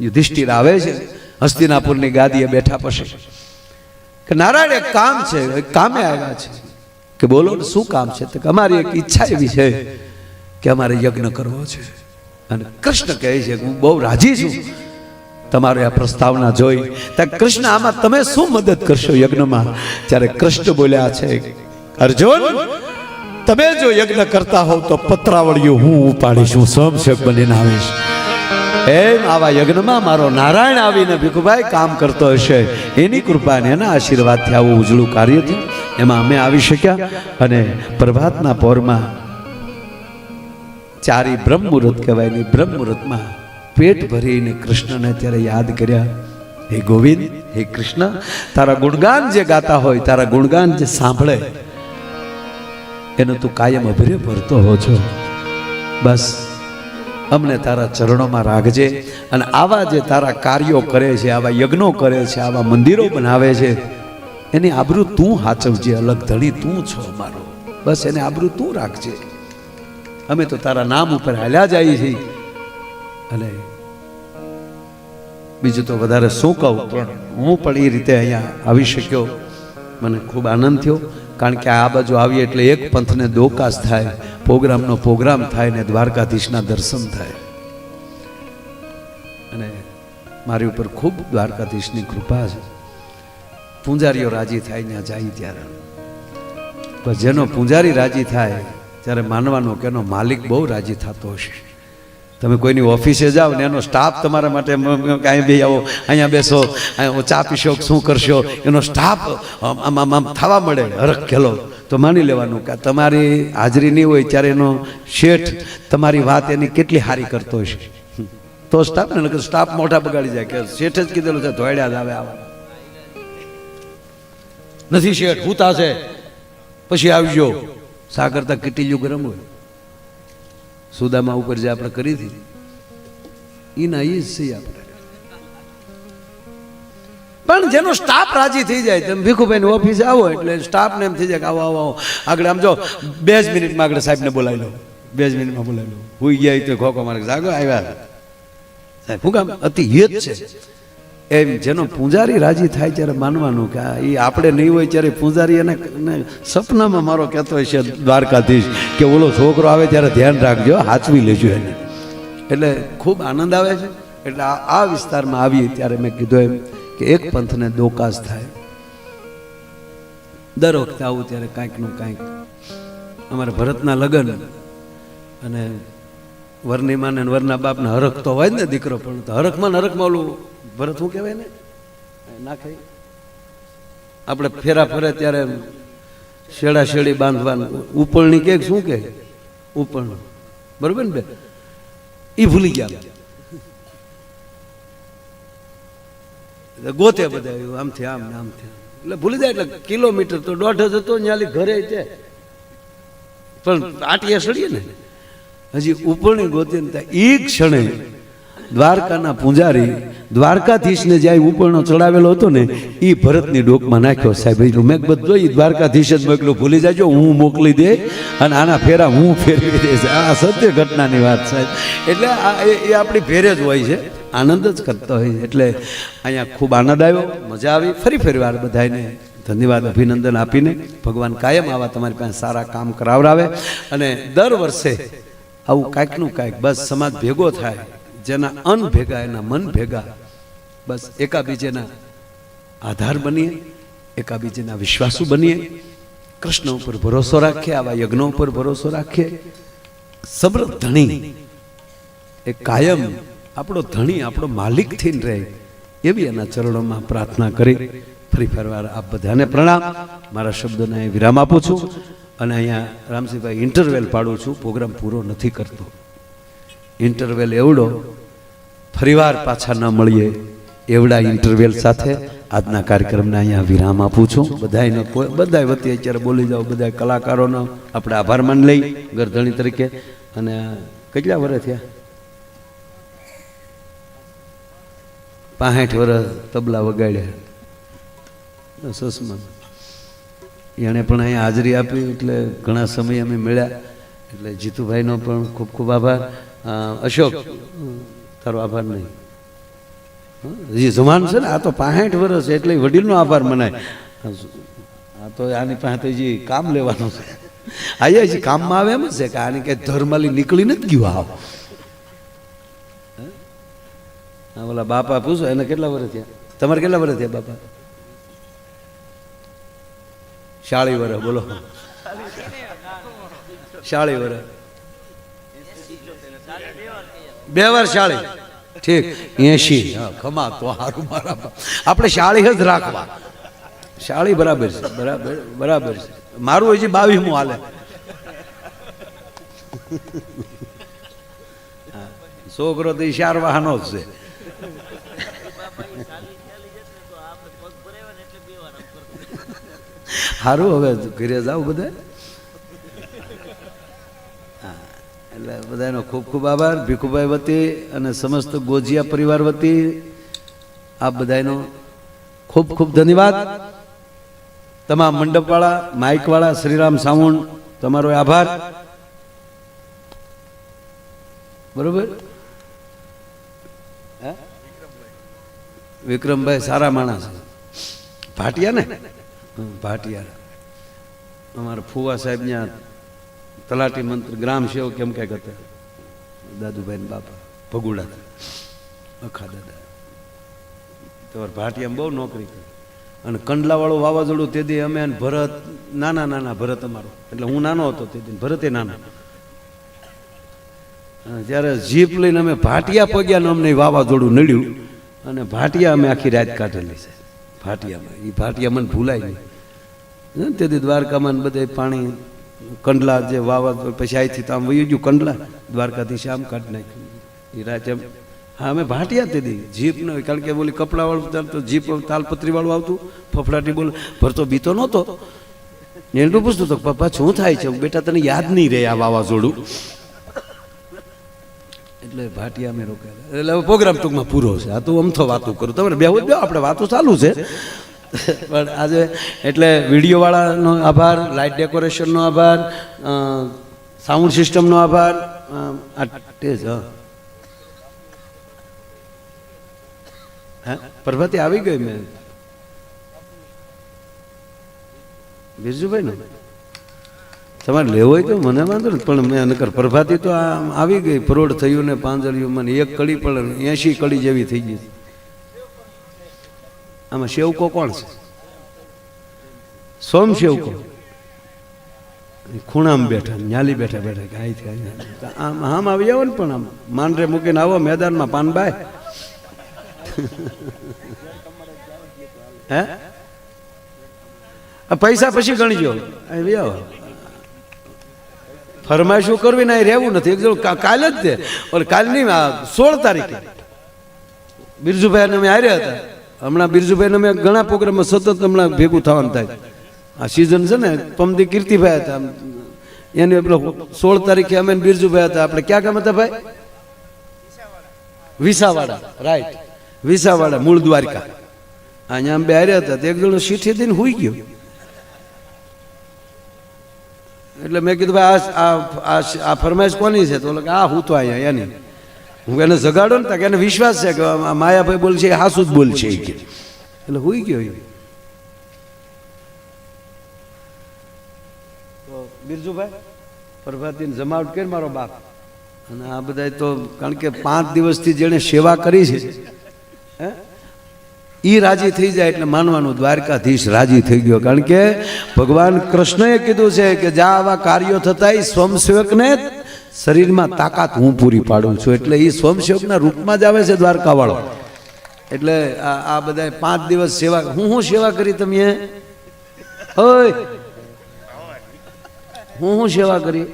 Speaker 1: યુધિષ્ઠિર આવે છે હસ્તિનાપુરની ગાદીએ બેઠા પછી કે નારાયણ એક કામ છે, કામે આવ્યા છે. કે બોલો શું કામ છે? તો અમારી એક ઈચ્છા એવી છે કે અમારે યજ્ઞ કરવો છે. અને કૃષ્ણ કહે છે હું બહુ રાજી છું તમારે આ પ્રસ્તાવના જોઈ. કૃષ્ણ આમાં તમે શું મદદ કરશો યજ્ઞમાં? ત્યારે કૃષ્ણ બોલ્યા છે, અર્જુન તમે જો યજ્ઞ કરતા હોવ તો પત્રાવળિયું હું ઉપાડીશ, હું સ્વયંસેવક બનીને આવીશ. એમ આવા યજ્ઞમાં મારો નારાયણ આવીને ભીખુભાઈ કામ કરતો હશે, એની કૃપા ને એના આશીર્વાદથી આવું ઉજળું કાર્ય થયું. એમાં અમે આવી શક્યા. અને પ્રભાતના પહોરમાં ચારી બ્રહ્મ મુહૂર્ત કહેવાય ને, બ્રહ્મ મુહૂર્તમાં પેટ ભરીને કૃષ્ણને ત્યારે યાદ કર્યા. હે ગોવિંદ, હે કૃષ્ણ, તારા ગુણગાન જે ગાતા હોય, તારા ગુણગાન જે સાંભળે એનો તું કાયમ અભિરે ભરતો હો છો. બસ અમને તારા ચરણોમાં રાખજે. અને આવા જે તારા કાર્યો કરે છે, આવા યજ્ઞો કરે છે, આવા મંદિરો બનાવે છે, એની આબરૂ તું હાચવજે. અલગ ધણી તું છો અમારો. બસ એને આબરૂ તું રાખજે. અમે તો તારા નામ ઉપર હાલ્યા જઈએ છીએ. અને બીજું તો વધારે શું કહું, પણ હું પણ એ રીતે અહીંયા આવી શક્યો, મને ખૂબ આનંદ થયો. કારણ કે આ બાજુ આવીએ એટલે એક પંથને દોકાસ થાય, પ્રોગ્રામનો પ્રોગ્રામ થાય ને દ્વારકાધીશના દર્શન થાય. અને મારી ઉપર ખૂબ દ્વારકાધીશની કૃપા છે. પૂંજારીઓ રાજી થાય ત્યાં જાય ત્યારે, પણ જેનો પૂંજારી રાજી થાય ત્યારે માનવાનો કે એનો માલિક બહુ રાજી થતો હશે. તમે કોઈની ઓફિસે જાઓ ને એનો સ્ટાફ તમારા માટે કાંઈ બી આવો, અહીંયા બેસો, અહીંયા ચા પીશો, શું કરશો, એનો સ્ટાફ આમ થવા મળે હરખ ખેલો, તો માની લેવાનું કે તમારી હાજરી નહીં હોય ત્યારે એનો શેઠ તમારી વાત એની કેટલી સારી કરતો હશે. તો સ્ટાફ ને સ્ટાફ મોઢા બગાડી જાય કે શેઠે જ કીધેલું છે ધોળ્યા જ આવે આવા નથી, શેઠ હુતા છે પછી આવજો. સા કરતા કીટીલું ગરમ હોય. સુદામા ઉપર જે આપણે કરી હતી એના એ જ છીએ આપણે. પણ જેનો સ્ટાફ રાજી થઈ જાય, તમે ભીખુભાઈ ઓફિસે આવો એટલે સ્ટાફને એમ થઈ જાય કે આવો આવો આવો આગળ આમ જો 2 જ મિનિટમાં આગળ સાહેબને બોલાવી લો, 2 જ મિનિટમાં બોલાવી લો. હુઈ ગયા તો ખોખો મારે જાગો આવ્યા સાહેબ. હું કામ અતિ હિત છે એમ. જેનો પૂંજારી રાજી થાય ત્યારે માનવાનું કે એ આપણે નહીં હોય ત્યારે પૂંજારી એને સપનામાં મારો કહેતો હોય છે દ્વારકાધીશ કે ઓલો છોકરો આવે ત્યારે ધ્યાન રાખજો, હાચવી લેજો એને. એટલે ખૂબ આનંદ આવે છે. એટલે આ વિસ્તારમાં આવીએ ત્યારે મેં કીધું એમ કે એક પંથને દોકાસ થાય. દર વખતે આવું ત્યારે કાંઈકનું કાંઈક. અમારા ભરતના લગ્ન અને વરની માને વરના બાપને હરખ તો હોય ને દીકરો, પણ હરખમાં ઓલું ભરત શું કહેવાય ને નાખે. આપણે ફેરા ફરે ત્યારે શેડા શેડી બાંધવાનું, ઉપળની કે શું કે ઉપળ, બરોબર ને બે, એ ભૂલી ગયા. ગોતે બધા આમથી આમ ને આમથી, એટલે ભૂલી જાય. એટલે કિલોમીટર તો 1.5 હતો ન્યાલી ઘરે તે, પણ આટિયા સડીએ ને હજી ઉપરની ગોતે એ ક્ષણે દ્વારકાના પૂંજારી દ્વારકાધીશને જ્યાં ઉપરનો ચડાવેલો હતો ને એ ભરતની ડોકમાં નાખ્યો. સાહેબ મેં બધું જોઈ, દ્વારકાધીશ જ મોકલું, ભૂલી જાજો હું મોકલી દે અને આના ફેરા હું ફેરવી દઈશ. આ સત્ય ઘટનાની વાત સાહેબ. એટલે એ આપણી ફેરે જ હોય છે, આનંદ જ કરતો હોય. એટલે અહીંયા ખૂબ આનંદ આવ્યો, મજા આવી. ફરી વાર બધાને ધન્યવાદ અભિનંદન આપીને ભગવાન કાયમ આવા તમારી પાસે સારા કામ કરાવડાવે. અને દર વર્ષે આવું કાંઈકનું કાંઈક બસ સમાજ ભેગો થાય, જેના અન્ન ભેગા એના મન ભેગા, બસ એકાબીજેના આધાર બનીએ, એકાબીજેના વિશ્વાસુ બનીએ, કૃષ્ણ ઉપર ભરોસો રાખીએ, આવા યજ્ઞો ઉપર ભરોસો રાખીએ. સબ્ર ધણી એ કાયમ આપણો ધણી, આપણો માલિક થઈને રહે એવી એના ચરણોમાં પ્રાર્થના કરી ફરી ફરવાર આપ બધાને પ્રણામ. મારા શબ્દોને વિરામ આપું છું. અને અહીંયા રામસિંહભાઈ ઇન્ટરવેલ પાડું છું, પ્રોગ્રામ પૂરો નથી કરતો. ઇન્ટરવેલ એવડો ફરીવાર પાછા ન મળીએ એવડા ઇન્ટરવેલ સાથે આજના કાર્યક્રમને અહીંયા વિરામ આપું છું. બધા વતી અત્યારે બોલી જાઓ, બધા કલાકારોનો આપણે આભાર માન લઈ ગરધણી તરીકે. અને કેટલા વર્ષ થયા? 65 વર્ષ તબલા વગાડ્યા સસમન. એણે પણ અહીંયા હાજરી આપી, એટલે ઘણા સમય અમે મળ્યા. એટલે જીતુભાઈનો પણ ખૂબ ખૂબ આભાર. અશોક તારો આભાર નહીં, હજી જમાન છે ને, આ તો 65 વર્ષ એટલે વડીલનો આભાર મનાય. આ તો આની પાસે તો હજી કામ લેવાનું છે. આ હજી કામમાં આવે એમ જ છે કે આની કંઈ ધર્માલી નીકળી નથી ગયું. આવ ઓલા બાપા પૂછો એને કેટલા વર્ષ થયા? તમારે કેટલા વર્ષ થયા બાપા? 40 વર્ષ. બોલો 40 વર્ષ. 2 વર્ષ 40. ઠીક 80. હા ખમા તો સારું. મારા આપણે 40 જ રાખવા. 40 બરાબર છે, બરાબર છે. મારું હજી 22મું હાલે. છોકરો તો 4 વાહનો જ છે. સારું, હવે ઘરે જાવ બધા. બધાનો ખૂબ ખૂબ આભાર ભીખુભાઈ વતી અને સમસ્ત ગોજિયા પરિવાર વતી આપ બધાનો ખૂબ ખૂબ ધન્યવાદ. તમામ મંડપવાળા માઇકવાળા શ્રીરામ સાઉન્ડ તમારો આભાર. બરોબર. વિક્રમભાઈ સારા માણસ ભાટિયા ને ભાટિયા અમારા ફુવા સાહેબ ત્યાં તલાટી મંત્રી ગ્રામ સેવક કેમ ક્યાંક હતા દાદુભાઈ ને બાપા ભગુડા અખા દાદા તમારે ભાટિયામાં બહુ નોકરી કરી અને કંડલાવાળું વાવાઝોડું તે દી અમે ભરત નાના ભરત અમારો એટલે હું નાનો હતો તે દી ભરતે નાનો જ્યારે જીપ લઈને અમે ભાટિયા પગ્યા ને અમને વાવાઝોડું નડ્યું અને ભાટિયા અમે આખી રાત કાઢેલી છે ભાટિયામાં. એ ભાટિયા મને ભૂલાય નહીં તેથી દ્વારકામાં બધે પાણી કંડલા જે વાવા પછી અહીંથી તો આમ વયું ગયું કંડલા દ્વારકાથી આમ કાઢી નાખ્યું એ રાતે. હા અમે ભાટિયા તેથી જીપ ન હોય કારણ કે બોલી કપડાવાળું ચાલતું જીપ તાલપત્રીવાળું આવતું ફફડાટી બોલ ભરતો બીતો નહોતો એટલું પૂછતું તો પપ્પા શું થાય છે બેટા તને યાદ નહીં રહે આ વાવાઝોડું એટલે ભાટિયા અમે રોકાયા. એટલે હવે પ્રોગ્રામ ટૂંકમાં પૂરો છે. આ તો અમથો વાતો કરું તમારે બેહો બે આપણે વાતો ચાલુ છે પણ આજે એટલે વિડીયોવાળાનો આભાર, લાઇટ ડેકોરેશનનો આભાર, સાઉન્ડ સિસ્ટમનો આભાર. આ ટેજ હા પ્રભાતી આવી ગઈ મેં બિરજુભાઈ ને તમારે લેવો હોય તો મને વાંધો ને પણ મેં નકર પ્રભાતી તો આવી ગઈ ફરોડ થયું ને પાંજરિયું મને એક કડી પણ 80 કડી જેવી થઈ ગઈ. આમાં સેવકો કોણ છે? સોમ સેવકો ખૂણામાં બેઠા ન્યાલી બેઠા બેઠા કે અહીંથી આમ આવી આવો ને પણ આમ માંડરે મૂકીને આવો મેદાનમાં પાનબાઈ હે પૈસા પછી ગણજો આવી આવો. ફરમાઈશું કરવી ના રહેવું નથી એક કાલે જ તે કાલની 16 તારીખે બિરજુભાઈ અમે હાર્યા હતા. હમણાં બિરજુભાઈ અમે ઘણા પ્રોગ્રામમાં સતત હમણાં ભેગું થવાનું થાય. આ સિઝન છે ને પમદી કીર્તિભાઈ હતા એને પેલો 16 તારીખે અમે બિરજુભાઈ હતા. આપણે ક્યાં ગામ હતા ભાઈ? વિસાવાડા. રાઈટ વિસાવાડા મૂળ દ્વારકા. અહીંયા અમે બે હાર્યા હતા. એક જણો શીઠી દઈને હુઈ ગયો એટલે મેં કીધું ભાઈ આ ફરમાઈશ કોની છે? તો આ હું તો અહીંયા એની. હું એને જગાડો ને કે એને વિશ્વાસ છે કે માયાભાઈ બોલ છે હાસુ જ બોલ છે એટલે હુઈ ગયો. તો બિરજુભાઈ પ્રભાતીને જમાવટ કરી મારો બાપ અને આ બધા તો કારણ કે 5 દિવસથી જેણે સેવા કરી છે હે એ રાજી થઈ જાય એટલે માનવાનું દ્વારકાધીશ રાજી થઈ ગયો. કારણ કે ભગવાન કૃષ્ણએ કીધું છે કે જ્યાં આવા કાર્યો થતા એ સ્વયંસેવકને શરીરમાં તાકાત હું પૂરી પાડું છું. એટલે એ સ્વયંસેવકના રૂપમાં જ આવે છે દ્વારકાવાળો. એટલે આ બધા 5 દિવસ સેવા હું સેવા કરી તમે ઓય હું સેવા કરી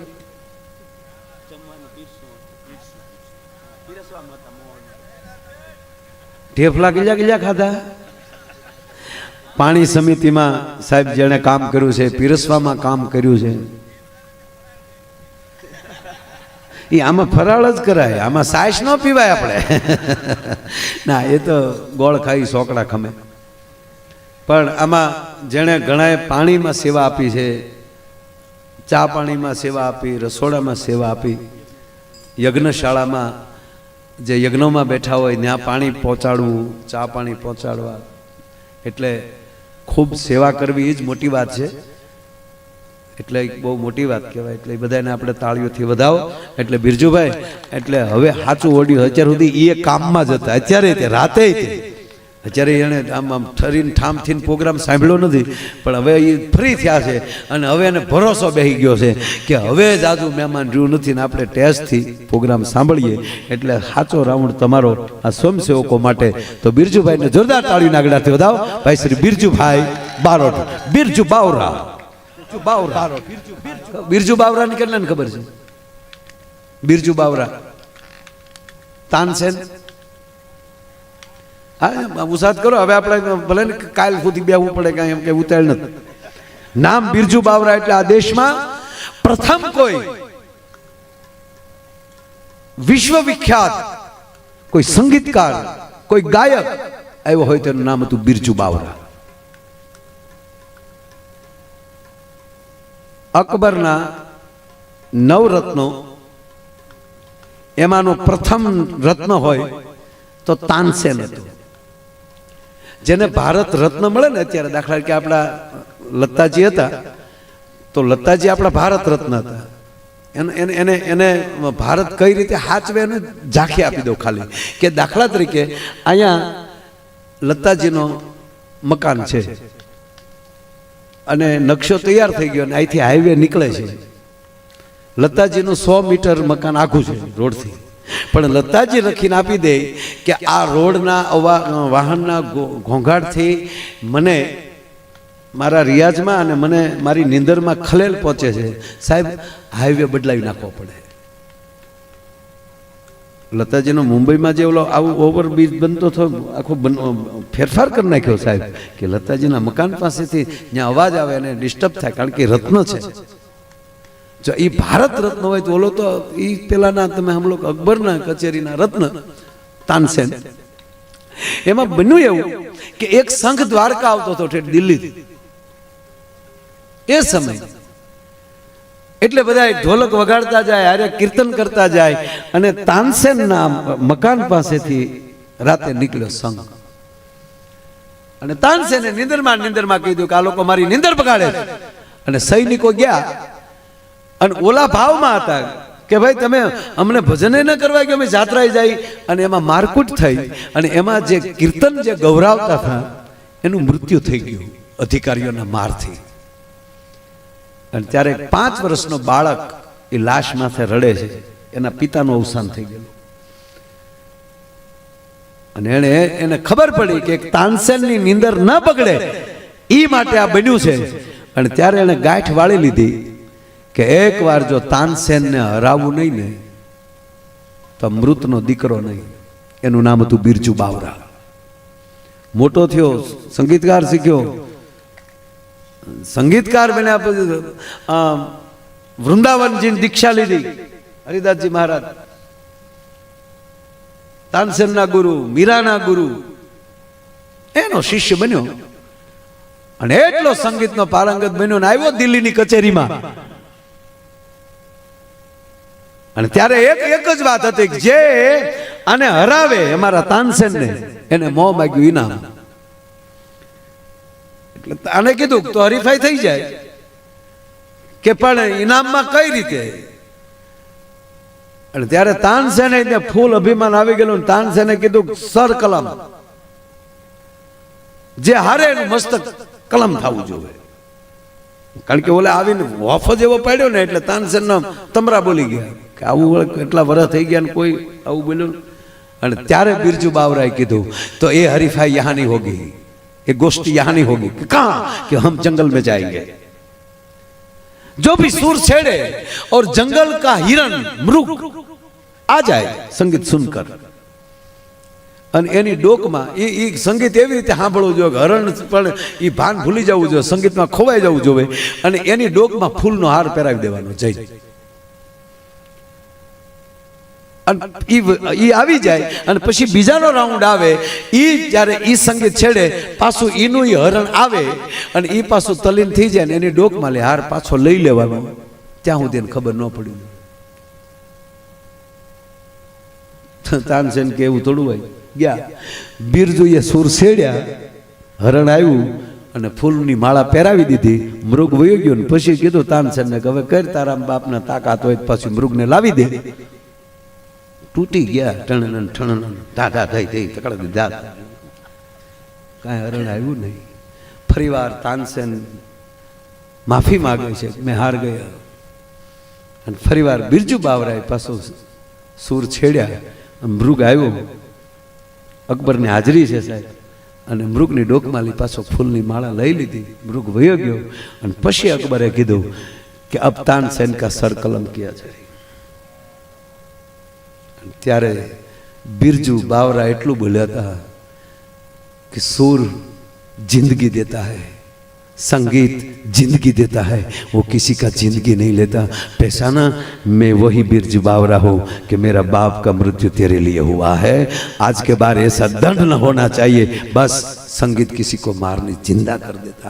Speaker 1: ઢેફલા ગિલ્યા ખાધા. પાણી સમિતિમાં સાહેબ જેણે કામ કર્યું છે પીરસવામાં કામ કર્યું છે એ આમાં ફરાળ જ કરાય. આમાં સાયસ ન પીવાય આપણે ના એ તો ગોળ ખાઈ સોકડા ખમે. પણ આમાં જેણે ઘણાએ પાણીમાં સેવા આપી છે, ચા પાણીમાં સેવા આપી, રસોડામાં સેવા આપી, યજ્ઞશાળામાં જે યજ્ઞોમાં બેઠા હોય ત્યાં પાણી પહોંચાડવું, ચા પાણી પહોંચાડવા, એટલે ખૂબ સેવા કરવી એ જ મોટી વાત છે. એટલે બહુ મોટી વાત કહેવાય. એટલે બધાને આપણે તાળીઓથી વધાવો. એટલે બિરજુભાઈ એટલે હવે સાચું ઓડિયો અત્યાર સુધી એ કામમાં જ હતા. અત્યારે તે રાતે અત્યારે એણે આમ ઠરીને ઠામથીને પ્રોગ્રામ સાંભળ્યો નથી પણ હવે એ ફ્રી થયા છે અને હવે એને ભરોસો બેસી ગયો છે કે હવે જ આજુ મહેમાન રહ્યું નથી ને આપણે ટેસ્ટથી પ્રોગ્રામ સાંભળીએ. એટલે સાચો રાઉન્ડ તમારો આ સ્વયંસેવકો માટે. તો બિરજુભાઈને જોરદાર તાળીના આગળથી વધાવો. ભાઈ શ્રી બિરજુભાઈ બારોટ, બિરજુ બાવરા. બિરજુ બાવરા ની કેટલાને ખબર છે? બિરજુ બાવરા તાનસેન. હા ઉસાદ કરો. હવે આપણે ભલે ને કાલ સુધી બેહવું પડે કાંઈ એમ કે ઉતાળ નથી. નામ બિરજુ બાવરા એટલે આ દેશમાં પ્રથમ કોઈ વિશ્વવિખ્યાત કોઈ સંગીતકાર, કોઈ ગાયક આવ્યો હોય તેનું નામ હતું બિરજુ બાવરા. અકબરના 9 રત્નો એમાંનો પ્રથમ રત્ન હોય તો તાનસેન હતું, જેને ભારત રત્ન મળે ને અત્યારે. દાખલા કે આપણા લતાજી હતા, તો લતાજી આપણા ભારત રત્ન હતા. એને ભારત કઈ રીતે હાચવે એને ઝાંખી આપી દો ખાલી, કે દાખલા તરીકે અહીંયા લતાજીનો મકાન છે અને નકશો તૈયાર થઈ ગયો અને અહીંથી હાઈવે નીકળે છે. લતાજીનું 100 મીટર મકાન આખું છે રોડથી, પણ લતાજી લખીને આપી દે કે આ રોડના વાહનના ઘોંઘાટથી મને મારા રિયાઝમાં અને મને મારી નીંદરમાં ખલેલ પહોંચે છે, સાહેબ હાઈવે બદલાવી નાખવો પડે. લતાજીનો મુંબઈમાં જે ઓલો આવું ઓવરબ્રિજ બનતો થયો, આખો ફેરફાર કરી નાખ્યો સાહેબ, કે લતાજીના મકાન પાસેથી જ્યાં અવાજ આવે અને ડિસ્ટર્બ થાય, કારણ કે રત્ન છે. જો એ ભારત રત્ન હોય તો ઓલો તો એ પેલાના તમે સાંભળો અકબરના કચેરીના રત્ન તાનસેન. એમાં બન્યું એવું કે એક સંઘ દ્વારકા આવતો હતો ઠેઠ દિલ્હીથી એ સમય, એટલે બધા ઢોલક વગાડતા જાય, અરે કીર્તન કરતા જાય, અને તાનસેનના મકાન પાસેથી રાતે નીકળ્યો સંઘ. અને તાનસેને નીંદરમાં કીધું કે આ લોકો મારી નીંદર બગાડે છે. અને સૈનિકો ગયા અને ઓલા ભાવમાં હતા કે ભાઈ તમે અમને ભજને ન કરવા કે અમે જાત્રાએ જાય, અને એમાં મારકૂટ થઈ અને એમાં જે કીર્તન જે ગૌરાવતા હતા એનું મૃત્યુ થઈ ગયું અધિકારીઓના મારથી. અને ત્યારે 5 વર્ષનો બાળક એ લાશ માથે રડે છે, એના પિતાનું અવસાન થઈ ગયેલું. અને એને ખબર પડી કે તાનસેનની નીંદર ન બગડે એ માટે આ બન્યું છે. અને ત્યારે એને ગાંઠ વાળી લીધી કે એકવાર જો તાનસેનને હરાવવું નહીં ને તો મૃતનો દીકરો નહીં. એનું નામ હતું બિરજુ બાવરા. મોટો થયો, સંગીતકાર શીખ્યો, સંગીતકાર બન્યા. પછી વૃંદાવનજીની દીક્ષા લીધી, હરિદાસજી મહારાજ તાનસેનના ગુરુ, મીરાના ગુરુ, એનો શિષ્ય બન્યો. અને એટલો સંગીતનો પારંગત બન્યો ને આવ્યો દિલ્હીની કચેરીમાં. અને ત્યારે એક જ વાત હતી કે જે આને હરાવે અમારા તાનસેનને, એને મોં માગ્યું ઇનામ. એટલે આને કીધું તો હરીફાઈ થઈ જાય, કે પણ ઇનામમાં કઈ રીતે. અને ત્યારે તાનસેને ફૂલ અભિમાન આવી ગયેલું. તાનસેને કીધું સર કલમ, જે હારે એનું મસ્તક કલમ થવું જોઈએ. કારણ કે ઓલે આવીને વોફ જ એવો પાડ્યો ને એટલે તાનસેન તમરા બોલી ગયા કે આવું કેટલા વર્ષ થઈ ગયા ને કોઈ આવું બોલ્યું. અને ત્યારે બિરજુ બાવરાએ કીધું તો એ હરીફાઈ યહાં નહીં હોગી, ये गोष्ठी यहाँ नहीं होगी. कहाँ कि हम जंगल में जाएंगे. जो भी सुर छेड़े और जंगल का हिरण मृग आ जाए संगीत सुनकर. અને એની ડોકમાં એ સંગીત એવી રીતે સાંભળવું જોઈએ, હરણ પણ એ ભાન ભૂલી જવું જોઈએ, સંગીતમાં ખોવાઈ જવું જોઈએ. અને એની ડોકમાં ફૂલનો હાર પહેરાવી દેવાનો જઈ. ઈ આવી જાય અને પછી બીજાનો રાઉન્ડ આવે, ઈ જ્યારે ઈ સંગીત છેડે પાછું ઈનું ઈ હરણ આવે અને ઈ પાછું તલીન થઈ જાય ને એની ડોકમાં લે હાર પાછો લઈ લેવાનો. ત્યાં સુધી એને ખબર ન પડી. તાનસેન કે એવું થોડું હોય. ગયા બિરજુએ સુર છેડ્યા, હરણ આવ્યું અને ફૂલની માળા પહેરાવી દીધી. મૃગ વયો ગયો ને પછી કીધું તાનસેનને કે હવે કર તારા બાપના તાકાત હોય પછી મૃગને લાવી દે. તૂટી ગયા ટણન ઠણન દાદા થઈ થઈ તકડા દીધા, કાંઈ હરણ આવ્યું નહીં. ફરીવાર તાનસેન માફી માગે છે, મેં હાર ગયા. અને ફરીવાર બિરજુ બાવરાએ પાછો સૂર છેડ્યા. મૃગ આવ્યો, અકબરની હાજરી છે સાહેબ, અને મૃગની ડોકમાલી પાછો ફૂલની માળા લઈ લીધી. મૃગ વયો ગયો અને પછી અકબરે કીધું કે અબ તાનસેન કા સર કલમ કિયા જાય. ત્યારે બિરજુ બાવરા એટલું બોલ્યા હતા કે સુર જિંદગી દેતા હૈ, संगीत जिंदगी देता है, वो किसी का जिंदगी नहीं लेता। पैसाना, मैं वही बिरजू बावरा हूँ कि मेरा बाप का मृत्यु तेरे लिए हुआ है, आज के बाद ऐसा दंड न होना चाहिए। बस संगीत किसी को मारने जिंदा कर देता।